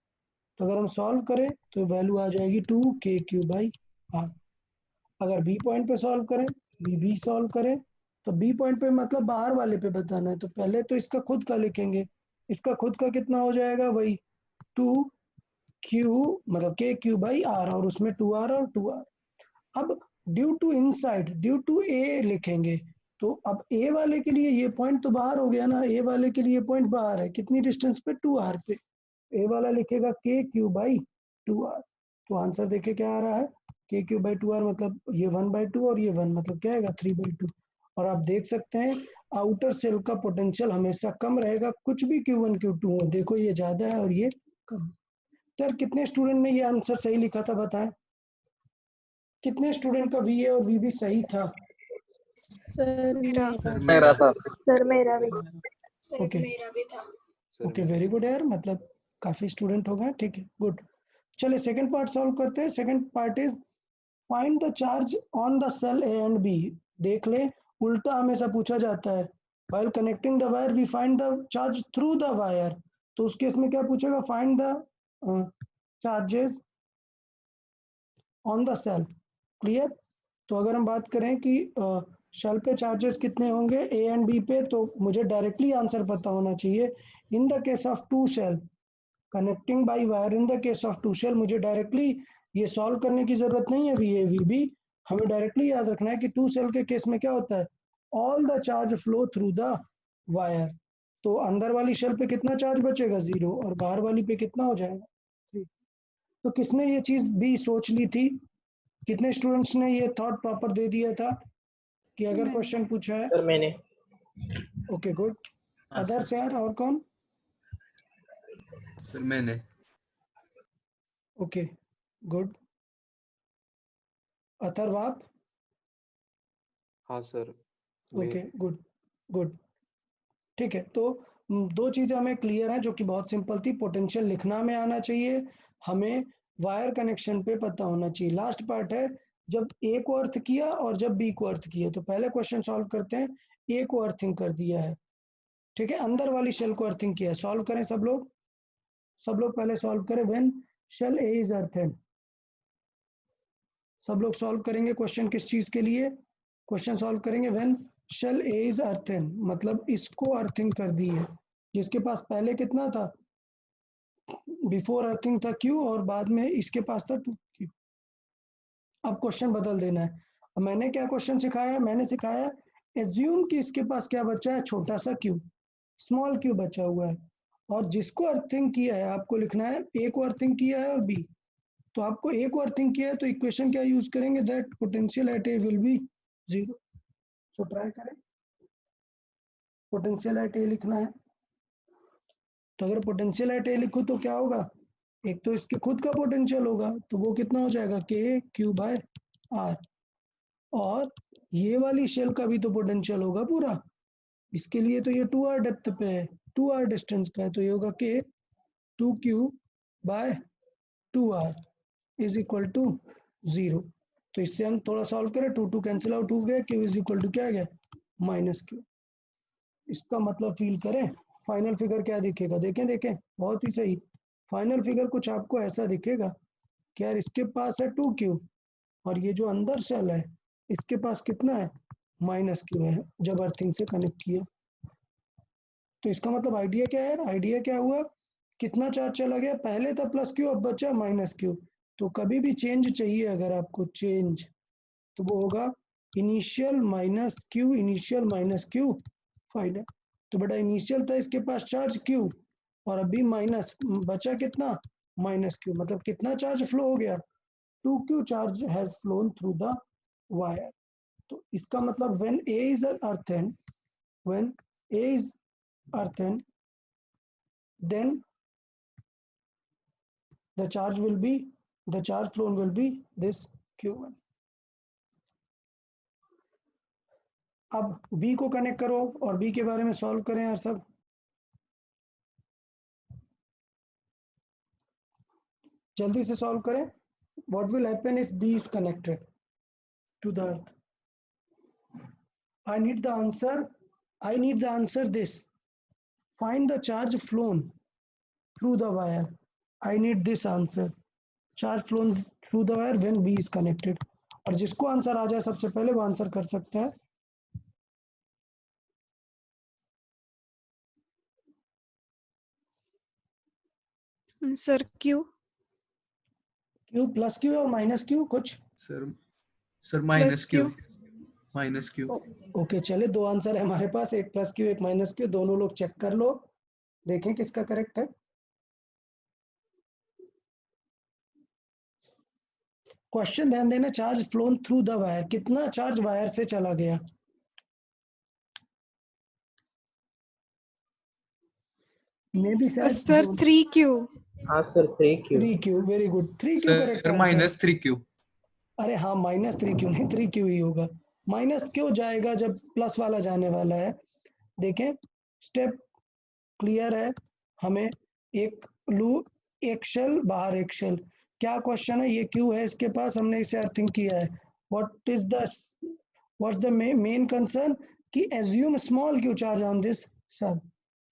तो अगर हम सॉल्व करें तो वैल्यू आ जाएगी 2KQ/R। अगर बी पॉइंट पे सॉल्व करें, बी सॉल्व करें, तो बी पॉइंट पे मतलब बाहर वाले पे बताना है, तो पहले तो इसका खुद का लिखेंगे। इसका खुद का कितना हो जाएगा, वही 2Q मतलब KQ/R और उसमें 2R और 2R। अब due to inside, due to A लिखेंगे। तो अब ए वाले के लिए ये पॉइंट तो बाहर हो गया ना, ए वाले के लिए पॉइंट बाहर है, कितनी डिस्टेंस पे, 2R पे। ए वाला लिखेगा के क्यू बाई 2r। तो आंसर देखे क्या आ रहा है, के क्यू बाई 2r मतलब ये 1/2 और ये 1 मतलब क्या आएगा 3/2। और आप देख सकते हैं आउटर सेल का पोटेंशियल हमेशा कम रहेगा, कुछ भी Q1 Q2 हो। देखो ये ज्यादा है और ये कम। तो यार कितने स्टूडेंट ने ये आंसर सही लिखा था बताएं, कितने स्टूडेंट का VA और VB सही था? सर मेरा मेरा था। सर मेरा भी। ओके ओके वेरी गुड यार, मतलब काफी स्टूडेंट हो गए, ठीक है गुड। चलिए सेकंड पार्ट सॉल्व करते हैं। Second part is find the charge on the cell A and B. देख ले उल्टा हमेशा पूछा जाता है, while connecting the wire we find the charge through the wire। तो उस केस में क्या पूछेगा, find the charges on the cell. Clear. तो अगर हम बात करें कि शेल पे चार्जेस कितने होंगे ए एंड बी पे, तो मुझे डायरेक्टली आंसर पता होना चाहिए। In the case of two shell connecting by wire, in the case of two shell मुझे डायरेक्टली ये सॉल्व करने की जरूरत नहीं है VA VB। हमें डायरेक्टली याद रखना है कि टू शेल के केस में क्या होता है, all the charge flow through the wire. तो अंदर वाली शेल पे कितना चार्ज बचेगा 0 और बाहर वाली पे कितना हो जाएगा 3। तो किसने ये चीज भी सोच ली थी, कितने स्टूडेंट्स ने ये थॉट प्रॉपर दे दिया था कि अगर मैंने। क्वेश्चन पूछा है। सर मैंने। Okay good. हाँ अदर्स सर। यार और कौन? सर मैंने। Okay good. अथर्व आप? हाँ सर। Okay good good. ठीक है, तो दो चीजें हमें क्लियर हैं जो कि बहुत सिंपल थी। पोटेंशियल लिखना में आना चाहिए, हमें वायर कनेक्शन पे पता होना चाहिए। लास्ट पार्ट है जब ए को अर्थ किया और जब बी को अर्थ किया। तो पहले क्वेश्चन सॉल्व करते हैं। ए को अर्थिंग कर दिया है, ठीक है, अंदर वाली शेल को अर्थिंग किया है। सॉल्व करें सब लोग, सब लोग पहले सॉल्व करें। When shell A is earthen, सब लोग सॉल्व करेंगे क्वेश्चन किस चीज के लिए, क्वेश्चन सॉल्व करेंगे when shell A is earthen, मतलब इसको अर्थिंग कर दी है। जिसके पास पहले कितना था, बिफोर अर्थिंग था Q और बाद में इसके पास था 2Q। अब क्वेश्चन बदल देना है। अब मैंने क्या क्वेश्चन सिखाया, मैंने सिखाया एज्यूम कि इसके पास क्या बचा है, छोटा सा Q, स्मॉल Q बचा हुआ है। और जिसको अर्थिंग किया है आपको लिखना है, ए को अर्थिंग किया है और बी। तो आपको ए को अर्थिंग किया है तो इक्वेशन क्या यूज करेंगे, that potential at A will be 0। तो ट्राई करें, पोटेंशियल एट ए लिखना है। तो अगर पोटेंशियल एट ए लिखो तो क्या होगा, एक तो इसके खुद का पोटेंशियल होगा तो वो कितना हो जाएगा के क्यू बाय आर, और ये वाली शेल का भी तो पोटेंशियल होगा पूरा। इसके लिए तो ये 2r डेप्थ पे है, 2r डिस्टेंस का है, तो ये होगा के 2Q bye 2r is equal to 0। तो इससे हम थोड़ा सॉल्व करें, 2 कैंसिल आउट हो गया, Q इज इक्वल टू क्या आ गया -Q। इसका मतलब फील करें फाइनल फिगर क्या दिखेगा, देखें देखें बहुत ही सही। फाइनल फिगर कुछ आपको ऐसा दिखेगा कि यार इसके पास है 2Q और ये जो अंदर शेल है इसके पास कितना है -Q है जब अर्थिंग से कनेक्ट किया। तो इसका मतलब आइडिया क्या है, आइडिया क्या हुआ, कितना चार्ज चला गया, पहले था +Q अब बचा -Q। तो कभी भी चेंज चाहिए अगर आपको चेंज, तो वो होगा initial -Q, initial -Q final. तो बेटा इनिशियल था इसके पास चार्ज Q और अभी माइनस बचा कितना -Q, मतलब कितना चार्ज फ्लो हो गया, 2Q charge has flown through the wire. तो इसका मतलब when A is earthen, when A is earthen then the charge will be, the charge flown will be this Q1। अब B को connect करो और B के बारे में सॉल्व करें यार सब। जल्दी से सॉल्व करें। What will happen if B is connected to the earth? I need the answer, I need the answer this, find the charge flown through the wire। I need this answer, charge flown through the wire when B is connected। और जिसको answer आ जाए सबसे पहले वो answer कर सकता है। Sir Q Q और -Q कुछ। Sir -Q, -Q। ओके चले, दो आंसर है हमारे पास, एक +Q एक -Q, दोनों लोग चेक कर लो, देखें किसका करेक्ट है। क्वेश्चन ध्यान देना, charge flown through the wire, कितना चार्ज वायर से चला गया? मे बी शायद सर 3Q। हाँ sir 3Q। 3Q, very good, 3Q correct sir answer. -3Q। अरे हाँ, -3Q नहीं, 3Q ही होगा। माइनस क्यों जाएगा जब प्लस वाला जाने वाला है? देखें, स्टेप क्लियर है हमें। एक लू, एक शेल बाहर एक शेल। क्या क्वेश्चन है? ये क्यू है इसके पास, हमने इसे अर्थिंग किया है। व्हाट्स द मेन कंसर्न कि assume small Q charge on this cell.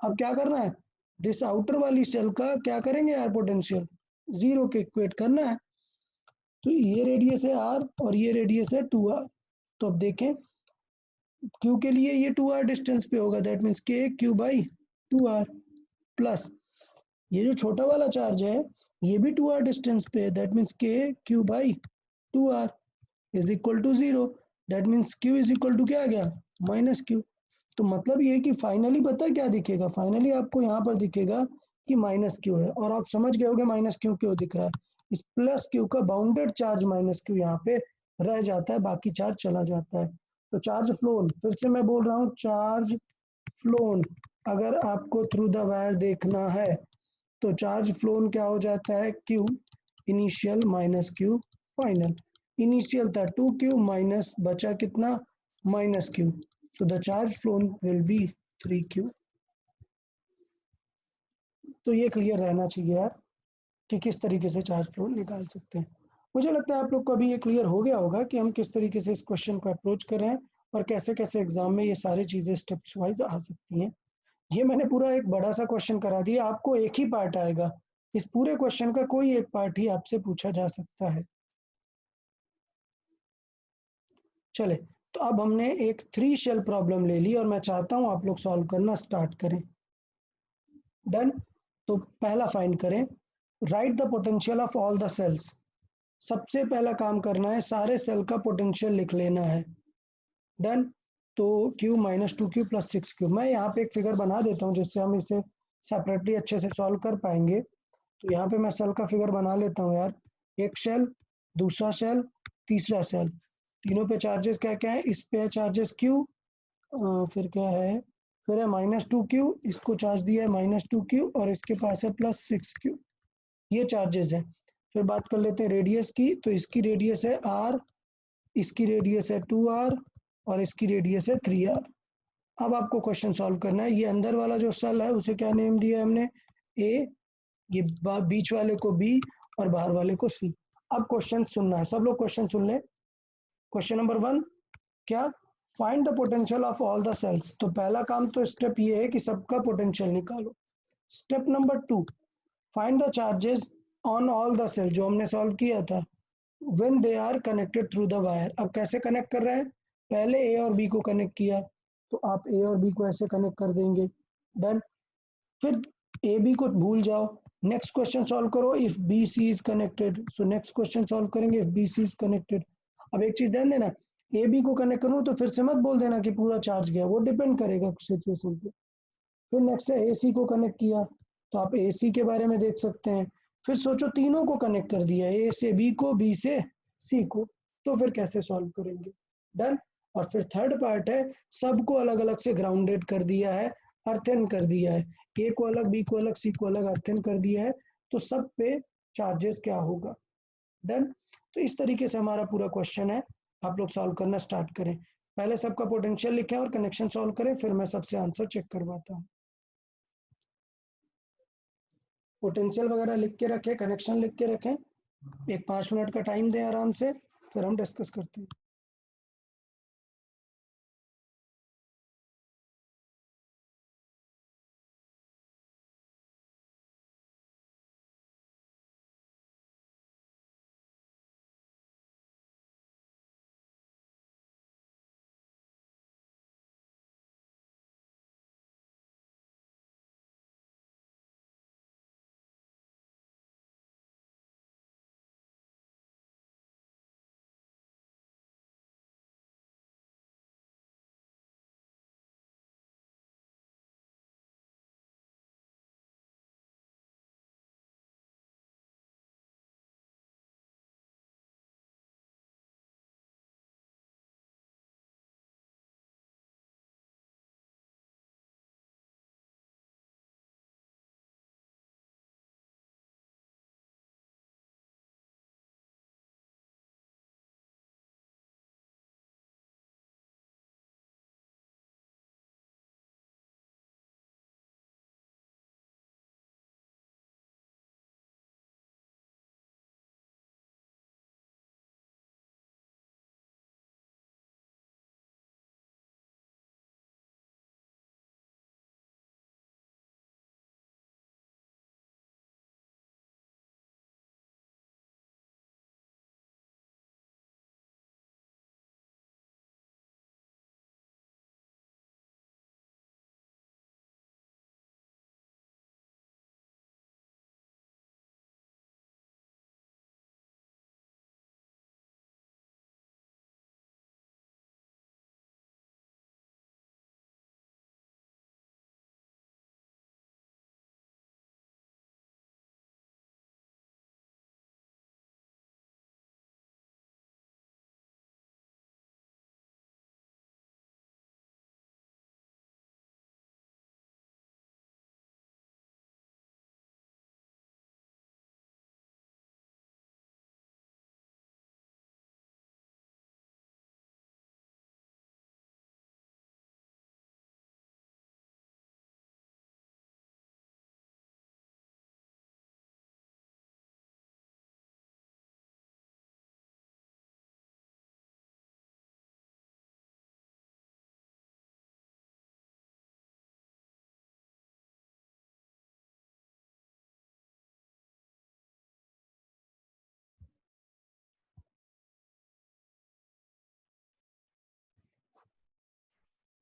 अब क्या करना है? दिस आउटर वाली सेल का क्या करेंगे यार? पोटेंशियल 0 के इक्वेट करना है। तो ये रेडियस है r और ये रेडियस है 2r। तो अब देखें, q के लिए ये 2r डिस्टेंस पे होगा, that means k q by 2r, plus ये जो छोटा वाला चार्ज है ये भी 2r डिस्टेंस पे है, that means k q by 2r is equal to 0, that means q is equal to क्या आ गया? -q। तो मतलब ये कि फाइनली पता है क्या दिखेगा? फाइनली आपको यहाँ पर दिखेगा कि -q है, और आप समझ गए होगे -q क्यों दिख रहा है। इस +q का बाउंडेड चार्ज -q यहाँ पे रह जाता है, बाकी चार्ज चला जाता है। तो चार्ज फ्लोन, फिर से मैं बोल रहा हूँ, चार्ज फ्लोन अगर आपको थ्रू द वायर देखना है तो चार्ज फ्लोन क्या हो जाता है? q initial -q final. Initial था 2q माइनस बचा कितना? -q। So the charge phloem will be 3q। तो ये क्लियर रहना चाहिए यार कि किस तरीके से चार्ज फ्लो निकाल सकते हैं। मुझे लगता है आप लोग को अभी ये क्लियर हो गया होगा कि हम किस तरीके से इस क्वेश्चन को अप्रोच कर रहे हैं और कैसे कैसे एग्जाम में ये सारी चीज़ें स्टेप्स वाइज आ सकती हैं। ये मैंने पूरा एक बड़ा सा क्वेश्चन करा दिया, आपको एक ही पार्ट आएगा। इस पूरे क्वेश्चन का कोई एक पार्ट ही आपसे पूछा जा सकता है। चले, तो अब हमने एक 3 शेल प्रॉब्लम ले ली और मैं चाहता हूं आप लोग सॉल्व करना स्टार्ट करें। डन। तो पहला फाइंड करें, write the potential of all the cells. सबसे पहला काम करना है, सारे सेल का पोटेंशियल लिख लेना है। डन। तो q -2q + 6q, मैं यहाँ पे एक फिगर बना देता हूँ जिससे हम इसे सेपरेटली अच्छे से सॉल्व कर पाएंगे। तो यहाँ पे मैं सेल का फिगर बना लेता हूँ यार। एक शेल, दूसरा शेल, तीसरा शेल, तीनों पे चार्जेस क्या क्या है? इस पे है चार्जेस q, फिर क्या है? फिर है -2q, इसको चार्ज दिया है -2q, और इसके पास है +6q। ये चार्जेस है। फिर बात कर लेते हैं रेडियस की, तो इसकी रेडियस है r, इसकी रेडियस है 2r और इसकी रेडियस है 3r। अब आपको क्वेश्चन सॉल्व करना है। ये अंदर वाला जो सेल है उसे क्या नेम दिया है हमने? a, ये बीच वाले को b और बाहर वाले को c। अब क्वेश्चन सुनना है, सब लोग क्वेश्चन सुन ले। क्वेश्चन नंबर 1 क्या? Find the potential of all the cells. तो पहला काम तो स्टेप ये है कि सबका पोटेंशियल निकालो। Step number 2, find the charges on all the cell, जो हमने सॉल्व किया था, when they are connected through the wire. अब कैसे कनेक्ट कर रहे हैं? पहले ए और बी को कनेक्ट किया, तो आप ए और बी को ऐसे कनेक्ट कर देंगे। डन। फिर ए बी को भूल जाओ, नेक्स्ट क्वेश्चन सॉल्व करो if B C is connected. So next question solve करेंगे if B C is connected. अब एक चीज ध्यान देना, ए बी को कनेक्ट करूँ तो फिर से मत बोल देना कि पूरा चार्ज गया, वो डिपेंड करेगा सिचुएशन पे। फिर नेक्स्ट है ए सी को कनेक्ट किया, तो आप ए सी के बारे में देख सकते हैं। फिर सोचो तीनों को कनेक्ट कर दिया, ए से बी को, बी से सी को, तो फिर कैसे सॉल्व करेंगे? डन। और फिर थर्ड पार्ट है, सबको अलग अलग से ग्राउंडेड कर दिया है, अर्थन कर दिया है, ए को अलग, बी को अलग, सी को अलग अर्थन कर दिया है, तो सब पे चार्जेस क्या होगा? डन। तो इस तरीके से हमारा पूरा क्वेश्चन है, आप लोग सॉल्व करना स्टार्ट करें। पहले सबका पोटेंशियल लिखें और कनेक्शन सॉल्व करें, फिर मैं सबसे आंसर चेक करवाता हूँ। पोटेंशियल वगैरह लिख के रखें, कनेक्शन लिख के रखें, एक 5 मिनट का टाइम दें आराम से, फिर हम डिस्कस करते हैं।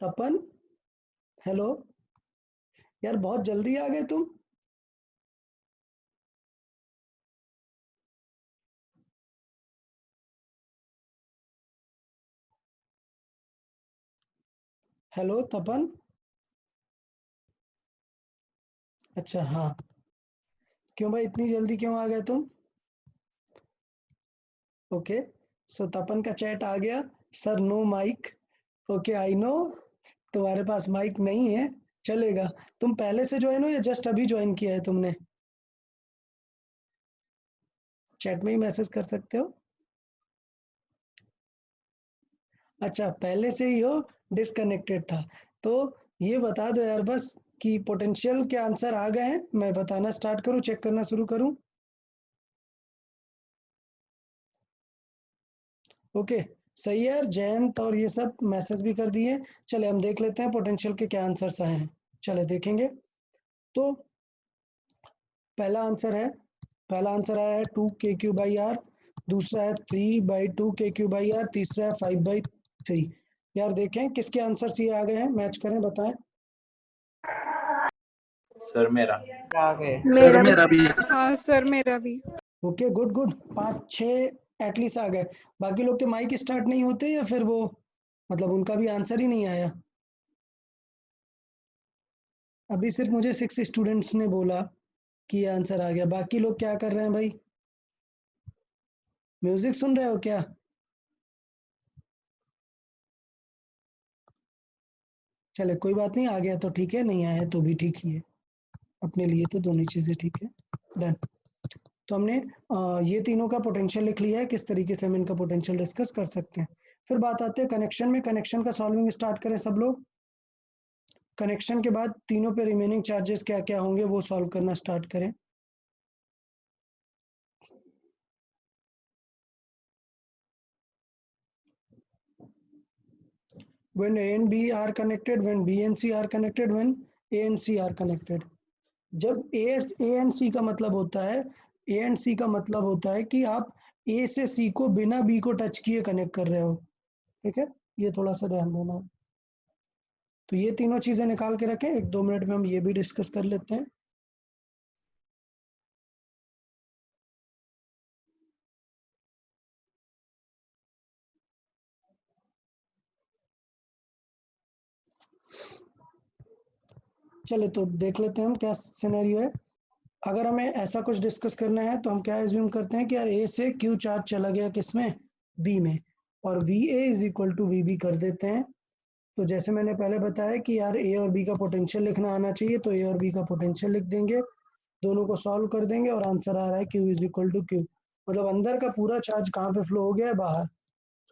तपन, हेलो यार, बहुत जल्दी आ गए तुम। हेलो तपन। अच्छा हाँ, क्यों भाई इतनी जल्दी क्यों आ गए तुम? ओके, सो तपन का चैट आ गया। Sir no mic. Okay I know, तुम्हारे पास माइक नहीं है, चलेगा। तुम पहले से ज्वाइन हो या जस्ट अभी ज्वाइन किया है तुमने? चैट में ही मैसेज कर सकते हो। अच्छा पहले से ही हो, डिसकनेक्टेड था। तो ये बता दो यार बस कि पोटेंशियल के आंसर आ गए हैं, मैं बताना स्टार्ट करूं, चेक करना शुरू करूं? ओके, सही है यार, जयंत और ये सब मैसेज भी कर दिए। चले हम देख लेते हैं पोटेंशियल के क्या आंसर्स आए हैं। चले देखेंगे। तो पहला आंसर आया है 2 k³/r, दूसरा है 3/2 k³/r, तीसरा है 5/3। यार देखें किसके आंसर ये आ गए हैं, मैच करें, बताएं। सर मेरा। आ गए। सर मेरा भी। हाँ सर मेरा भी। ओके गुड गुड, 5-6 एटलीस्ट आ गए। बाकी लोग के माइक स्टार्ट नहीं होते या फिर वो मतलब उनका भी आंसर ही नहीं आया? अभी सिर्फ मुझे 6 स्टूडेंट्स ने बोला कि ये आंसर आ गया। बाकी लोग क्या कर रहे हैं भाई, म्यूजिक सुन रहे हो क्या? चले कोई बात नहीं, आ गया तो ठीक है, नहीं आया तो भी ठीक ही है, अपने लिए तो दोनों चीजें ठीक है। डन। तो हमने ये तीनों का पोटेंशियल लिख लिया है, किस तरीके से हम इनका पोटेंशियल डिस्कस कर सकते हैं। फिर बात आते हैं कनेक्शन में, कनेक्शन का सॉल्विंग स्टार्ट करें सब लोग। कनेक्शन के बाद तीनों पे रिमेनिंग चार्जेस क्या क्या होंगे वो सॉल्व करना स्टार्ट करें। when A and B are connected, when B and C are connected, when A and C are connected। जब A and C का मतलब होता है, A and C का मतलब होता है कि आप A से C को बिना B को टच किए कनेक्ट कर रहे हो, ठीक है, ये थोड़ा सा ध्यान देना है। तो ये तीनों चीजें निकाल के रखें, 1-2 मिनट में हम ये भी डिस्कस कर लेते हैं। चले तो देख लेते हैं हम क्या सिनेरियो है। अगर हमें ऐसा कुछ डिस्कस करना है तो हम क्या एज्यूम करते हैं कि यार ए से क्यू चार्ज चला गया किसमें, बी में, और V A is equal to V B कर देते हैं। तो जैसे मैंने पहले बताया कि यार ए और बी का पोटेंशियल लिखना आना चाहिए, तो ए और बी का पोटेंशियल लिख देंगे, दोनों को सॉल्व कर देंगे और आंसर आ रहा है Q is equal to Q. मतलब अंदर का पूरा चार्ज कहाँ पे फ्लो हो गया है, बाहर।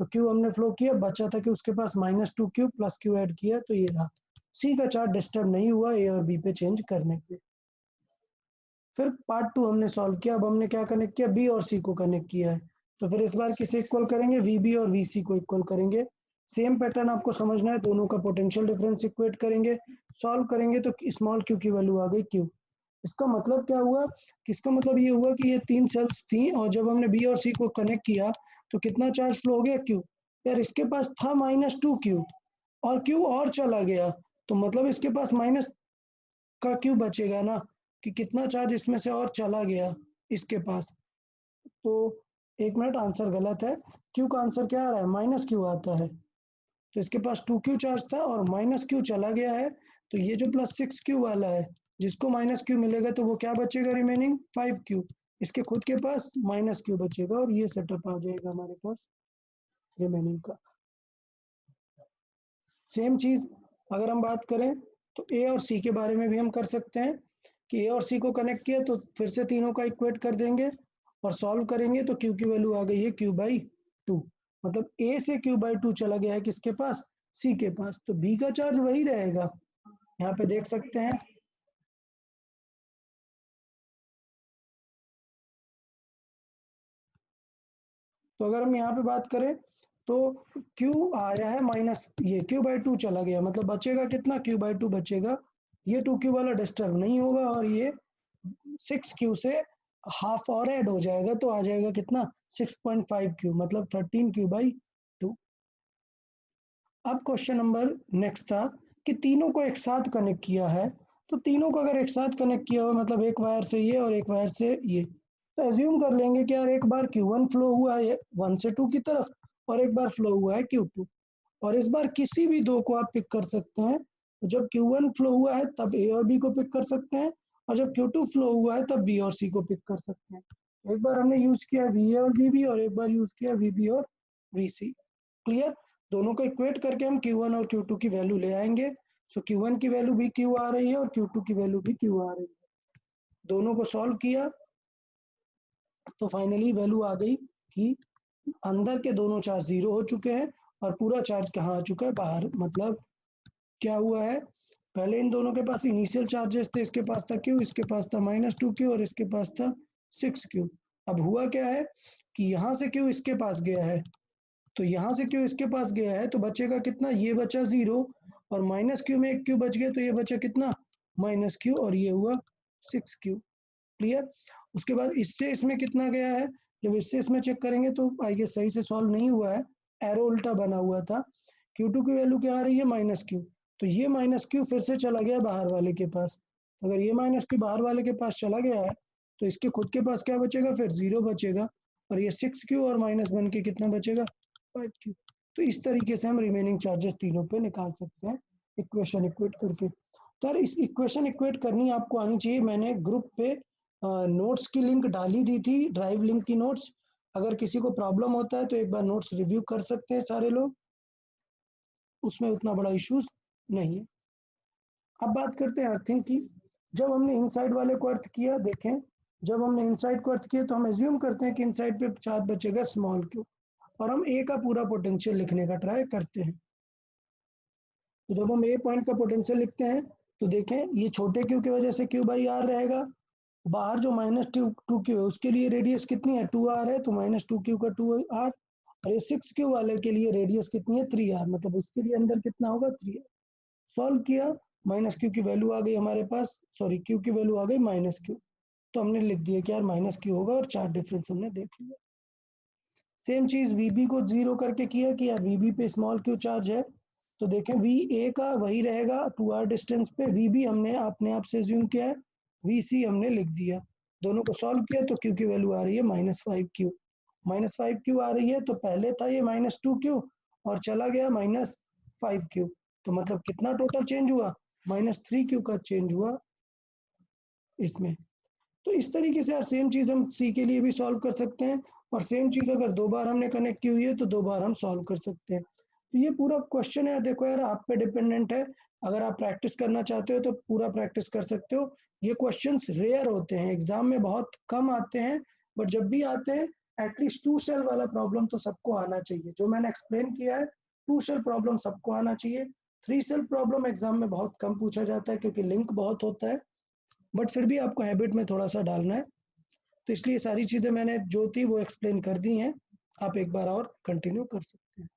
तो क्यू हमने फ्लो किया, बचा था कि उसके पास -2q प्लस क्यू ऐड किया, तो ये रहा। सी का चार्ज डिस्टर्ब नहीं हुआ ए और बी पे चेंज करने पे। फिर पार्ट 2 हमने सॉल्व किया, अब हमने क्या कनेक्ट किया, बी और सी को कनेक्ट किया है। तो फिर इस बार किसे इक्वल करेंगे, वी बी और वी सी को इक्वल करेंगे। सेम पैटर्न आपको समझना है, दोनों का पोटेंशियल डिफरेंस इक्वेट करेंगे, सॉल्व करेंगे तो स्मॉल क्यू की वैल्यू आ गई क्यू। इसका मतलब क्या हुआ, इसका मतलब ये हुआ कि ये 3 सेल्स थी और जब हमने बी और सी को कनेक्ट किया तो कितना चार्ज फ्लो हो गया, क्यू। यार इसके पास था -2q और क्यू और चला गया, तो मतलब इसके पास माइनस का क्यू बचेगा ना, कि कितना चार्ज इसमें से और चला गया इसके पास। तो 1 मिनट, आंसर गलत है। क्यू का आंसर क्या आ रहा है, -q आता है। तो इसके पास 2q चार्ज था और -q चला गया है, तो ये जो +6q वाला है, जिसको -q मिलेगा तो वो क्या बचेगा, रिमेनिंग 5q। इसके खुद के पास -q बचेगा और ये सेटअप आ जाएगा हमारे पास रिमेनिंग का। सेम चीज अगर हम बात करें तो ए और सी के बारे में भी हम कर सकते हैं, कि ए और सी को कनेक्ट किया तो फिर से तीनों का इक्वेट कर देंगे और सॉल्व करेंगे तो क्यू की वैल्यू आ गई है q/2। मतलब ए से q/2 चला गया है किसके पास, सी के पास, तो बी का चार्ज वही रहेगा, यहाँ पे देख सकते हैं। तो अगर हम यहाँ पे बात करें तो Q आया है माइनस, ये q/2 चला गया, मतलब बचेगा कितना, q/2 बचेगा। ये 2q वाला डिस्टर्ब नहीं होगा और ये 6q से हाफ और ऐड हो जाएगा, तो आ जाएगा कितना, 6.5q, मतलब 13q/2। अब क्वेश्चन नंबर नेक्स्ट था कि तीनों को एक साथ कनेक्ट किया है, तो तीनों को अगर एक साथ कनेक्ट किया हो मतलब एक वायर से ये और एक वायर से ये, तो एज्यूम कर लेंगे कि यार एक बार Q1 फ्लो हुआ है 1 से 2 की तरफ और एक बार फ्लो हुआ है Q2, और इस बार किसी भी दो को आप पिक कर सकते हैं। तो जब Q1 फ्लो हुआ है तब A और B को पिक कर सकते हैं, और जब Q2 फ्लो हुआ है तब B और C को पिक कर सकते हैं। एक बार हमने यूज किया VA और VB और एक बार यूज किया VB और VC। क्लियर? दोनों को इक्वेट करके हम Q1 और Q2 की वैल्यू ले आएंगे। सो Q1 की वैल्यू भी Q आ रही है और Q2 की वैल्यू भी Q आ रही है। दोनों को सॉल्व किया तो फाइनली वैल्यू आ गई कि अंदर के दोनों चार्ज 0 हो चुके हैं और पूरा चार्ज कहाँ आ चुका है? बाहर। मतलब क्या हुआ है, पहले इन दोनों के पास इनिशियल चार्जेस थे, इसके पास था Q, इसके पास था -2Q और इसके पास था 6Q। अब हुआ क्या है कि यहाँ से Q इसके पास गया है, तो यहाँ से Q इसके पास गया है तो बचेगा कितना? ये बचा 0 और -Q में एक Q बच गया तो ये बचा कितना? -Q और ये हुआ 6Q। क्लियर? उसके बाद इससे इसमें कितना गया है? जब इससे इसमें चेक करेंगे तो आई गेस सही से सॉल्व नहीं हुआ है, एरो उल्टा बना हुआ था। Q2 की वैल्यू क्या आ रही है? -Q, तो ये -Q फिर से चला गया बाहर वाले के पास। तो अगर ये -Q बाहर वाले के पास चला गया है तो इसके खुद के पास क्या बचेगा? फिर 0 बचेगा और ये 6Q और -1 के कितना बचेगा? 5Q। तो इस तरीके से हम रिमेनिंग चार्जेस तीनों पे निकाल सकते हैं इक्वेशन इक्वेट करके। तो यार इस इक्वेशन इक्वेट करनी आपको आनी चाहिए। मैंने ग्रुप पे नोट्स की लिंक डाली दी थी, ड्राइव लिंक की नोट्स। अगर किसी को प्रॉब्लम होता है तो एक बार नोट्स रिव्यू कर सकते हैं सारे लोग, उसमें उतना बड़ा इश्यूज नहीं है। अब बात करते हैं अर्थिंग की। जब हमने इनसाइड वाले को अर्थ किया, देखें जब हमने इनसाइड को अर्थ किया तो हम एज्यूम करते हैं कि इनसाइड पे चार्ज बचेगा स्मॉल Q और हम A का पूरा पोटेंशियल लिखने का ट्राई करते हैं। तो जब हम A पॉइंट का पोटेंशियल लिखते हैं तो देखें ये छोटे Q की वजह से Q/R रहेगा। बाहर जो -2Q है उसके लिए रेडियस कितनी है? 2R है, तो -2Q का 2R, और ये 6Q वाले के लिए रेडियस कितनी है? 3R, मतलब उसके लिए अंदर कितना होगा? 3R। सॉल्व किया, -Q की वैल्यू आ गई हमारे पास, सॉरी Q की वैल्यू आ गई -Q, तो हमने लिख दिया कि यार -Q होगा और चार्ज डिफरेंस हमने देख लिया। सेम चीज VB को 0 करके किया कि यार VB पे स्मॉल Q चार्ज है, तो देखें VA का वही रहेगा 2R डिस्टेंस पे, VB हमने अपने आप से एज्यूम किया है, VC हमने लिख दिया। दोनों को सॉल्व किया तो Q की वैल्यू आ रही है -5Q। -5Q आ रही है तो पहले था ये -2Q और चला गया -5Q, तो मतलब कितना टोटल चेंज हुआ? -3Q का चेंज हुआ इसमें। तो इस तरीके से सेम चीज हम C के लिए भी सॉल्व कर सकते हैं, और सेम चीज अगर 2 बार हमने कनेक्ट की हुई है तो 2 बार हम सॉल्व कर सकते हैं। तो ये पूरा क्वेश्चन है, देखो यार आप पे डिपेंडेंट है। अगर आप प्रैक्टिस करना चाहते हो तो पूरा प्रैक्टिस कर सकते हो। ये क्वेश्चंस रेयर होते हैं, एग्जाम में बहुत कम आते हैं, बट जब भी आते हैं एटलीस्ट 2 शेल वाला प्रॉब्लम तो सबको आना चाहिए। जो मैंने एक्सप्लेन किया है 2 शेल प्रॉब्लम सबको आना चाहिए। 3 शेल प्रॉब्लम एग्जाम में बहुत कम पूछा जाता है क्योंकि लिंक बहुत होता है, बट फिर भी आपको हैबिट में थोड़ा सा डालना है। तो इसलिए सारी चीज़ें मैंने जो थी वो एक्सप्लेन कर दी हैं, आप एक बार और कंटिन्यू कर सकते हैं।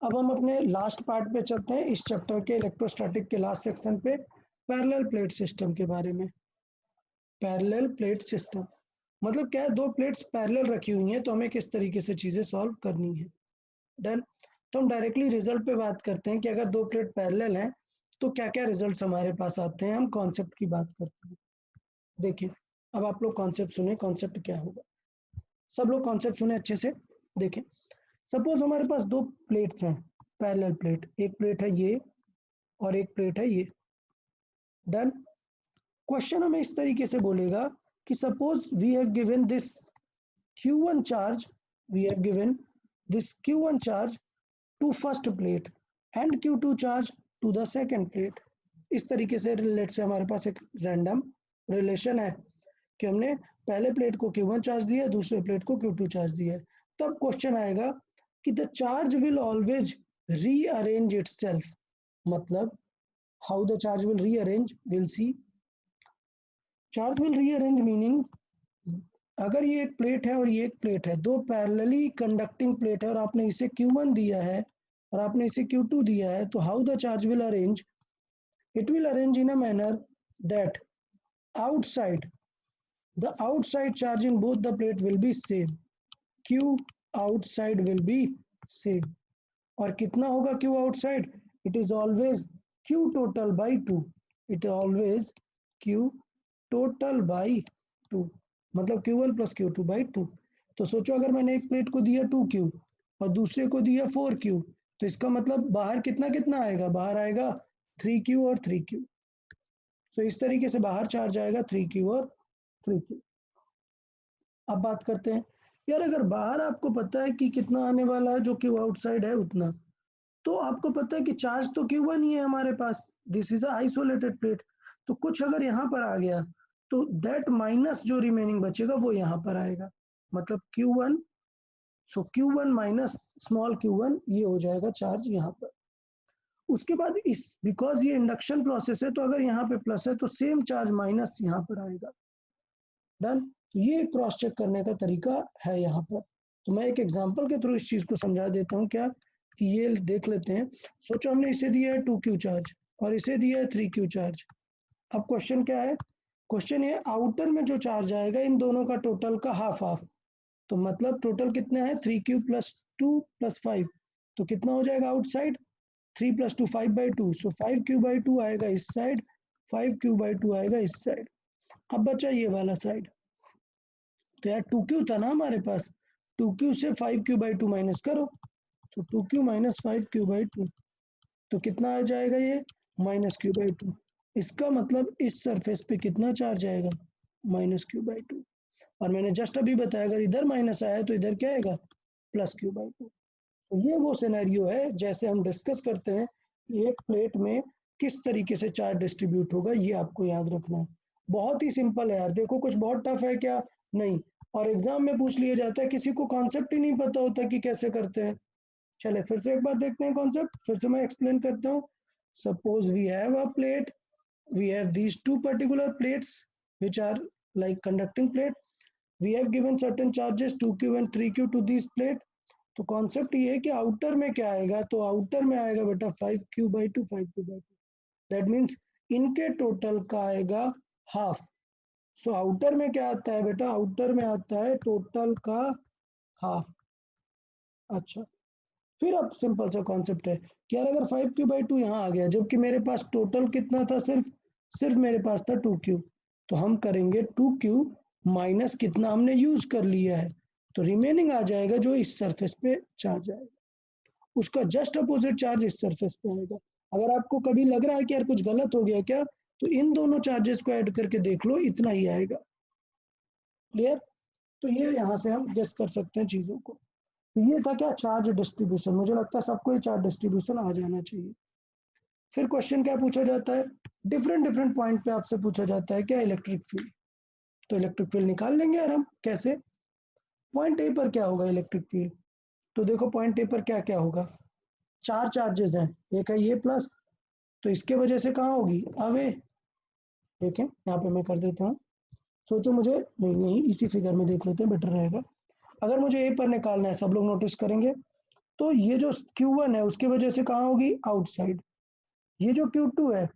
अब हम अपने लास्ट पार्ट पे चलते हैं, इस चैप्टर के इलेक्ट्रोस्टैटिक के लास्ट सेक्शन पे, पैरेलल प्लेट सिस्टम के बारे में। पैरेलल प्लेट सिस्टम मतलब क्या है? 2 प्लेट्स पैरेलल रखी हुई हैं तो हमें किस तरीके से चीज़ें सॉल्व करनी है। डन। तो हम डायरेक्टली रिजल्ट पे बात करते हैं कि अगर 2 प्लेट पैरेलल हैं तो क्या क्या रिजल्ट्स हमारे पास आते हैं। हम कॉन्सेप्ट की बात करते हैं। देखिए अब आप लोग कॉन्सेप्ट सुने, कॉन्सेप्ट क्या होगा, सब लोग कॉन्सेप्ट सुने अच्छे से। देखें सपोज हमारे पास 2 प्लेट्स हैं पैरेलल प्लेट, एक प्लेट है ये और एक प्लेट है ये। डन। क्वेश्चन हमें इस तरीके से बोलेगा कि suppose we have given this Q1 charge, we have given this Q1 charge to first plate and Q2 charge to the second plate। इस तरीके से लेट से हमारे पास एक रैंडम रिलेशन है कि हमने पहले प्लेट को Q1 चार्ज दिया है, दूसरे प्लेट को Q2 चार्ज दिया है। तब क्वेश्चन आएगा कि the charge will always rearrange itself, मतलब how the charge will rearrange, will see. Charge will rearrange meaning अगर ये एक प्लेट है और ये एक प्लेट है, 2 पैरेलली कंडक्टिंग प्लेट है और आपने इसे Q1 दिया है और आपने इसे Q2 दिया है, तो how the charge will arrange? It will arrange in a manner that outside the outside charge in both the plate will be same, Q outside will be same। और कितना होगा Q outside? It is always Q total by 2, it is always Q total by 2, मतलब Q1 plus Q2 by 2। तो सोचो अगर मैंने एक plate को दिया 2Q और दूसरे को दिया 4Q, तो इसका मतलब बाहर कितना कितना आएगा? बाहर आएगा 3Q और 3Q। तो इस तरीके से बाहर चार्ज आएगा 3Q और 3Q। अब बात करते हैं यार, अगर बाहर आपको पता है कि कितना आने वाला है, जो Q आउटसाइड है उतना, तो आपको पता है कि चार्ज तो Q1 ही है हमारे पास, दिस इज आइसोलेटेड प्लेट। तो कुछ अगर यहाँ पर आ गया तो दैट माइनस जो रिमेनिंग बचेगा वो यहाँ पर आएगा, मतलब Q1, सो Q1 माइनस स्मॉल q1, ये हो जाएगा चार्ज यहाँ पर। उसके बाद इस बिकॉज ये इंडक्शन प्रोसेस है, तो अगर यहाँ पे प्लस है तो सेम चार्ज माइनस यहाँ पर आएगा। डन। तो ये क्रॉस चेक करने का तरीका है यहाँ पर। तो मैं एक एग्जांपल के थ्रू इस चीज को समझा देता हूँ क्या, कि ये देख लेते हैं। सोचो हमने इसे दिया है 2Q चार्ज और इसे दिया है 3Q चार्ज। अब क्वेश्चन क्या है? क्वेश्चन ये आउटर में जो चार्ज आएगा इन दोनों का टोटल का हाफ हाफ, तो मतलब टोटल कितना है 3Q प्लस 2 प्लस 5, तो कितना हो जाएगा आउटसाइड? 3 प्लस 2 5/2, सो 5Q/2 आएगा इस साइड, 5Q/2 आएगा इस साइड। अब बचा ये वाला साइड, तो यार 2Q था ना हमारे पास, 2Q से 5Q/2 माइनस करो, तो 2Q माइनस 5Q/2, तो कितना आ जाएगा ये? -Q/2। इसका मतलब इस सरफेस पे कितना चार्ज आएगा? -Q/2। और मैंने जस्ट अभी बताया अगर इधर माइनस आया तो इधर क्या आएगा? +Q/2। तो ये वो सिनेरियो है जैसे हम डिस्कस करते हैं कि एक प्लेट में किस तरीके से चार्ज डिस्ट्रीब्यूट होगा, ये आपको याद रखना है। बहुत ही सिंपल है यार, देखो कुछ बहुत टफ है क्या? नहीं। और एग्जाम में पूछ लिया जाता है, किसी को कॉन्सेप्ट ही नहीं पता होता कि कैसे करते हैं। चले फिर से एक बार देखते हैं कॉन्सेप्ट, फिर से मैं एक्सप्लेन करता हूँ। Suppose we have a plate, we have these two particular plates which are like conducting plate, we have given certain charges 2Q and 3Q to these plate। तो कॉन्सेप्ट ये है कि आउटर में क्या आएगा, तो आउटर में आएगा बेटा 5Q/2, 5Q/2, दैट मीन्स इनके टोटल का आएगा हाफ। सो आउटर में क्या आता है बेटा? आउटर में आता है टोटल का हाफ। अच्छा, फिर अब सिंपल सा कॉन्सेप्ट है कि यार अगर 5Q/2 यहाँ आ गया, जबकि मेरे पास टोटल कितना था? सिर्फ मेरे पास था 2Q, तो हम करेंगे 2Q माइनस कितना हमने यूज कर लिया है, तो रिमेनिंग आ जाएगा जो इस सरफेस पे चार्ज आएगा, उसका जस्ट अपोजिट चार्ज इस सरफेस पे आएगा। अगर आपको कभी लग रहा है कि यार कुछ गलत हो गया क्या, तो इन दोनों चार्जेस को ऐड करके देख लो, इतना ही आएगा। क्लियर? तो ये यहाँ से हम गेस कर सकते हैं चीजों को। तो ये था क्या? Charge distribution. मुझे लगता है सबको ये चार्ज डिस्ट्रीब्यूशन आ जाना चाहिए। फिर क्वेश्चन क्या पूछा जाता है? डिफरेंट पॉइंट पे आपसे पूछा जाता है क्या? Electric field. तो इलेक्ट्रिक फील्ड निकाल लेंगे यार हम। कैसे? पॉइंट ए पर क्या होगा इलेक्ट्रिक फील्ड? तो देखो पॉइंट ए पर क्या क्या होगा, 4 चार्जेस हैं, एक है ये प्लस, तो इसके वजह से कहाँ होगी? अवे। देखें यहाँ पे मैं कर देता हूँ, सोचो मुझे नहीं इसी फिगर में देख लेते हैं, बेटर रहेगा। अगर मुझे ए पर निकालना है, सब लोग नोटिस करेंगे, तो ये जो Q1 है उसके वजह से कहाँ होगी? आउटसाइड। ये जो Q2 है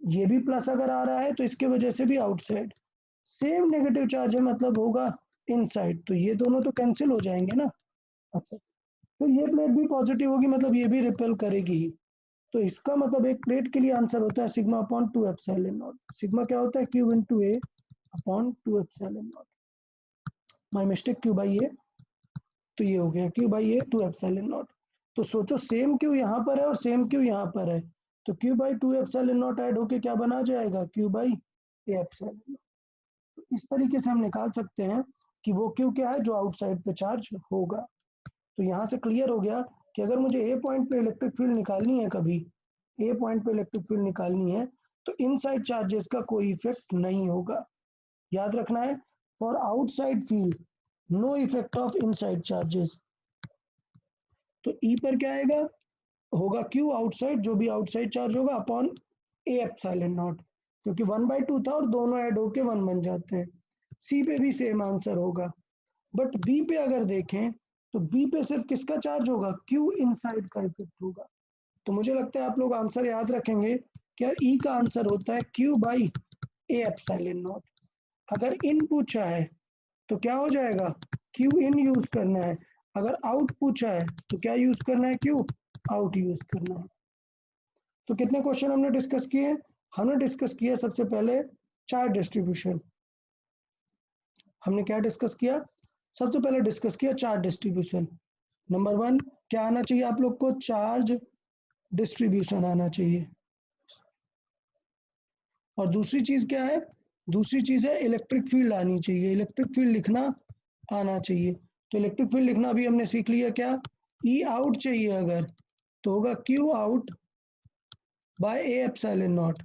ये भी प्लस अगर आ रहा है तो इसके वजह से भी आउटसाइड। सेम नेगेटिव चार्ज है मतलब होगा इनसाइड, तो ये दोनों तो कैंसिल हो जाएंगे ना। अच्छा, तो ये प्लेट भी पॉजिटिव होगी, मतलब ये भी रिपेल करेगी ही। तो इसका मतलब एक प्लेट के लिए आंसर होता है σ/2ε0। सिग्मा क्या होता है? Q/A/2ε0। माय मिस्टेक, Q/A, तो ये हो गया Q/A 2ε0। तो सोचो सेम Q यहाँ पर है और सेम Q यहाँ पर है, तो Q/2ε0 ऐड होके क्या बना जाएगा? Q/A। इस तरीके से हम निकाल सकते हैं कि वो Q क्या है जो आउटसाइड पे चार्ज होगा। तो यहाँ से क्लियर हो गया कि अगर मुझे ए पॉइंट पे इलेक्ट्रिक फील्ड निकालनी है, कभी ए पॉइंट पे इलेक्ट्रिक फील्ड निकालनी है, तो इनसाइड चार्जेस का कोई इफेक्ट नहीं होगा। याद रखना है, for outside field no effect of inside charges. तो ई पर क्या आएगा? होगा Q आउटसाइड, जो भी आउटसाइड चार्ज होगा अपॉन A/0, क्योंकि 1/2 था और दोनों ऐड होके 1 बन जाते हैं। सी पे भी सेम आंसर होगा, बट बी पे अगर देखें तो बी पे सिर्फ किसका चार्ज होगा? Q इनसाइड का इफेक्ट होगा। तो मुझे लगता है आप लोग आंसर याद रखेंगे कि यार ई का आंसर होता है Q/A/0। अगर इन पूछा है तो क्या हो जाएगा? Q इन यूज करना है। अगर आउट पूछा है तो क्या यूज करना है? Q आउट यूज करना है। तो कितने क्वेश्चन हमने डिस्कस किए? हमने डिस्कस किया सबसे पहले चार्ज डिस्ट्रीब्यूशन। हमने क्या डिस्कस किया? सबसे पहले डिस्कस किया चार्ज डिस्ट्रीब्यूशन। नंबर 1 क्या आना चाहिए आप लोग को? चार्ज डिस्ट्रीब्यूशन आना चाहिए। और दूसरी चीज क्या है? दूसरी चीज है इलेक्ट्रिक फील्ड आनी चाहिए। इलेक्ट्रिक फील्ड लिखना आना चाहिए। तो इलेक्ट्रिक फील्ड लिखना अभी हमने सीख लिया। क्या? ई आउट चाहिए अगर तो होगा Q out by A epsilon not,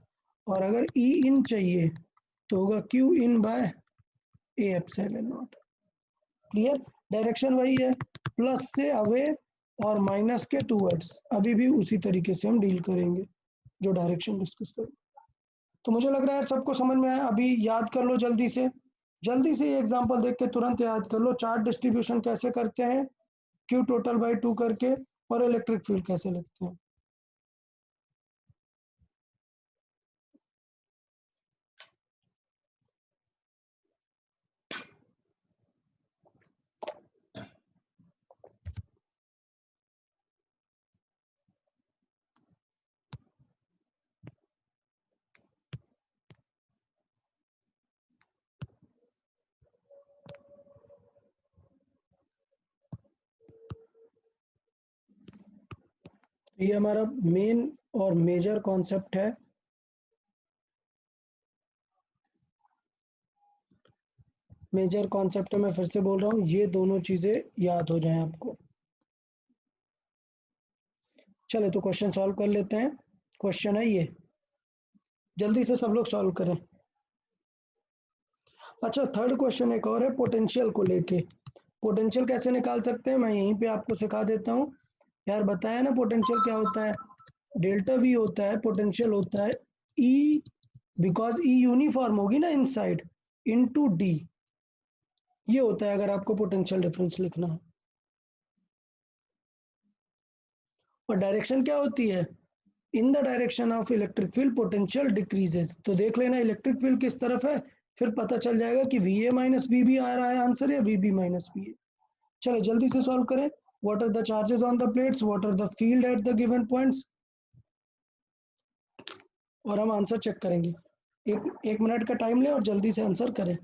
और अगर ई इन चाहिए तो होगा Q in by A epsilon not. Clear? Direction वही है, प्लस से अवे और माइनस के टूवर्ड्स। अभी भी उसी तरीके से हम डील करेंगे जो डायरेक्शन डिस्कस करेंगे। तो मुझे लग रहा है सबको समझ में आया। अभी याद कर लो जल्दी से ये एग्जांपल देख के तुरंत याद कर लो। चार्ज डिस्ट्रीब्यूशन कैसे करते हैं, क्यू टोटल बाय 2 करके, और इलेक्ट्रिक फील्ड कैसे लिखते हैं। ये हमारा मेन और मेजर कॉन्सेप्ट है। मेजर कॉन्सेप्ट है, मैं फिर से बोल रहा हूँ, ये दोनों चीजें याद हो जाएं आपको। चले तो क्वेश्चन सॉल्व कर लेते हैं। क्वेश्चन है ये, जल्दी से सब लोग सॉल्व करें। अच्छा, थर्ड क्वेश्चन एक और है पोटेंशियल को लेके। पोटेंशियल कैसे निकाल सकते हैं मैं यहीं पे आपको सिखा देता हूँ। यार बताया ना पोटेंशियल क्या होता है? डेल्टा वी होता है, पोटेंशियल होता है ई, बिकॉज ई यूनिफॉर्म होगी ना इनसाइड, इनटू डी। ये होता है अगर आपको पोटेंशियल डिफरेंस लिखना हो। और डायरेक्शन क्या होती है? इन the direction of electric field potential decreases. तो देख लेना इलेक्ट्रिक फील्ड किस तरफ है, फिर पता चल जाएगा कि वी ए माइनस बी भी आ रहा है आंसर या वी बी माइनस बी। चलो जल्दी से सॉल्व करें। What are the charges on the plates, what are the field at the given points, और हम आंसर चेक करेंगे। एक मिनट का टाइम लें और जल्दी से आंसर करें।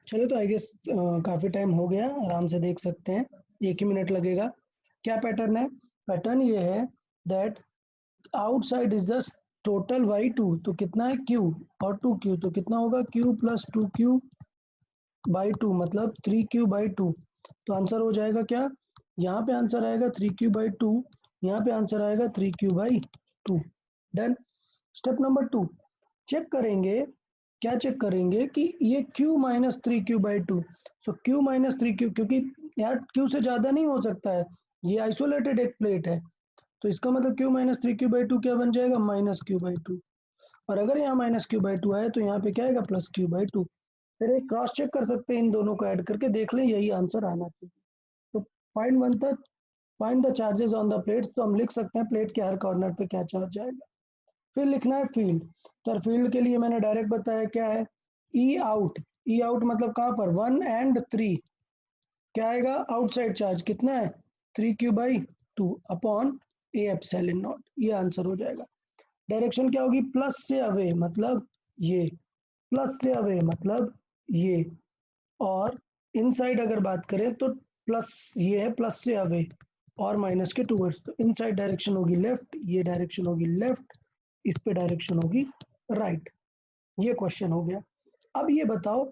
चलो तो आई गेस काफ़ी टाइम हो गया, आराम से देख सकते हैं, 1 ही मिनट लगेगा। क्या पैटर्न है? पैटर्न ये है that outside is just total by 2, तो कितना है q, और 2q, तो कितना होगा q प्लस 2q बाई 2, मतलब 3q बाई 2। तो आंसर हो जाएगा क्या? यहाँ पे आंसर आएगा 3q बाई 2, यहाँ पे आंसर आएगा 3q by 2। Done. Step number 2 check करेंगे। क्या चेक करेंगे कि ये q minus 3q by 2। So q minus 3q, क्योंकि यार q से ज़्यादा नहीं हो सकता है, ये आइसोलेटेड एक प्लेट है, तो इसका मतलब q माइनस 3q बाई 2 क्या बन जाएगा? Minus q by 2। और अगर यहाँ माइनस q बाई 2 आए तो यहाँ पे क्या आएगा? Plus q by 2। फिर एक क्रॉस चेक कर सकते हैं, इन दोनों को ऐड करके देख लें, यही आंसर आना चाहिए। तो पॉइंट बनता है find the charges on the plate. तो हम लिख सकते हैं प्लेट के हर कॉर्नर पे क्या चार्ज आएगा। फिर लिखना है फील्ड। तो फील्ड के लिए मैंने डायरेक्ट बताया क्या है, ई आउट। ई आउट मतलब कहाँ पर? 1 and 3। क्या आएगा? आउटसाइड चार्ज कितना है? 3q by 2 upon A epsilon not. ये आंसर हो जाएगा। डायरेक्शन क्या होगी? प्लस से अवे मतलब ये, प्लस से अवे मतलब ये, और इनसाइड अगर बात करें तो प्लस ये है, प्लस से अवे और माइनस के टूवर्ड्स। तो इनसाइड डायरेक्शन होगी लेफ्ट, ये डायरेक्शन होगी लेफ्ट, इस पे डायरेक्शन होगी राइट। ये क्वेश्चन हो गया। अब ये बताओ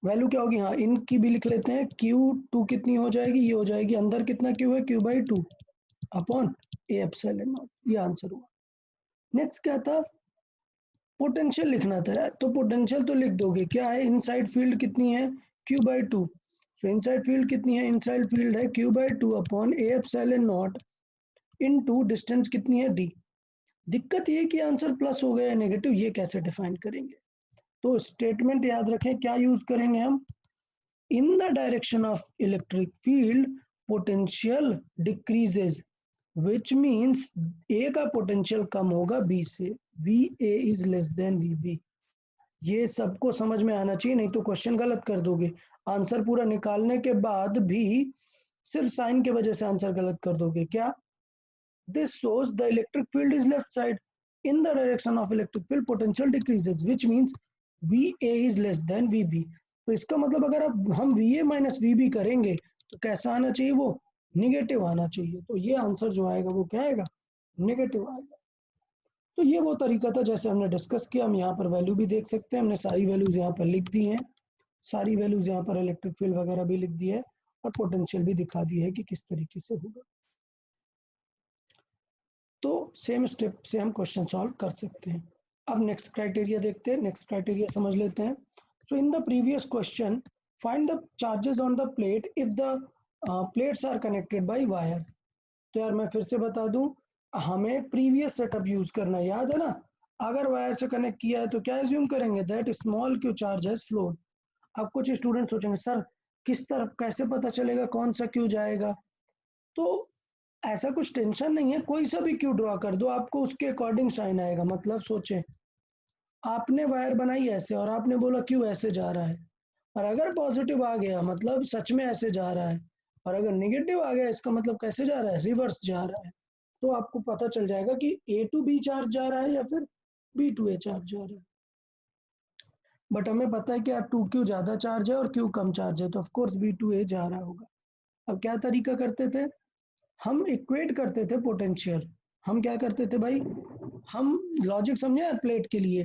वैल्यू क्या होगी, हाँ इनकी भी लिख लेते हैं, Q2 कितनी हो जाएगी, ये हो जाएगी अंदर कितना Q है, Q/2 upon A epsilon not, ये आंसर हुआ। नेक्स्ट क्या था, पोटेंशियल लिखना था, तो पोटेंशियल तो लिख दोगे, क्या है इनसाइड फील्ड कितनी है Q/2, तो इनसाइड फील्ड कितनी है, इनसाइड फील्ड है Q/2 upon A epsilon not into distance कितनी है D। दिक्कत ये कि आंसर प्लस हो गया नेगेटिव, ये कैसे डिफाइन करेंगे, तो स्टेटमेंट याद रखें क्या यूज करेंगे हम, in the direction of electric field potential decreases, which means A का पोटेंशियल कम होगा बी से, VA is less than VB। ये सबको समझ में आना चाहिए, नहीं तो क्वेश्चन गलत कर दोगे, आंसर पूरा निकालने के बाद भी सिर्फ साइन की वजह से आंसर गलत कर दोगे। क्या, this shows the electric field is left side, in the direction of electric field potential decreases, which means VA is less than VB। तो इसका मतलब अगर अब हम VA माइनस VB करेंगे तो कैसा आना चाहिए, वो निगेटिव आना चाहिए, तो ये आंसर जो आएगा वो क्या आएगा, नेगेटिव आएगा। तो ये वो तरीका था जैसे हमने डिस्कस किया, हम यहाँ पर वैल्यू भी देख सकते हैं, हमने सारी वैल्यूज यहाँ पर लिख दी हैं, सारी वैल्यूज यहाँ पर इलेक्ट्रिक फील्ड वगैरह भी लिख दी है और पोटेंशियल भी दिखा दी है कि किस तरीके से होगा। तो सेम स्टेप से हम क्वेश्चन सॉल्व कर सकते हैं। अब नेक्स्ट क्राइटेरिया देखते हैं, नेक्स्ट क्राइटेरिया समझ लेते हैं। So in the previous question find the charges on the plate if the plates are connected by wire. तो यार मैं फिर से बता दूं, हमें प्रीवियस सेटअप यूज करना याद है ना, अगर वायर से कनेक्ट किया है तो क्या एज्यूम करेंगे, that small Q charge has flowed. अब कुछ स्टूडेंट सोचेंगे सर किस तरफ कैसे पता चलेगा कौन सा क्यू जाएगा, तो ऐसा कुछ टेंशन नहीं है, कोई सा भी क्यू ड्रॉ कर दो आपको उसके अकॉर्डिंग साइन आएगा। मतलब सोचें आपने वायर बनाई ऐसे और आपने बोला क्यू ऐसे जा रहा है, और अगर पॉजिटिव आ गया मतलब सच में ऐसे जा रहा है, और अगर नेगेटिव आ गया इसका मतलब कैसे जा रहा है, रिवर्स जा रहा है। तो आपको पता चल जाएगा कि A to B चार्ज जा रहा है या फिर B to A चार्ज जा रहा है। बट हमें पता है कि यार 2Q ज्यादा चार्ज है और Q कम चार्ज है, तो ऑफकोर्स B to A जा रहा होगा। अब क्या तरीका करते थे, हम इक्वेट करते थे पोटेंशियल, हम क्या करते थे भाई, हम लॉजिक समझे प्लेट के लिए,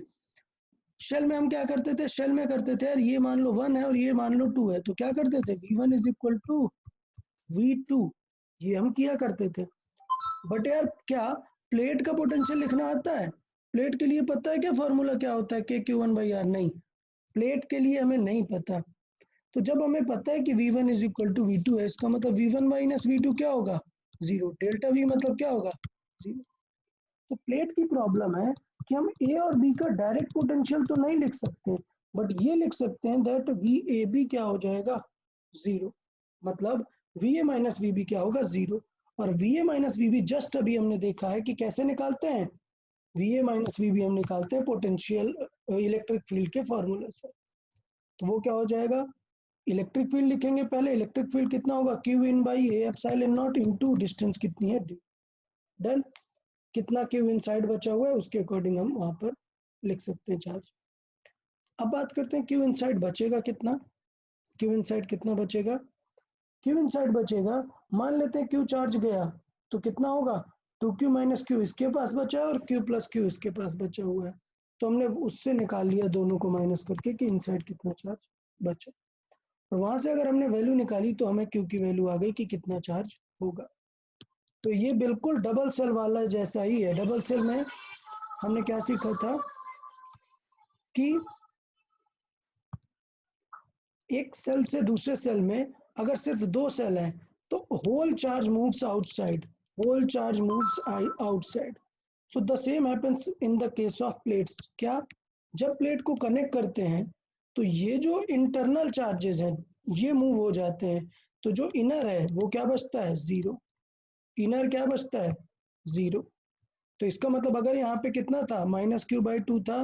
शेल में हम क्या करते थे, शेल में करते थे यार ये मान लो 1 है और ये मान लो 2 है, तो क्या करते थे V1 is equal to V2, ये हम किया करते थे। बट यार क्या प्लेट का पोटेंशियल लिखना आता है, प्लेट के लिए पता है क्या फॉर्मूला क्या होता है KQ1/R, नहीं प्लेट के लिए हमें नहीं पता। तो जब हमें पता है कि V1 is equal to V2 है, इसका मतलब V1 माइनस V2 क्या होगा, 0, डेल्टा V मतलब क्या होगा, 0। तो प्लेट की प्रॉब्लम है कि हम A और B का डायरेक्ट पोटेंशियल तो नहीं लिख सकते, बट ये लिख सकते हैं दैट VAB क्या हो जाएगा, 0, मतलब VA माइनस VB क्या होगा, 0। और VA माइनस VB जस्ट अभी हमने देखा है कि कैसे निकालते हैं, VA माइनस VB हम निकालते हैं पोटेंशियल इलेक्ट्रिक फील्ड के फॉर्मूले से। तो वो क्या हो जाएगा, इलेक्ट्रिक फील्ड लिखेंगे पहले, इलेक्ट्रिक फील्ड कितना होगा Q in by A epsilon not into distance कितनी है D, देन कितना Q इनसाइड बचा हुआ है उसके अकॉर्डिंग हम वहां पर लिख सकते हैं चार्ज। अब बात करते हैं Q इनसाइड बचेगा कितना, Q इनसाइड कितना बचेगा, Q इनसाइड बचेगा, मान लेते हैं Q चार्ज गया तो कितना होगा, 2Q माइनस Q इसके पास बचा है और Q प्लस Q इसके पास बचा हुआ है, तो हमने उससे निकाल लिया दोनों को माइनस करके कि इनसाइड कितना चार्ज बचा, और वहां से अगर हमने वैल्यू निकाली तो हमें Q की वैल्यू आ गई कि कितना चार्ज होगा। तो ये बिल्कुल डबल सेल वाला जैसा ही है। डबल सेल में हमने क्या सीखा था कि एक सेल से दूसरे सेल में अगर सिर्फ 2 सेल हैं तो whole charge moves outside, whole charge moves outside. So the same happens in the case of plates. क्या, जब प्लेट को कनेक्ट करते हैं तो ये जो इंटरनल चार्जेस हैं ये मूव हो जाते हैं, तो जो इनर है वो क्या बचता है, 0, इनर क्या बचता है, 0। तो इसका मतलब अगर यहाँ पे कितना था -Q/2 था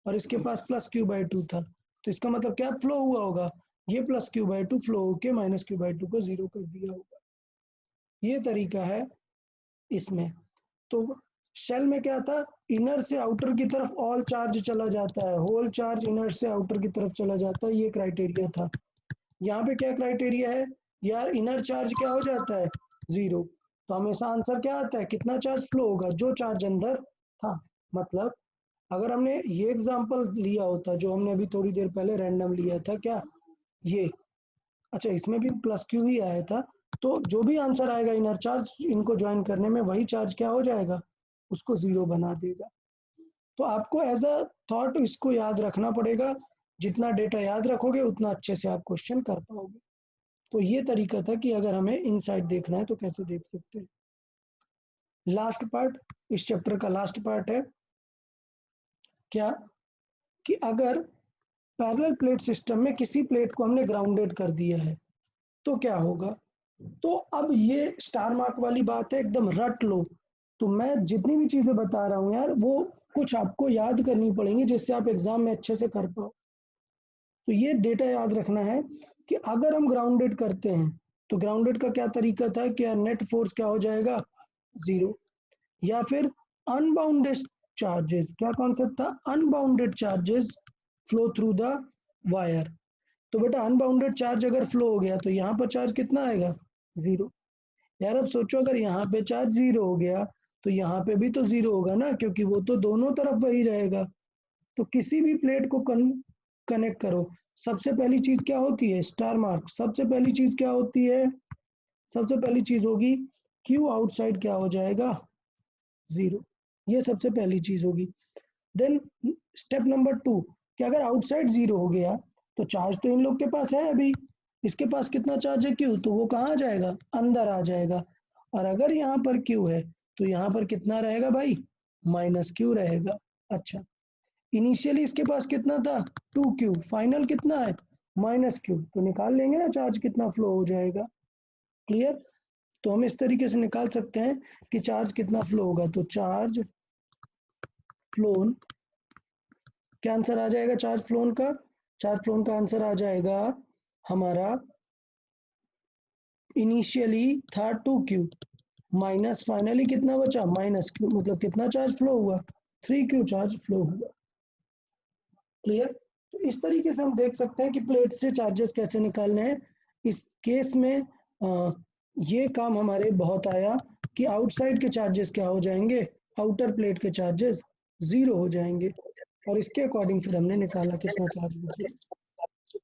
और इसके पास +Q/2 था, तो इसका मतलब क्या फ्लो हुआ होगा, ये +Q/2 फ्लो होके -Q/2 को 0 कर दिया होगा। ये तरीका है इसमें। तो शेल में क्या था, इनर से आउटर की तरफ ऑल चार्ज चला जाता है, होल चार्ज इनर से आउटर की तरफ चला जाता है, ये क्राइटेरिया था। यहाँ पे क्या क्राइटेरिया है यार, इनर चार्ज क्या हो जाता है, 0, तो हमेशा आंसर क्या आता है, कितना चार्ज फ्लो होगा, जो चार्ज अंदर था। मतलब अगर हमने ये एग्जांपल लिया होता जो हमने अभी थोड़ी देर पहले रैंडम लिया था, क्या ये, अच्छा इसमें भी प्लस क्यू ही आया था, तो जो भी आंसर आएगा इनर चार्ज इनको ज्वाइन करने में, वही चार्ज क्या हो जाएगा, उसको जीरो बना देगा। तो आपको एज अ थॉट इसको याद रखना पड़ेगा, जितना डेटा याद रखोगे उतना अच्छे से आप क्वेश्चन कर पाओगे। तो ये तरीका था कि अगर हमें इनसाइड देखना है तो कैसे देख सकते हैं। लास्ट पार्ट, इस चैप्टर का लास्ट पार्ट है क्या, कि अगर पैरेलल प्लेट सिस्टम में किसी प्लेट को हमने ग्राउंडेड कर दिया है तो क्या होगा। तो अब ये स्टार मार्क वाली बात है, एकदम रट लो। तो मैं जितनी भी चीजें बता रहा हूँ यार, वो कुछ आपको याद करनी पड़ेंगी जिससे आप एग्जाम में अच्छे से कर पाओ। तो ये डेटा याद रखना है कि अगर हम ग्राउंडेड करते हैं तो ग्राउंडेड का क्या तरीका था कि नेट फोर्स क्या हो जाएगा, जीरो, या फिर अनबाउंडेड चार्जेस, क्या कॉन्सेप्ट था, unbounded charges flow through the wire. तो बेटा अनबाउंडेड चार्ज अगर फ्लो हो गया तो यहाँ पर चार्ज कितना आएगा, जीरो। यार अब सोचो अगर यहाँ पे चार्ज जीरो हो गया तो यहाँ पे भी तो जीरो होगा ना, क्योंकि वो तो दोनों तरफ वही रहेगा। तो किसी भी प्लेट को कनेक्ट करो, सबसे पहली चीज क्या होती है, स्टार मार्क। सबसे पहली चीज क्या होती है, सबसे पहली चीज होगी क्यू आउटसाइड क्या हो जाएगा, जीरो। ये सबसे पहली चीज होगी। देन स्टेप नंबर 2, कि अगर आउटसाइड जीरो हो गया तो चार्ज तो इन लोग के पास है, अभी इसके पास कितना चार्ज है, क्यू, तो वो कहाँ आ जाएगा, अंदर आ जाएगा। और अगर यहाँ पर क्यू है तो यहाँ पर कितना रहेगा भाई, माइनस क्यू रहेगा। अच्छा, इनिशियली इसके पास कितना था, 2Q, फाइनल कितना है, माइनस क्यू, तो निकाल लेंगे ना चार्ज कितना फ्लो हो जाएगा। क्लियर। तो हम इस तरीके से निकाल सकते हैं कि चार्ज कितना फ्लो होगा। तो चार्ज फ्लोन, क्या आंसर आ जाएगा चार्ज फ्लोन का, चार्ज फ्लोन का आंसर आ जाएगा हमारा, इनिशियली था 2Q माइनस फाइनली कितना बचा, माइनस क्यू, मतलब कितना चार्ज फ्लो हुआ, 3Q चार्ज फ्लो हुआ। क्लियर। तो इस तरीके से हम देख सकते हैं कि प्लेट से चार्जेस कैसे निकालने हैं। इस केस में ये काम हमारे बहुत आया कि आउटसाइड के चार्जेस क्या हो जाएंगे, आउटर प्लेट के चार्जेस जीरो हो जाएंगे, और इसके अकॉर्डिंग फिर हमने निकाला कितना चार्ज बचेगा।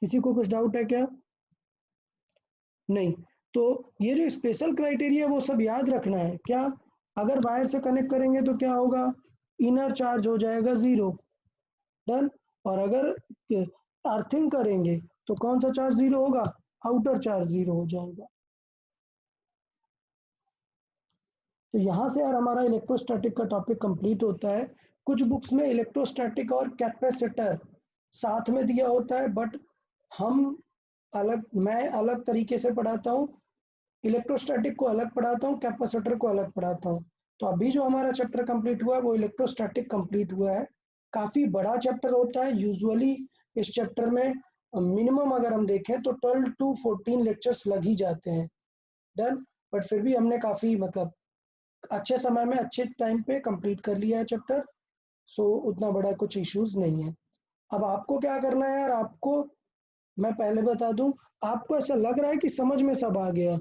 किसी को कुछ डाउट है क्या, नहीं। तो ये जो स्पेशल क्राइटेरिया वो सब याद रखना है। क्या, अगर वायर से कनेक्ट करेंगे तो क्या होगा, इनर चार्ज हो जाएगा जीरो, डन। और अगर अर्थिंग करेंगे तो कौन सा चार्ज जीरो होगा, आउटर चार्ज जीरो हो जाएगा। तो यहाँ से यार हमारा इलेक्ट्रोस्टैटिक का टॉपिक कंप्लीट होता है। कुछ बुक्स में इलेक्ट्रोस्टैटिक और कैपेसिटर साथ में दिया होता है, बट मैं अलग तरीके से पढ़ाता हूँ। इलेक्ट्रोस्टैटिक को अलग पढ़ाता हूँ, कैपेसिटर को अलग पढ़ाता हूँ। तो अभी जो हमारा चैप्टर कंप्लीट हुआ है वो इलेक्ट्रोस्टैटिक कंप्लीट हुआ है। काफी बड़ा चैप्टर होता है। यूजुअली इस चैप्टर में मिनिमम अगर हम देखें तो 12 to 14 लेक्चर्स लग ही जाते हैं, डन। बट फिर भी हमने काफी मतलब अच्छे समय में अच्छे टाइम पे कंप्लीट कर लिया है चैप्टर। सो उतना बड़ा कुछ इश्यूज नहीं है। अब आपको क्या करना है यार, आपको मैं पहले बता दूं, आपको ऐसा लग रहा है कि समझ में सब आ गया,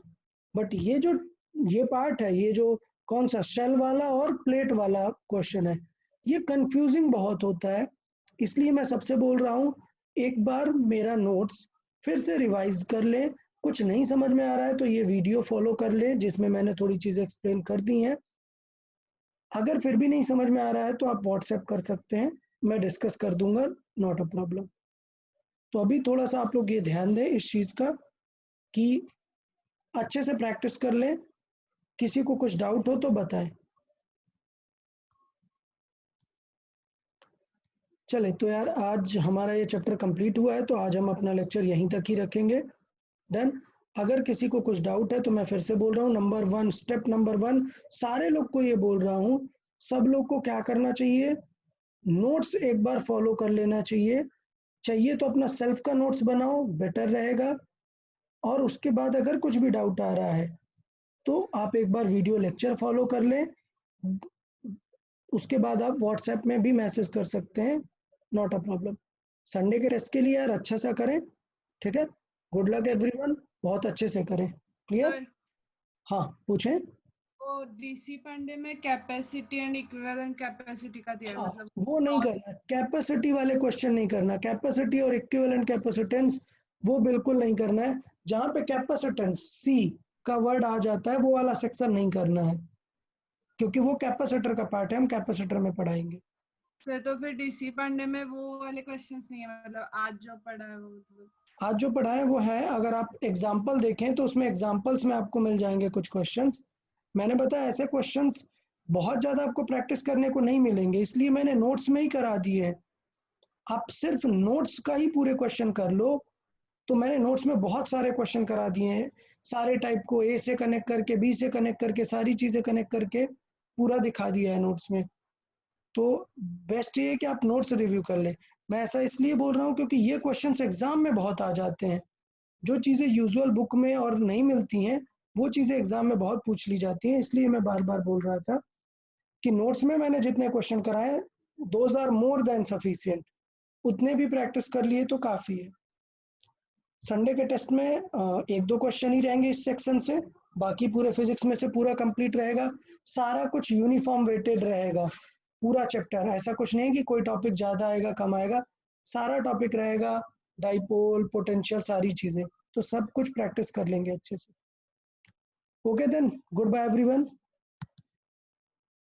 बट ये पार्ट है, ये जो कौन सा शेल वाला और प्लेट वाला क्वेश्चन है, ये कंफ्यूजिंग बहुत होता है। इसलिए मैं सबसे बोल रहा हूँ, एक बार मेरा नोट्स फिर से रिवाइज कर ले। कुछ नहीं समझ में आ रहा है तो ये वीडियो फॉलो कर ले जिसमें मैंने थोड़ी चीजें एक्सप्लेन कर दी हैं। अगर फिर भी नहीं समझ में आ रहा है तो आप व्हाट्सएप कर सकते हैं, मैं डिस्कस कर दूंगा, नॉट अ प्रॉब्लम। तो अभी थोड़ा सा आप लोग ये ध्यान दें इस चीज का कि अच्छे से प्रैक्टिस कर लें। किसी को कुछ डाउट हो तो बताएं। चले तो यार आज हमारा ये चैप्टर कंप्लीट हुआ है, तो आज हम अपना लेक्चर यहीं तक ही रखेंगे, डन। अगर किसी को कुछ डाउट है तो मैं फिर से बोल रहा हूँ, नंबर 1, स्टेप नंबर 1, सारे लोग को ये बोल रहा हूँ, सब लोग को क्या करना चाहिए, नोट्स एक बार फॉलो कर लेना चाहिए तो अपना सेल्फ का नोट्स बनाओ, बेटर रहेगा। और उसके बाद अगर कुछ भी डाउट आ रहा है तो आप एक बार वीडियो लेक्चर फॉलो कर लें। उसके बाद आप व्हाट्सएप में भी मैसेज कर सकते हैं, नॉट अ प्रॉब्लम। संडे के टेस्ट के लिए यार अच्छा सा करें, ठीक है। गुड लक एवरीवन, बहुत अच्छे से करें। क्लियर। सर हाँ पूछें। वो डीसी पांडे में कैपेसिटी एंड इक्विवेलेंट कैपेसिटी का दिया है, हाँ, मतलब वो नहीं करना, कैपेसिटी वाले क्वेश्चन नहीं करना, कैपेसिटी और इक्विवेलेंट कैपेसिटेंस वो बिल्कुल नहीं करना है। जहां पे कैपेसिटेंस सी का वर्ड आ जाता है वो वाला सेक्शन नहीं करना है, क्योंकि वो कैपेसिटर का पार्ट है, हम कैपेसिटर में पढ़ाएंगे। सर तो फिर डीसी पांडे में वो वाले क्वेश्चंस नहीं है, मतलब आज जो पढ़ा है वो, मतलब आज जो पढ़ा है वो है, अगर आप एग्जाम्पल देखें तो उसमें एग्जाम्पल्स में आपको मिल जाएंगे कुछ क्वेश्चंस। मैंने बताया ऐसे क्वेश्चंस बहुत ज़्यादा आपको प्रैक्टिस करने को नहीं मिलेंगे, इसलिए मैंने नोट्स में ही करा दिए हैं। आप सिर्फ नोट्स का ही पूरे क्वेश्चन कर लो, तो मैंने नोट्स में बहुत सारे क्वेश्चन करा दिए हैं, सारे टाइप को ए से कनेक्ट करके, बी से कनेक्ट करके, सारी चीज़ें कनेक्ट करके पूरा दिखा दिया है नोट्स में। तो बेस्ट ये है कि आप नोट्स रिव्यू कर ले। मैं ऐसा इसलिए बोल रहा हूँ क्योंकि ये क्वेश्चंस एग्जाम में बहुत आ जाते हैं। जो चीज़ें यूजुअल बुक में और नहीं मिलती हैं वो चीज़ें एग्जाम में बहुत पूछ ली जाती हैं, इसलिए मैं बार बार बोल रहा था कि नोट्स में मैंने जितने क्वेश्चन कराए those are more than sufficient, उतने भी प्रैक्टिस कर लिए तो काफ़ी है। संडे के टेस्ट में एक दो क्वेश्चन ही रहेंगे इस सेक्शन से, बाकी पूरे फिजिक्स में से पूरा कंप्लीट रहेगा। सारा कुछ यूनिफॉर्म वेटेड रहेगा, पूरा चैप्टर, ऐसा कुछ नहीं कि कोई टॉपिक ज़्यादा आएगा कम आएगा, सारा टॉपिक रहेगा, डाइपोल पोटेंशियल सारी चीज़ें, तो सब कुछ प्रैक्टिस कर लेंगे अच्छे से। Okay then, good bye everyone.